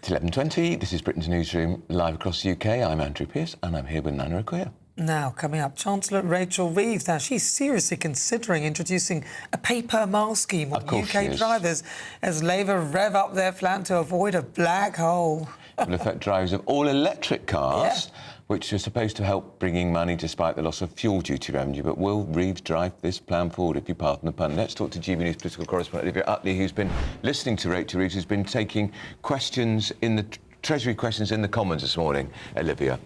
It's 11:20. This is Britain's Newsroom, live across the UK. I'm Andrew Pearce, and I'm here with Nana Okoye. Now, coming up, Chancellor Rachel Reeves. Now, she's seriously considering introducing a pay-per-mile scheme on UK drivers as Labour rev up their plan to avoid a black hole. It will affect drivers of all electric cars, which are supposed to help bringing money despite the loss of fuel duty revenue. But will Reeves drive this plan forward, if you pardon the pun? Let's talk to GB News political correspondent Olivia Utley, who's been listening to Rachel Reeves, who's been taking questions in the Treasury questions in the Commons this morning. Olivia.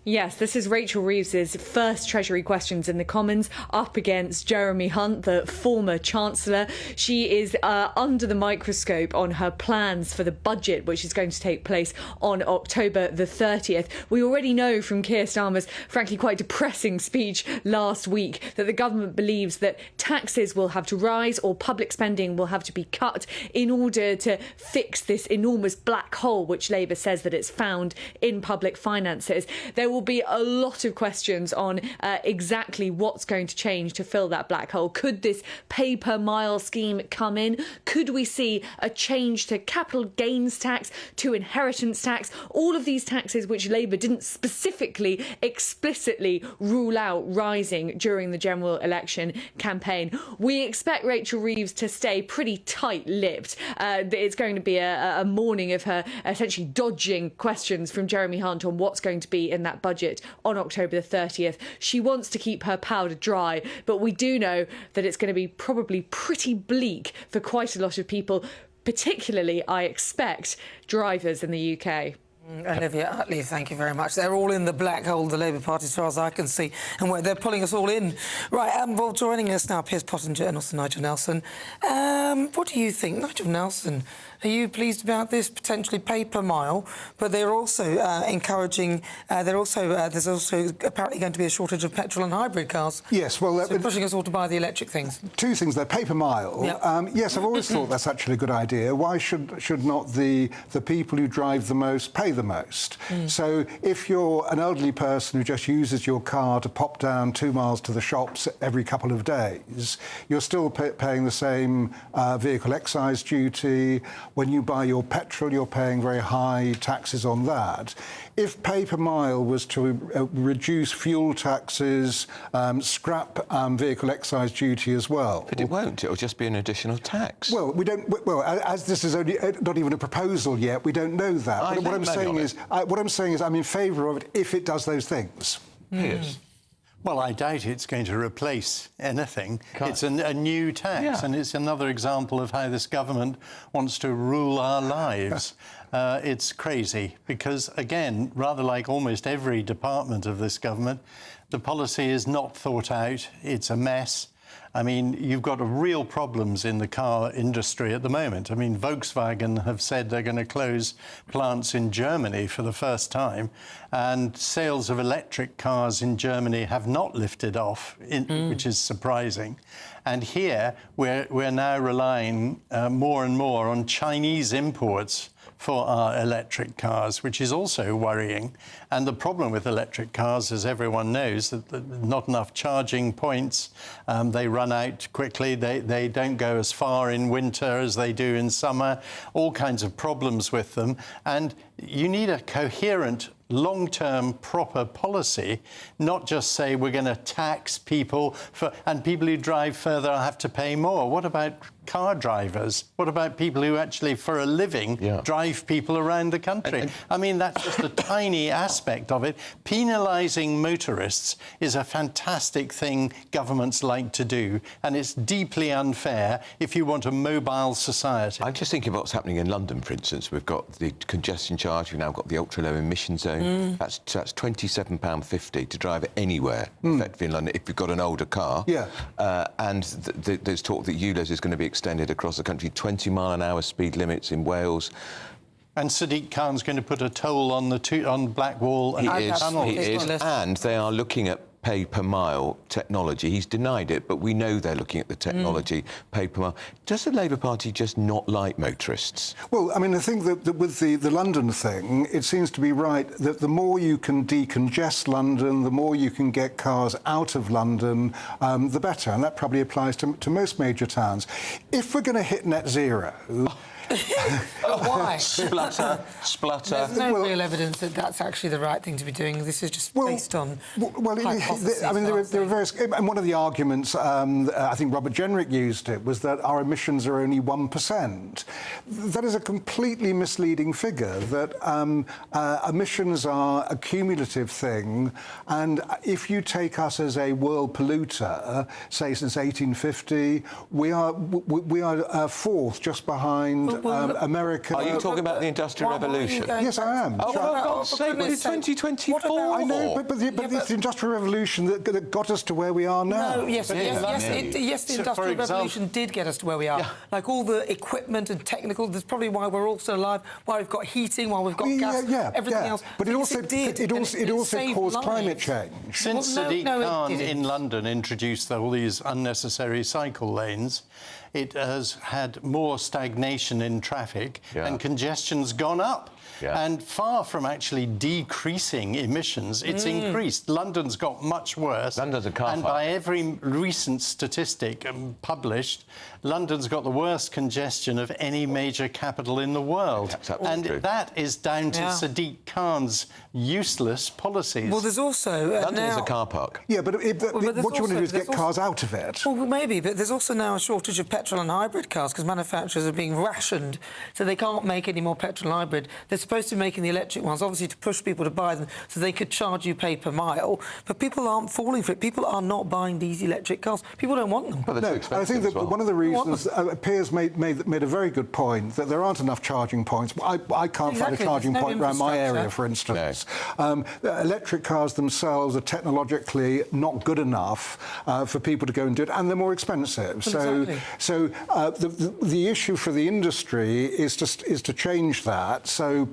Yes, this is Rachel Reeves's first Treasury questions in the Commons up against Jeremy Hunt, the former Chancellor. She is under the microscope on her plans for the budget, which is going to take place on October the 30th. We already know from Keir Starmer's frankly quite depressing speech last week that the government believes that taxes will have to rise or public spending will have to be cut in order to fix this enormous black hole which Labour says that it's found in public finances. There will be a lot of questions on exactly what's going to change to fill that black hole. Could this pay-per-mile scheme come in? Could we see a change to capital gains tax, to inheritance tax, all of these taxes which Labour didn't specifically, explicitly rule out rising during the general election campaign? We expect Rachel Reeves to stay pretty tight-lipped. It's going to be a morning of her essentially dodging questions from Jeremy Hunt on what's going to be in that budget on October the 30th. She wants to keep her powder dry, but we do know that it's going to be probably pretty bleak for quite a lot of people, particularly, I expect, drivers in the UK. Olivia Utley, thank you very much. They're all in the black hole, the Labour Party, as far as I can see, and they're pulling us all in. Right, well, joining us now, Piers Pottinger and also Nigel Nelson. What do you think, Nigel Nelson? Are you pleased about this potentially pay-per-mile? But they're also encouraging. There's also apparently going to be a shortage of petrol and hybrid cars. Yes, well, so pushing us all to buy the electric things. Two things there. Pay-per-mile. Yep. Yes, I've always thought that's actually a good idea. Why should not the people who drive the most pay the most? So if you're an elderly person who just uses your car to pop down 2 miles to the shops every couple of days, you're still paying the same vehicle excise duty. When you buy your petrol, you're paying very high taxes on that. If pay-per-mile was to reduce fuel taxes, scrap vehicle excise duty as well. But it won't. It'll just be an additional tax. Well, we don't. Well, as this is only not even a proposal yet, we don't know that. What I'm saying is, I'm in favour of it if it does those things. Yes. Well, I doubt it's going to replace anything. It's a new tax, and it's another example of how this government wants to rule our lives. It's crazy because, again, rather like almost every department of this government, the policy is not thought out. It's a mess. I mean, you've got real problems in the car industry at the moment. I mean, Volkswagen have said they're going to close plants in Germany for the first time, and sales of electric cars in Germany have not lifted off, which is surprising. And here, we're now relying more and more on Chinese imports for our electric cars, which is also worrying. And the problem with electric cars, as everyone knows, that not enough charging points. They run out quickly. They don't go as far in winter as they do in summer. All kinds of problems with them. And you need a coherent, long-term, proper policy, not just say we're going to tax people, and people who drive further have to pay more. What about car drivers? What about people who actually, for a living, drive people around the country? I mean, that's just a tiny aspect of it. Penalising motorists is a fantastic thing governments like to do, and it's deeply unfair if you want a mobile society. I'm just thinking about what's happening in London, for instance. We've got the congestion charge, we've now got the ultra-low emission zone. That's £27.50 to drive anywhere, effectively, in London, if you've got an older car. And there's talk that ULEZ is going to be extended across the country, 20-mile-an-hour speed limits in Wales. And Sadiq Khan's going to put a toll on on Blackwall and tunnel. He is, and they are looking at pay-per-mile technology. He's denied it, but we know they're looking at the technology, pay-per-mile. Does the Labour Party just not like motorists? Well, I mean, I think that with the London thing, it seems to be right that the more you can decongest London, the more you can get cars out of London, the better. And that probably applies to most major towns. If we're going to hit net zero... Why? Splutter. There's no real evidence that that's actually the right thing to be doing. This is just based on hypotheses. I mean, there are various... And one of the arguments, I think Robert Jenrick used it, was that our emissions are only 1%. That is a completely misleading figure, that emissions are a cumulative thing, and if you take us as a world polluter, say since 1850, we are fourth, just behind America. Are you talking about the Industrial Revolution? Yes, I am. Oh, for God's sake, we're in 2024. I know, but it's the Industrial Revolution that got us to where we are now. No, yes, the Industrial Revolution did get us to where we are. Like all the equipment and technical, that's probably why we're all still alive, why we've got heating, why we've got gas, everything else. But it also caused climate change. Since Sadiq Khan in London introduced all these unnecessary cycle lanes, it has had more stagnation in traffic and congestion's gone up. And far from actually decreasing emissions, it's increased. London's got much worse. London's a car park. And by every recent statistic published, London's got the worst congestion of any major capital in the world. And that is down to Sadiq Khan's useless policies. Well, there's also... London's a car park. Yeah, but what you want to do is get cars out of it. Well, maybe, but there's also now a shortage of petrol and hybrid cars because manufacturers are being rationed, so they can't make any more petrol and hybrid. They're supposed to be making the electric ones, obviously, to push people to buy them so they could charge you pay per mile. But people aren't falling for it. People are not buying these electric cars. People don't want them. No, I think that one of the reasons Piers made a very good point that there aren't enough charging points. I can't find a charging point around my area, for instance. Electric cars themselves are technologically not good enough for people to go and do it, and they're more expensive. So the issue for the industry is to change that. So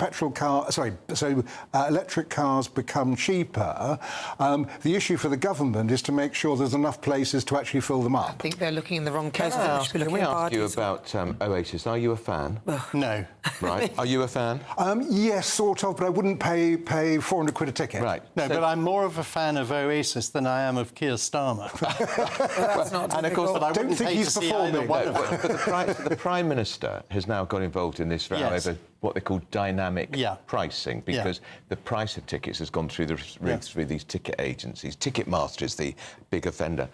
electric cars become cheaper. The issue for the government is to make sure there's enough places to actually fill them up. I think they're looking in the wrong places. Can we ask you about Oasis? Are you a fan? No. Right. Are you a fan? Yes, sort of, but I wouldn't pay £400 a ticket. Right. No, but I'm more of a fan of Oasis than I am of Keir Starmer. That's not and of course, I don't think he's performing. But the Prime Minister has now got involved in this row over what they call dynamic pricing, because the price of tickets has gone through the roof through these ticket agencies. Ticketmaster is the big offender.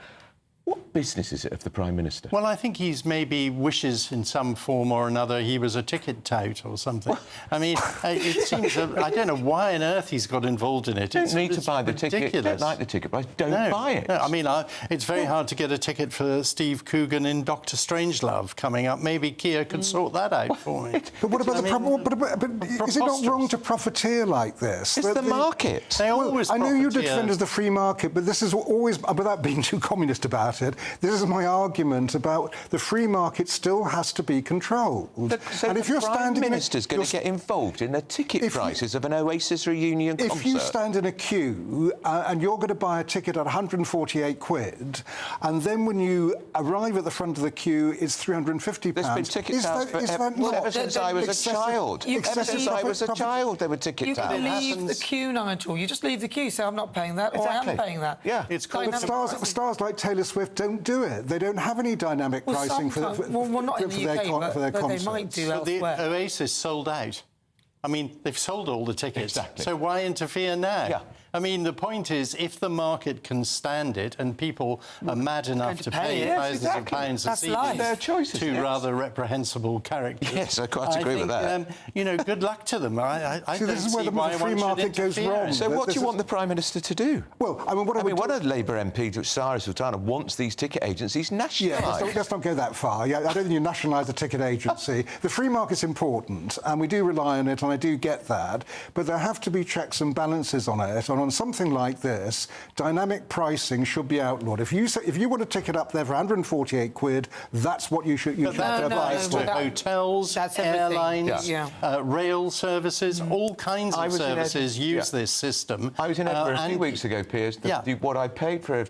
What business is it of the Prime Minister? Well, I think he's maybe wishes in some form or another he was a ticket tout or something. I mean, it seems... I don't know why on earth he's got involved in it. You don't need to buy the ticket. You don't like the ticket price. Don't buy it. No, I mean, it's very hard to get a ticket for Steve Coogan in Dr. Strangelove coming up. Maybe Keir could sort that out for me. But what about but is it not wrong to profiteer like this? It's the market. They always I know you profiteer. defend as the free market, but this is always, without being too communist about at it. This is my argument about the free market still has to be controlled. So and if the Prime Minister's going to get involved in the ticket prices of an Oasis reunion concert... If you stand in a queue and you're going to buy a ticket at 148 quid, and then when you arrive at the front of the queue, it's 350 pounds. There's been ticket sales ever since I was a child. Ever since I was a child, there were ticket sales. You leave the queue, Nigel. You just leave the queue, say, I'm not paying that, or I am paying that. Yeah, it's called stars like Taylor Swift don't do it. They don't have any dynamic pricing for their concerts. They might do elsewhere. The Oasis sold out. I mean, they've sold all the tickets. Exactly. So why interfere now? Yeah. I mean, the point is, if the market can stand it and people are mad enough to pay thousands of pounds a seat to rather reprehensible characters... Yes, I quite agree with that. You know, good luck to them. I See, this is where the free market goes wrong. So what do you want the Prime Minister to do? Well, I mean, what a Labour MP, Sara Sultana, wants these ticket agencies nationalised. Yeah, let's not go that far. Yeah, I don't think you nationalise a ticket agency. The free market's important, and we do rely on it, and I do get that, but there have to be checks and balances on it, and on something like this, dynamic pricing should be outlawed. If you want a ticket up there for 148 quid, that's what you should applies to hotels, airlines, rail services, all kinds of services use this system. I was in Edinburgh a few weeks ago, Piers. What I paid for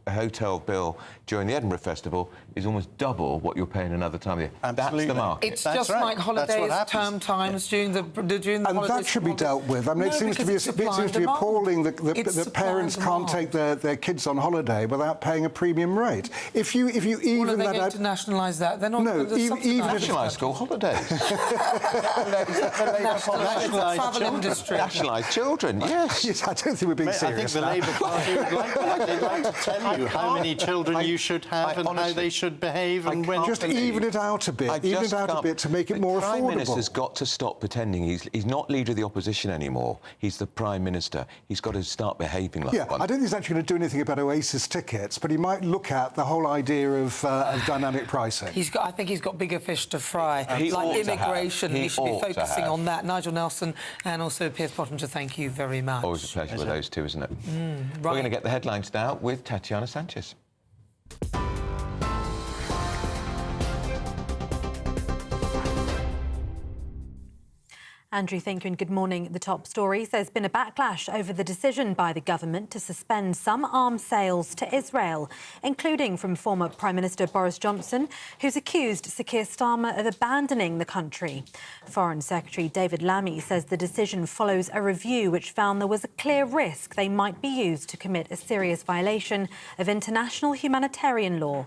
a hotel bill during the Edinburgh Festival is almost double what you're paying another time of year. Absolutely. That's the market. It's just like holidays, term times, during the and holidays. That should be dealt with. I mean, it seems to be appalling that parents can't take their kids on holiday without paying a premium rate. If you even are they going to nationalise that? They're not. No, even nationalise school holidays. Nationalise children. Yes. I don't think we're being serious. I think the Labour Party would like to tell you how many children you should have and how they should behave and when. Just even it out a bit. Even it out a bit to make it more affordable. The Prime Minister's got to stop pretending he's not leader of the opposition anymore. He's the Prime Minister. He's got to start behaving like one. I don't think he's actually going to do anything about Oasis tickets, but he might look at the whole idea of dynamic pricing. I think he's got bigger fish to fry, like immigration. He should be focusing on that. Nigel Nelson and also Piers Pottinger, thank you very much. Always a pleasure with those two, isn't it? We're going to get the headlines now with Tatiana Sanchez. Andrew, thank you and good morning. The top stories. There's been a backlash over the decision by the government to suspend some arms sales to Israel, including from former Prime Minister Boris Johnson, who's accused Sir Keir Starmer of abandoning the country. Foreign Secretary David Lammy says the decision follows a review which found there was a clear risk they might be used to commit a serious violation of international humanitarian law.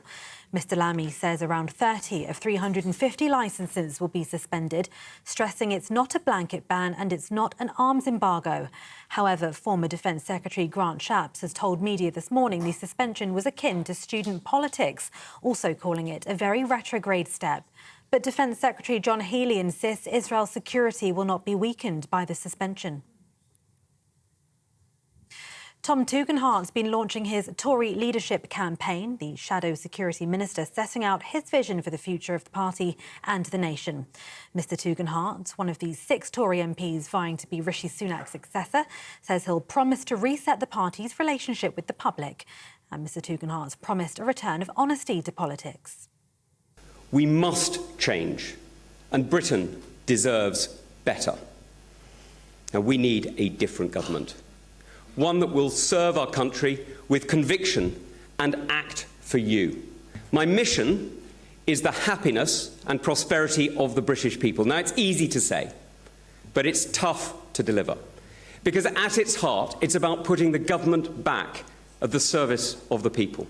Mr Lammy says around 30 of 350 licences will be suspended, stressing it's not a blanket ban and it's not an arms embargo. However, former Defence Secretary Grant Shapps has told media this morning the suspension was akin to student politics, also calling it a very retrograde step. But Defence Secretary John Healey insists Israel's security will not be weakened by the suspension. Tom Tugendhat's been launching his Tory leadership campaign, the Shadow Security Minister setting out his vision for the future of the party and the nation. Mr Tugendhat, one of the 6 Tory MPs vying to be Rishi Sunak's successor, says he'll promise to reset the party's relationship with the public. And Mr Tugendhat's promised a return of honesty to politics. We must change, and Britain deserves better. Now, we need a different government. One that will serve our country with conviction and act for you. My mission is the happiness and prosperity of the British people. Now, it's easy to say, but it's tough to deliver. Because at its heart, it's about putting the government back at the service of the people.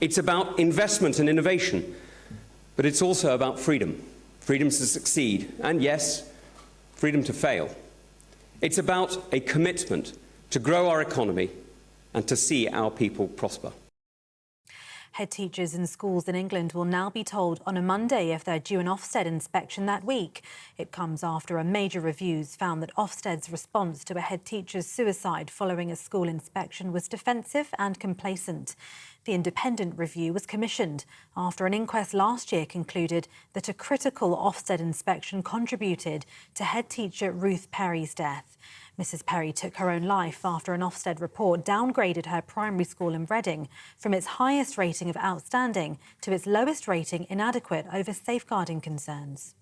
It's about investment and innovation, but it's also about freedom. Freedom to succeed, and yes, freedom to fail. It's about a commitment to grow our economy and to see our people prosper. Head teachers in schools in England will now be told on a Monday if they're due an Ofsted inspection that week. It comes after a major reviews found that Ofsted's response to a head teacher's suicide following a school inspection was defensive and complacent. The independent review was commissioned after an inquest last year concluded that a critical Ofsted inspection contributed to head teacher Ruth Perry's death. Mrs. Perry took her own life after an Ofsted report downgraded her primary school in Reading from its highest rating of outstanding to its lowest rating inadequate over safeguarding concerns.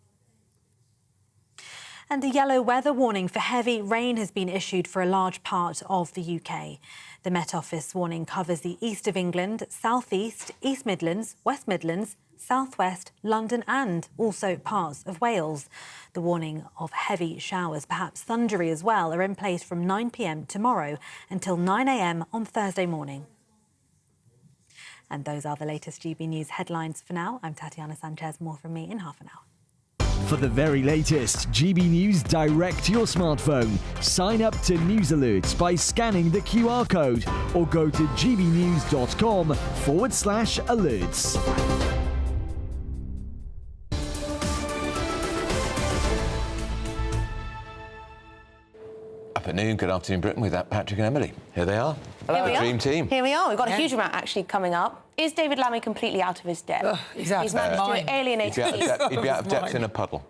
And a yellow weather warning for heavy rain has been issued for a large part of the UK. The Met Office warning covers the east of England, south east, East Midlands, West Midlands, south west, London and also parts of Wales. The warning of heavy showers, perhaps thundery as well, are in place from 9 p.m. tomorrow until 9 a.m. on Thursday morning. And those are the latest GB News headlines for now. I'm Tatiana Sanchez. More from me in half an hour. For the very latest GB News direct to your smartphone, sign up to News Alerts by scanning the QR code or go to gbnews.com/alerts. Up at noon, good afternoon, Britain, with Patrick and Emily. Here they are. Hello. The dream team. Here we are. We've got a huge amount actually coming up. Is David Lammy completely out of his depth? Exactly. He's managed to alienate He'd be out of depth in a puddle.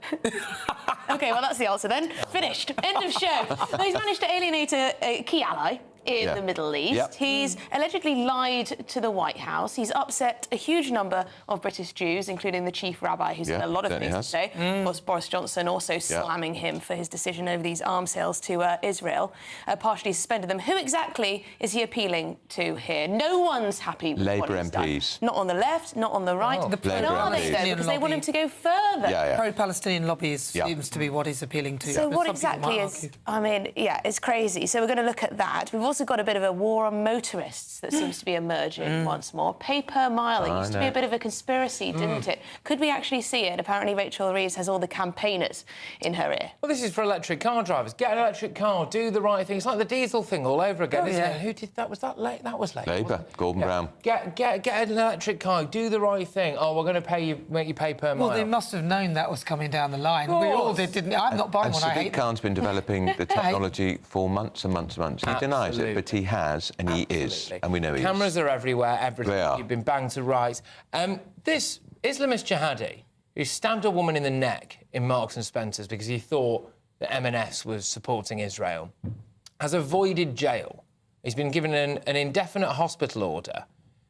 OK, well, that's the answer then. Finished. End of show. No, he's managed to alienate a key ally in the Middle East. Yep. He's allegedly lied to the White House. He's upset a huge number of British Jews, including the chief rabbi, who's done a lot of things today. Was Boris Johnson also slamming him for his decision over these arms sales to Israel, partially suspended them. Who exactly is he appealing to here? No one's happy with what Labour he's done. MPs. Not on the left, not on the right. But are they, though? Because they want him to go further. Pro-Palestinian lobby seems to be what he's appealing to. So what exactly is... I mean, it's crazy. So we're going to look at that. We've also got a bit of a war on motorists that seems to be emerging once more. Pay-per mile. It used to be a bit of a conspiracy, didn't it? Could we actually see it? Apparently Rachel Reeves has all the campaigners in her ear. Well, this is for electric car drivers. Get an electric car, do the right thing. It's like the diesel thing all over again, isn't it? Who did that? Was that late? That was late. Labour, Gordon Brown. Get an electric car, do the right thing. Oh, we're going to make you pay per mile. Well, they must have known that was coming down the line. We all did, didn't we? I'm not buying one. I hate Sadiq Khan's been developing the technology for months and months and months. He denies it, but he has, and he is, and we know he is. Cameras are everywhere, everything. They are. You've been banged to rights. This Islamist jihadi who stabbed a woman in the neck in Marks and Spencer's because he thought that M&S was supporting Israel has avoided jail. He's been given an indefinite hospital order.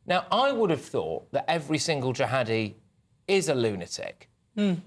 Now, I would have thought that every single jihadi is a lunatic.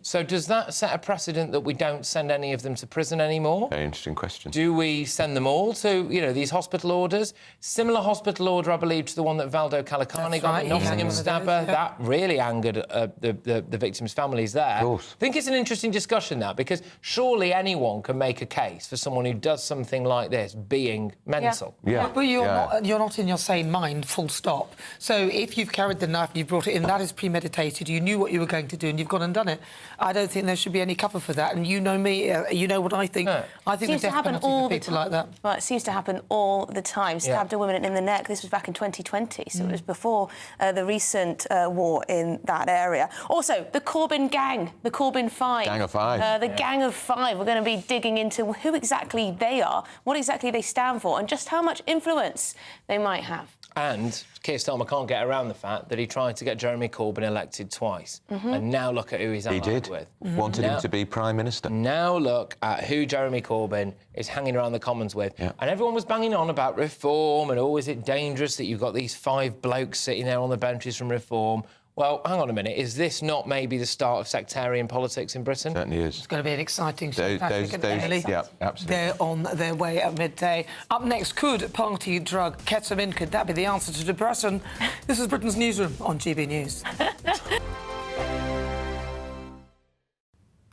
So does that set a precedent that we don't send any of them to prison anymore? Very interesting question. Do we send them all to, these hospital orders? Similar hospital order, I believe, to the one that Valdo Calicani got, the Nottingham stabber. That really angered the victims' families there. Of course. I think it's an interesting discussion, that, because surely anyone can make a case for someone who does something like this being mental. But you're not in your sane mind, full stop. So if you've carried the knife and you've brought it in, that is premeditated. You knew what you were going to do and you've gone and done it. I don't think there should be any cover for that. And you know me, you know what I think. I think the death penalty for people like that. Well, it seems to happen all the time. Stabbed a woman in the neck. This was back in 2020, so it was before the recent war in that area. Also, the Corbyn gang, the Corbyn Five. Gang of Five. The Gang of Five. We're going to be digging into who exactly they are, what exactly they stand for, and just how much influence they might have. And Keir Starmer can't get around the fact that he tried to get Jeremy Corbyn elected twice. And now look at who he's allied with. Wanted him to be Prime Minister. Now look at who Jeremy Corbyn is hanging around the Commons with. And everyone was banging on about reform and, is it dangerous that you've got these 5 blokes sitting there on the benches from reform? Well, hang on a minute. Is this not maybe the start of sectarian politics in Britain? Certainly is. It's going to be an exciting show, Patrick and Emily. Yeah, absolutely. They're on their way at midday. Up next, could party drug ketamine, could that be the answer to depression? This is Britain's Newsroom on GB News.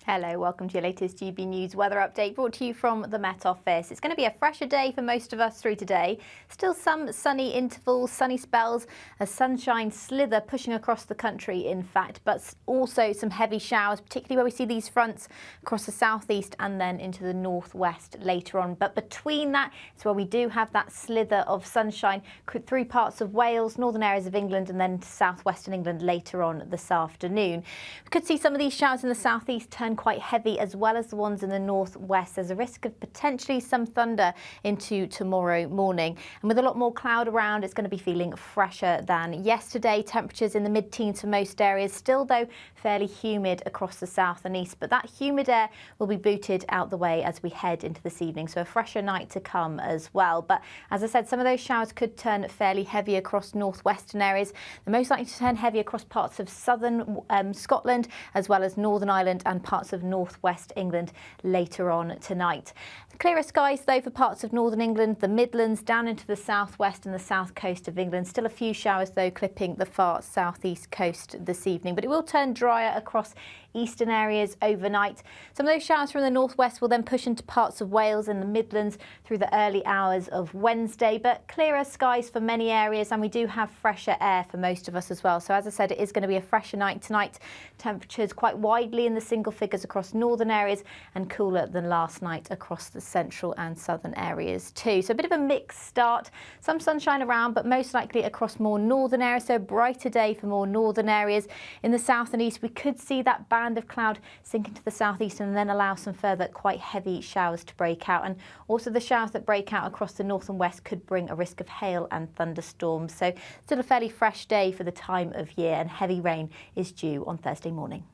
Hello, welcome to your latest GB News weather update brought to you from the Met Office. It's going to be a fresher day for most of us through today. Still some sunny intervals, sunny spells, a sunshine slither pushing across the country, in fact, but also some heavy showers, particularly where we see these fronts across the southeast and then into the northwest later on. But between that, it's where we do have that slither of sunshine through parts of Wales, northern areas of England and then to southwestern England later on this afternoon. We could see some of these showers in the southeast turn turn quite heavy, as well as the ones in the northwest. There's a risk of potentially some thunder into tomorrow morning. And with a lot more cloud around, it's going to be feeling fresher than yesterday. Temperatures in the mid-teens for most areas. Still, though, fairly humid across the south and east. But that humid air will be booted out the way as we head into this evening. So a fresher night to come as well. But as I said, some of those showers could turn fairly heavy across northwestern areas. They're most likely to turn heavy across parts of southern Scotland, as well as Northern Ireland and parts of northwest England later on tonight. Clearer skies, though, for parts of northern England, the Midlands, down into the southwest and the south coast of England. Still a few showers, though, clipping the far southeast coast this evening. But it will turn drier across eastern areas overnight. Some of those showers from the northwest will then push into parts of Wales and the Midlands through the early hours of Wednesday. But clearer skies for many areas, and we do have fresher air for most of us as well. So as I said, it is going to be a fresher night tonight. Temperatures quite widely in the single figures across northern areas and cooler than last night across the central and southern areas too. So a bit of a mixed start. Some sunshine around, but most likely across more northern areas. So a brighter day for more northern areas. In the south and east, we could see that band of cloud sink into the southeast and then allow some further quite heavy showers to break out. And also the showers that break out across the north and west could bring a risk of hail and thunderstorms. So still a fairly fresh day for the time of year, and heavy rain is due on Thursday morning.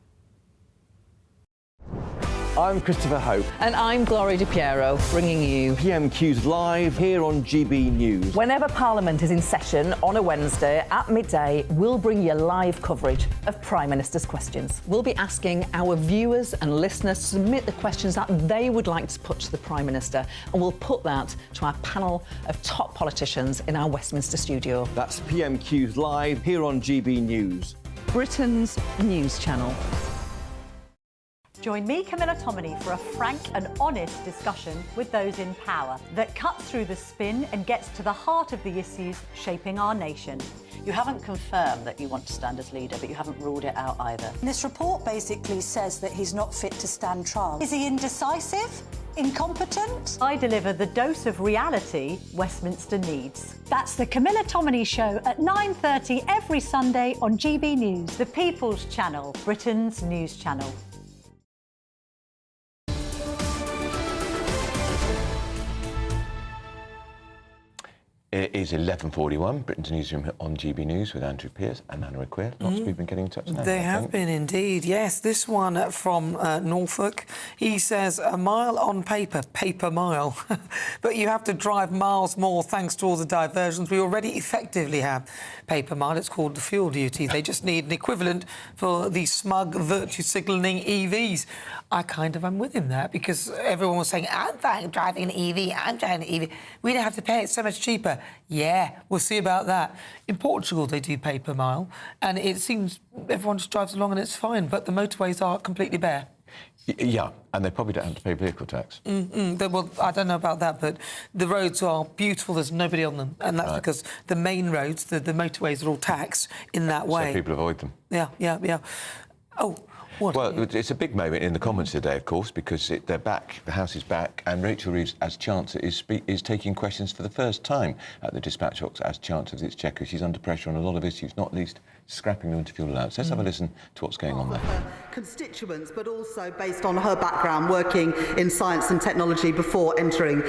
I'm Christopher Hope. And I'm Gloria Di Piero, bringing you PMQ's live here on GB News. Whenever Parliament is in session on a Wednesday at midday, we'll bring you live coverage of Prime Minister's questions. We'll be asking our viewers and listeners to submit the questions that they would like to put to the Prime Minister, and we'll put that to our panel of top politicians in our Westminster studio. That's PMQ's live here on GB News, Britain's news channel. Join me, Camilla Tominey, for a frank and honest discussion with those in power that cuts through the spin and gets to the heart of the issues shaping our nation. You haven't confirmed that you want to stand as leader, but you haven't ruled it out either. This report basically says that he's not fit to stand trial. Is he indecisive? Incompetent? I deliver the dose of reality Westminster needs. That's the Camilla Tominey Show at 9:30 every Sunday on GB News, the People's Channel, Britain's news channel. It is 11:41, Britain's Newsroom on GB News with Andrew Pearce and Anna Require. Lots of people been getting in touch now. They have been indeed, yes. This one from Norfolk. He says, a mile on paper, paper mile. But you have to drive miles more thanks to all the diversions. We already effectively have paper mile. It's called the fuel duty. They just need an equivalent for the smug virtue signalling EVs. I kind of am with him there, because everyone was saying, I'm driving an EV, I'm driving an EV. We don't have to pay it, so much cheaper. Yeah, we'll see about that. In Portugal, they do pay per mile, and it seems everyone just drives along and it's fine, but the motorways are completely bare. Yeah, and they probably don't have to pay vehicle tax. Well, I don't know about that, but the roads are beautiful, there's nobody on them, and that's because the main roads, the motorways, are all taxed in that way. So people avoid them. Yeah. Oh, what? Well, it's a big moment in the Commons today, of course, because they're back, the House is back, and Rachel Reeves, as Chancellor, is taking questions for the first time at the Dispatch Box as Chancellor of the Exchequer. She's under pressure on a lot of issues, not least scrapping the winter fuel allowance. Let's have a listen to what's going on there. Constituents, but also based on her background working in science and technology before entering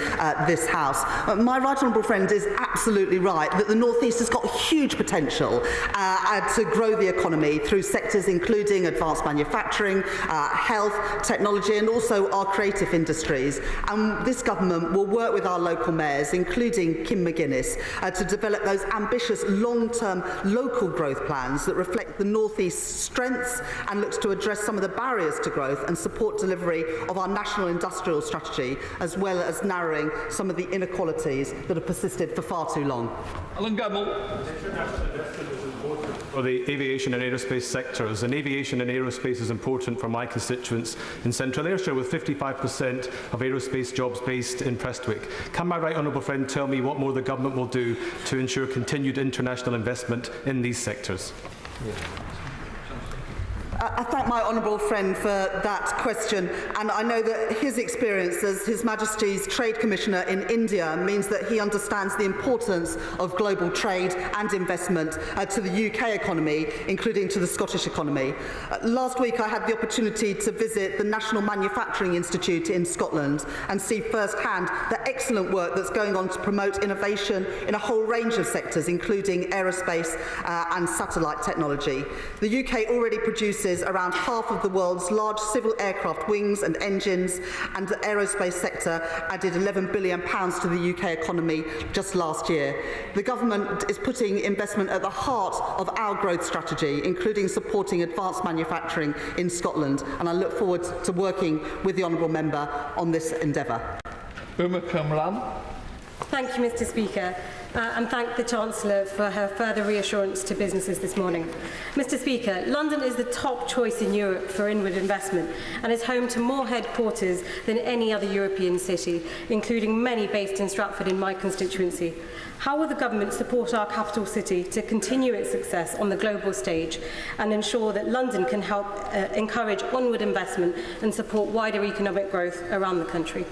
this House. My right honourable friend is absolutely right that the North East has got huge potential to grow the economy through sectors including advanced manufacturing, health, technology, and also our creative industries. And this government will work with our local mayors, including Kim McGuinness, to develop those ambitious long-term local growth plans that reflect the North East's strengths and looks to address some of the barriers to growth and support delivery of our national industrial strategy, as well as narrowing some of the inequalities that have persisted for far too long. Alan Gemmell. For the aviation and aerospace sectors, and aviation and aerospace is important for my constituents in Central Ayrshire, with 55% of aerospace jobs based in Prestwick. Can my right honourable friend tell me what more the government will do to ensure continued international investment in these sectors? I thank my honourable friend for that question, and I know that his experience as His Majesty's Trade Commissioner in India means that he understands the importance of global trade and investment to the UK economy, including to the Scottish economy. Last week I had the opportunity to visit the National Manufacturing Institute in Scotland and see firsthand the excellent work that's going on to promote innovation in a whole range of sectors, including aerospace and satellite technology. The UK already produces around half of the world's large civil aircraft wings and engines, and the aerospace sector added £11 billion to the UK economy just last year. The government is putting investment at the heart of our growth strategy, including supporting advanced manufacturing in Scotland, and I look forward to working with the honourable member on this endeavour. Thank you, Mr. Speaker, and thank the Chancellor for her further reassurance to businesses this morning. Mr. Speaker, London is the top choice in Europe for inward investment and is home to more headquarters than any other European city, including many based in Stratford in my constituency. How will the government support our capital city to continue its success on the global stage and ensure that London can help encourage onward investment and support wider economic growth around the country?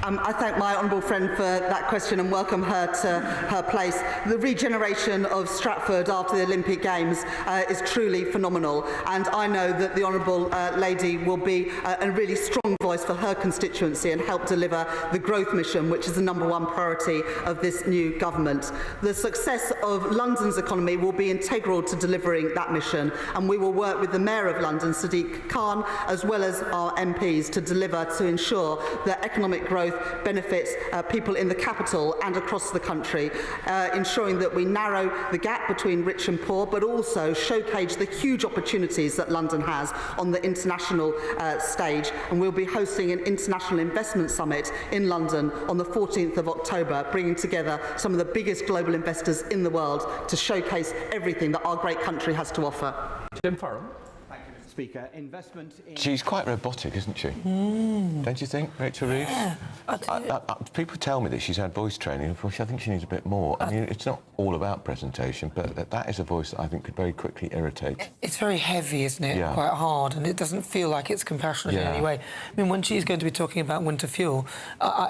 I thank my honourable friend for that question and welcome her to her place. The regeneration of Stratford after the Olympic Games is truly phenomenal, and I know that the honourable lady will be a really strong voice for her constituency and help deliver the growth mission, which is the #1 priority of this new government. The success of London's economy will be integral to delivering that mission, and we will work with the Mayor of London, Sadiq Khan, as well as our MPs to deliver to ensure that economic growth benefits people in the capital and across the country, ensuring that we narrow the gap between rich and poor, but also showcase the huge opportunities that London has on the international stage. And we'll be hosting an International Investment Summit in London on the 14th of October, bringing together some of the biggest global investors in the world to showcase everything that our great country has to offer. Jim Farrell. Speaker, investment in... She's quite robotic, isn't she? Don't you think, Rachel Reeves? Yeah, people tell me that she's had voice training. Of course, I think she needs a bit more. I mean, it's not all about presentation, but that is a voice that I think could very quickly irritate. It's very heavy, isn't it? Yeah. Quite hard, and it doesn't feel like it's compassionate in any way. I mean, when she's going to be talking about winter fuel,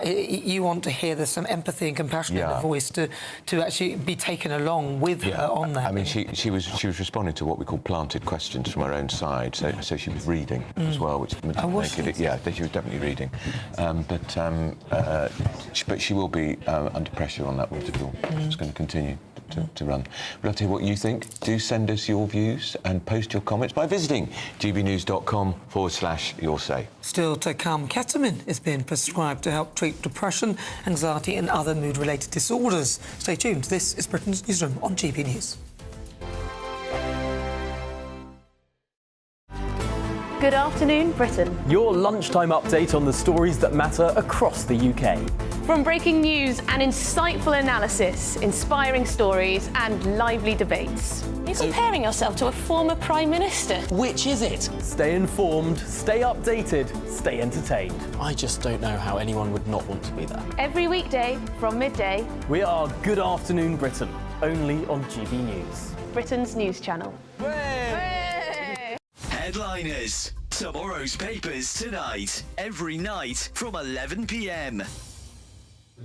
you want to hear there's some empathy and compassion in the voice to actually be taken along with her on that. I mean, she was responding to what we call planted questions from her own side. So she was reading as well, which would make it. Yeah, she was definitely reading. But she will be under pressure on that winter fuel. It's going to continue to run. We'd love to hear what you think. Do send us your views and post your comments by visiting gbnews.com/your say. Still to come, ketamine is being prescribed to help treat depression, anxiety and other mood-related disorders. Stay tuned. This is Britain's Newsroom on GB News. Good afternoon, Britain. Your lunchtime update on the stories that matter across the UK. From breaking news and insightful analysis, inspiring stories and lively debates. You're comparing yourself to a former Prime Minister. Which is it? Stay informed, stay updated, stay entertained. I just don't know how anyone would not want to be there. Every weekday from midday. We are Good Afternoon Britain, only on GB News. Britain's news channel. Headliners. Tomorrow's papers tonight. Every night from 11 p.m.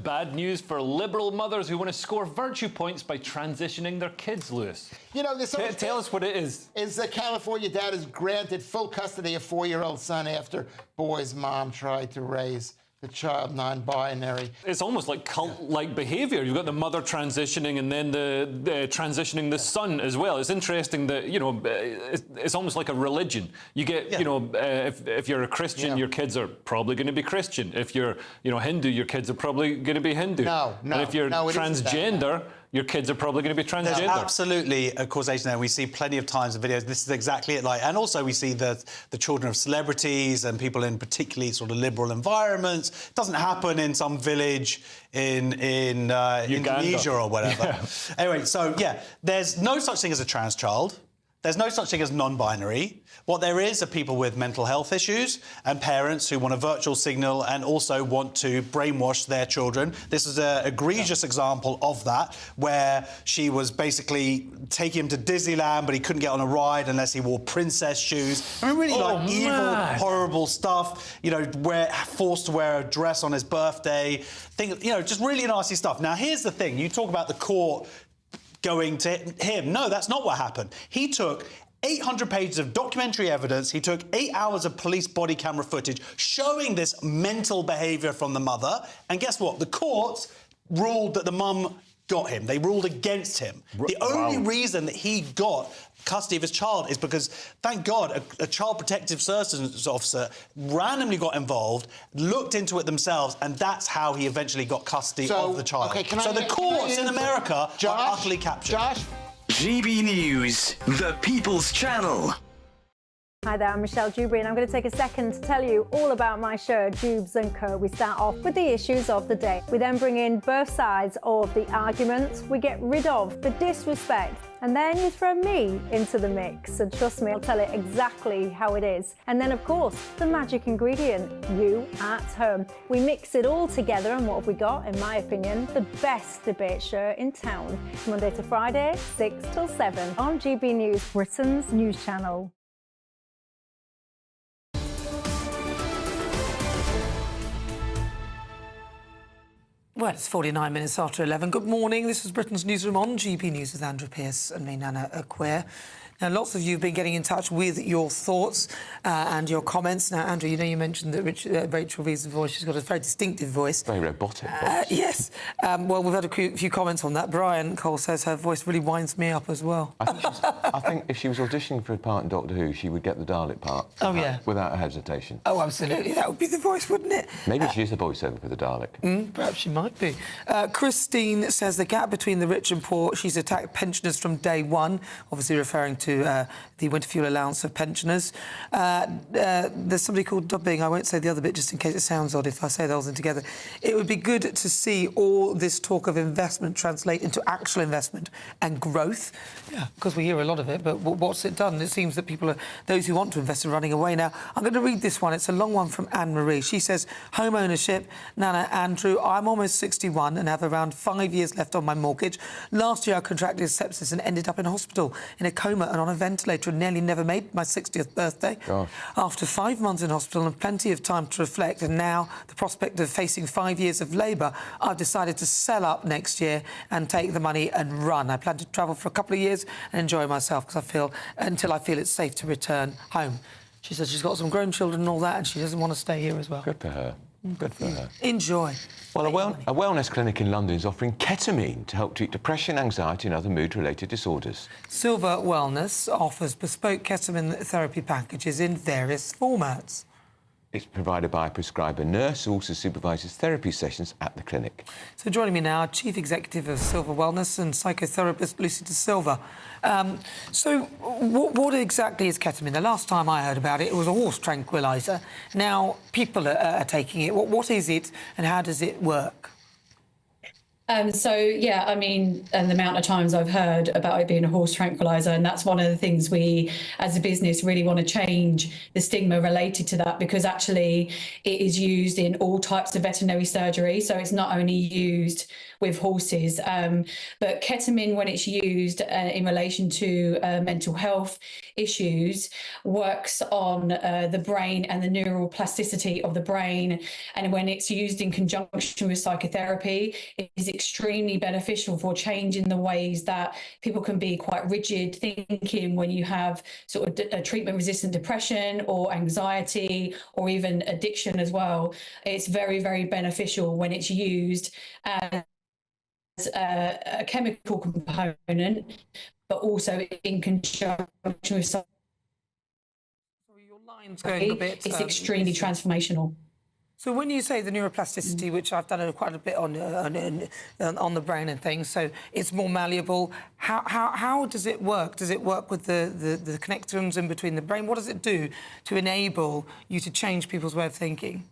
Bad news for Liberal mothers who want to score virtue points by transitioning their kids, Lewis. You know, this tell us what it is. Is that California dad is granted full custody of 4-year-old son after boy's mom tried to raise the child non-binary. It's almost like cult-like behaviour. You've got the mother transitioning and then the transitioning the son as well. It's interesting that, you know, it's almost like a religion. You get, you know, if you're a Christian, your kids are probably going to be Christian. If you're, you know, Hindu, your kids are probably going to be Hindu. And if you're transgender, your kids are probably going to be transgender. There's absolutely a causation there. We see plenty of times in videos. This is exactly it. And also we see the children of celebrities and people in particularly sort of liberal environments. It doesn't happen in some village in Indonesia or whatever. Anyway, so, there's no such thing as a trans child. There's no such thing as non-binary. What there is are people with mental health issues and parents who want a virtual signal and also want to brainwash their children. This is an egregious example of that, where she was basically taking him to Disneyland, but he couldn't get on a ride unless he wore princess shoes. I mean, really evil, horrible stuff. You know, forced to wear a dress on his birthday. Just really nasty stuff. Now, here's the thing. You talk about the court going to him. No, that's not what happened. He took 800 pages of documentary evidence. He took 8 hours of police body camera footage showing this mental behaviour from the mother. And guess what? The courts ruled that the mum got him. They ruled against him. The only reason that he got custody of his child is because, thank God, a child protective services officer randomly got involved, looked into it themselves, and that's how he eventually got custody of the child. So the courts in America are utterly captured. GB News, the People's Channel. Hi there, I'm Michelle Dewberry, and I'm going to take a second to tell you all about my show, Dubes & Co. We start off with the issues of the day. We then bring in both sides of the arguments. We get rid of the disrespect, and then you throw me into the mix. And trust me, I'll tell it exactly how it is. And then, of course, the magic ingredient, you at home. We mix it all together, and what have we got? In my opinion, the best debate show in town. Monday to Friday, 6 till 7 on GB News, Britain's news channel. Well, it's 49 minutes after 11. Good morning. This is Britain's Newsroom on GB News with Andrew Pearce and me, Nana Acquare. Now, lots of you have been getting in touch with your thoughts and your comments. Now, Andrew, you know you mentioned that Rachel Reeves' voice, she's got a very distinctive voice. Very robotic. Yes. Well, we've had a few comments on that. Brian Cole says her voice really winds me up as well. I think if she was auditioning for a part in Doctor Who, she would get the Dalek part. Without hesitation. Oh, absolutely. That would be the voice, wouldn't it? Maybe she's the voiceover for the Dalek. Perhaps she might be. Christine says the gap between the rich and poor, she's attacked pensioners from day one, obviously referring to the winter fuel allowance for pensioners. There's somebody called Dubbing, I won't say the other bit just in case it sounds odd if I say those in together. It would be good to see all this talk of investment translate into actual investment and growth. Yeah, because we hear a lot of it, but what's it done? It seems that those who want to invest are running away now. I'm going to read this one. It's a long one from Anne-Marie. She says, home ownership, Nana, Andrew, I'm almost 61 and have around 5 years left on my mortgage. Last year I contracted sepsis and ended up in hospital in a coma and on a ventilator and nearly never made my 60th birthday. Gosh. After 5 months in hospital and plenty of time to reflect, and now the prospect of facing 5 years of labour, I've decided to sell up next year and take the money and run. I plan to travel for a couple of years and enjoy myself until I feel it's safe to return home. She says she's got some grown children and all that, and she doesn't want to stay here as well. Good for her. Good for her. Enjoy. Well, a wellness clinic in London is offering ketamine to help treat depression, anxiety and other mood-related disorders. Silver Wellness offers bespoke ketamine therapy packages in various formats. It's provided by a prescriber nurse who also supervises therapy sessions at the clinic. So joining me now, Chief Executive of Silver Wellness and psychotherapist Lucy De Silva. So what exactly is ketamine? The last time I heard about it, it was a horse tranquiliser. Now people are taking it. What is it and how does it work? Yeah, I mean, and the amount of times I've heard about it being a horse tranquilizer, and that's one of the things we, as a business, really want to change the stigma related to that, because actually it is used in all types of veterinary surgery. So it's not only used with horses, but ketamine, when it's used in relation to mental health issues, works on the brain and the neural plasticity of the brain. And when it's used in conjunction with psychotherapy, it is extremely beneficial for changing the ways that people can be quite rigid thinking when you have sort of a treatment-resistant depression or anxiety or even addiction as well. It's very, very beneficial when it's used as a chemical component, but also in conjunction with Sorry, your line's going a bit, it's extremely transformational. So when you say the neuroplasticity, which I've done quite a bit on the brain and things, so it's more malleable, how does it work? Does it work with the connections in between the brain? What does it do to enable you to change people's way of thinking?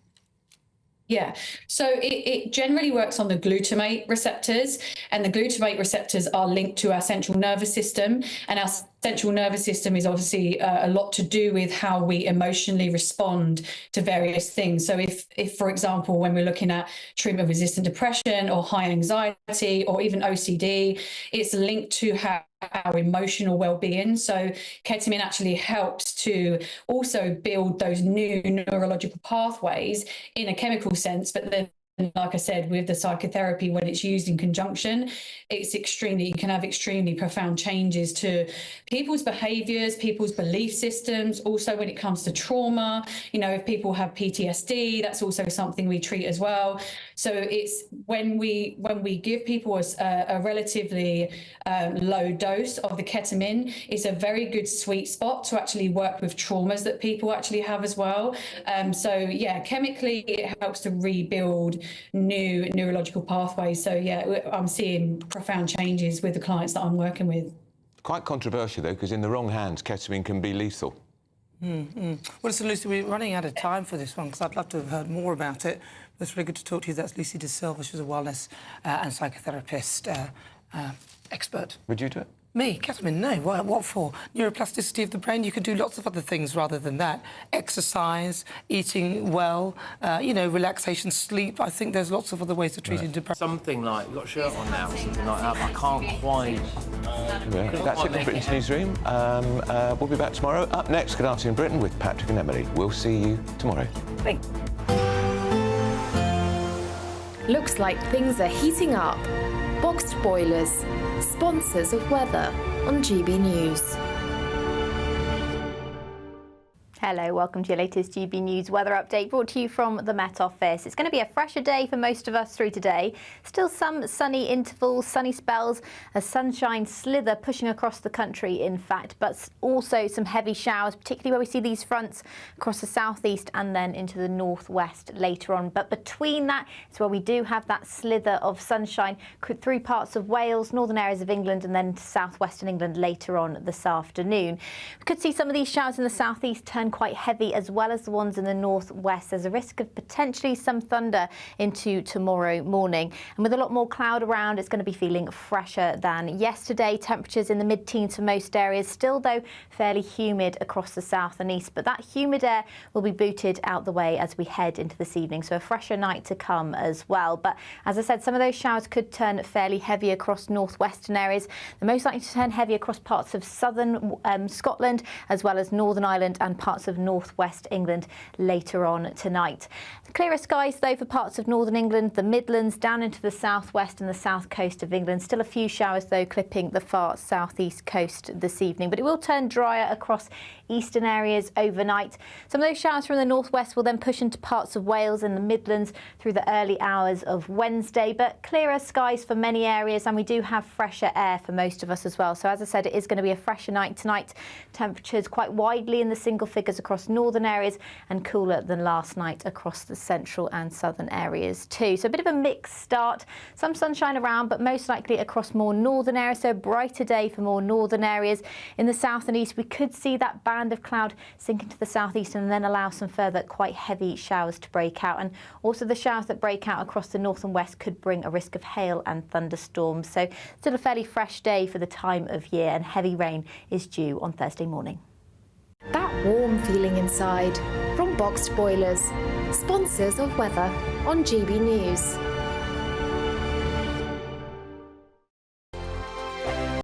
Yeah, so it generally works on the glutamate receptors, and the glutamate receptors are linked to our central nervous system, and central nervous system is obviously a lot to do with how we emotionally respond to various things. So if, for example, when we're looking at treatment-resistant depression or high anxiety or even OCD, it's linked to how our emotional well-being. So ketamine actually helps to also build those new neurological pathways in a chemical sense, but then, like I said, with the psychotherapy, when it's used in conjunction, you can have extremely profound changes to people's behaviours, people's belief systems. Also, when it comes to trauma, if people have PTSD, that's also something we treat as well. So it's when we give people a relatively low dose of the ketamine, it's a very good sweet spot to actually work with traumas that people actually have as well. So yeah, chemically it helps to rebuild new neurological pathways. So yeah, I'm seeing profound changes with the clients that I'm working with. Quite controversial though, because in the wrong hands, ketamine can be lethal. Well, so Lucy, we're running out of time for this one because I'd love to have heard more about it. But it's really good to talk to you. That's Lucy De Silva. She's a wellness and psychotherapist expert. Would you do it? Me? Ketamine? No. What for? Neuroplasticity of the brain? You could do lots of other things rather than that. Exercise, eating well, relaxation, sleep. I think there's lots of other ways of treating depression. Something like, you've got a shirt on now or something like that. I can't quite... Yeah, that's it for Britain's Newsroom. We'll be back tomorrow. Up next, Good Afternoon Britain with Patrick and Emily. We'll see you tomorrow. Thanks. Looks like things are heating up. Boxed boilers, sponsors of weather on GB News. Hello, welcome to your latest GB News weather update brought to you from the Met Office. It's going to be a fresher day for most of us through today. Still some sunny intervals, sunny spells, a sunshine slither pushing across the country, in fact, but also some heavy showers, particularly where we see these fronts across the southeast and then into the northwest later on. But between that, it's where we do have that slither of sunshine through parts of Wales, northern areas of England, and then to southwestern England later on this afternoon. We could see some of these showers in the southeast turn quite heavy, as well as the ones in the northwest. There's a risk of potentially some thunder into tomorrow morning. And with a lot more cloud around, it's going to be feeling fresher than yesterday. Temperatures in the mid-teens for most areas. Still, though, fairly humid across the south and east. But that humid air will be booted out the way as we head into this evening. So a fresher night to come as well. But as I said, some of those showers could turn fairly heavy across northwestern areas. They're most likely to turn heavy across parts of southern Scotland, as well as Northern Ireland and parts of northwest England later on tonight. Clearer skies though for parts of northern England, the Midlands, down into the southwest and the south coast of England. Still a few showers though clipping the far southeast coast this evening, but it will turn drier across eastern areas overnight. Some of those showers from the northwest will then push into parts of Wales and the Midlands through the early hours of Wednesday, but clearer skies for many areas, and we do have fresher air for most of us as well. So as I said, it is going to be a fresher night tonight. Temperatures quite widely in the single figures across northern areas and cooler than last night across the central and southern areas too. So a bit of a mixed start. Some sunshine around, but most likely across more northern areas. So a brighter day for more northern areas. In the south and east, we could see that band of cloud sink into the southeast and then allow some further quite heavy showers to break out. And also the showers that break out across the north and west could bring a risk of hail and thunderstorms. So still a fairly fresh day for the time of year, and heavy rain is due on Thursday morning. That warm feeling inside from Boxed Boilers, sponsors of weather on GB News.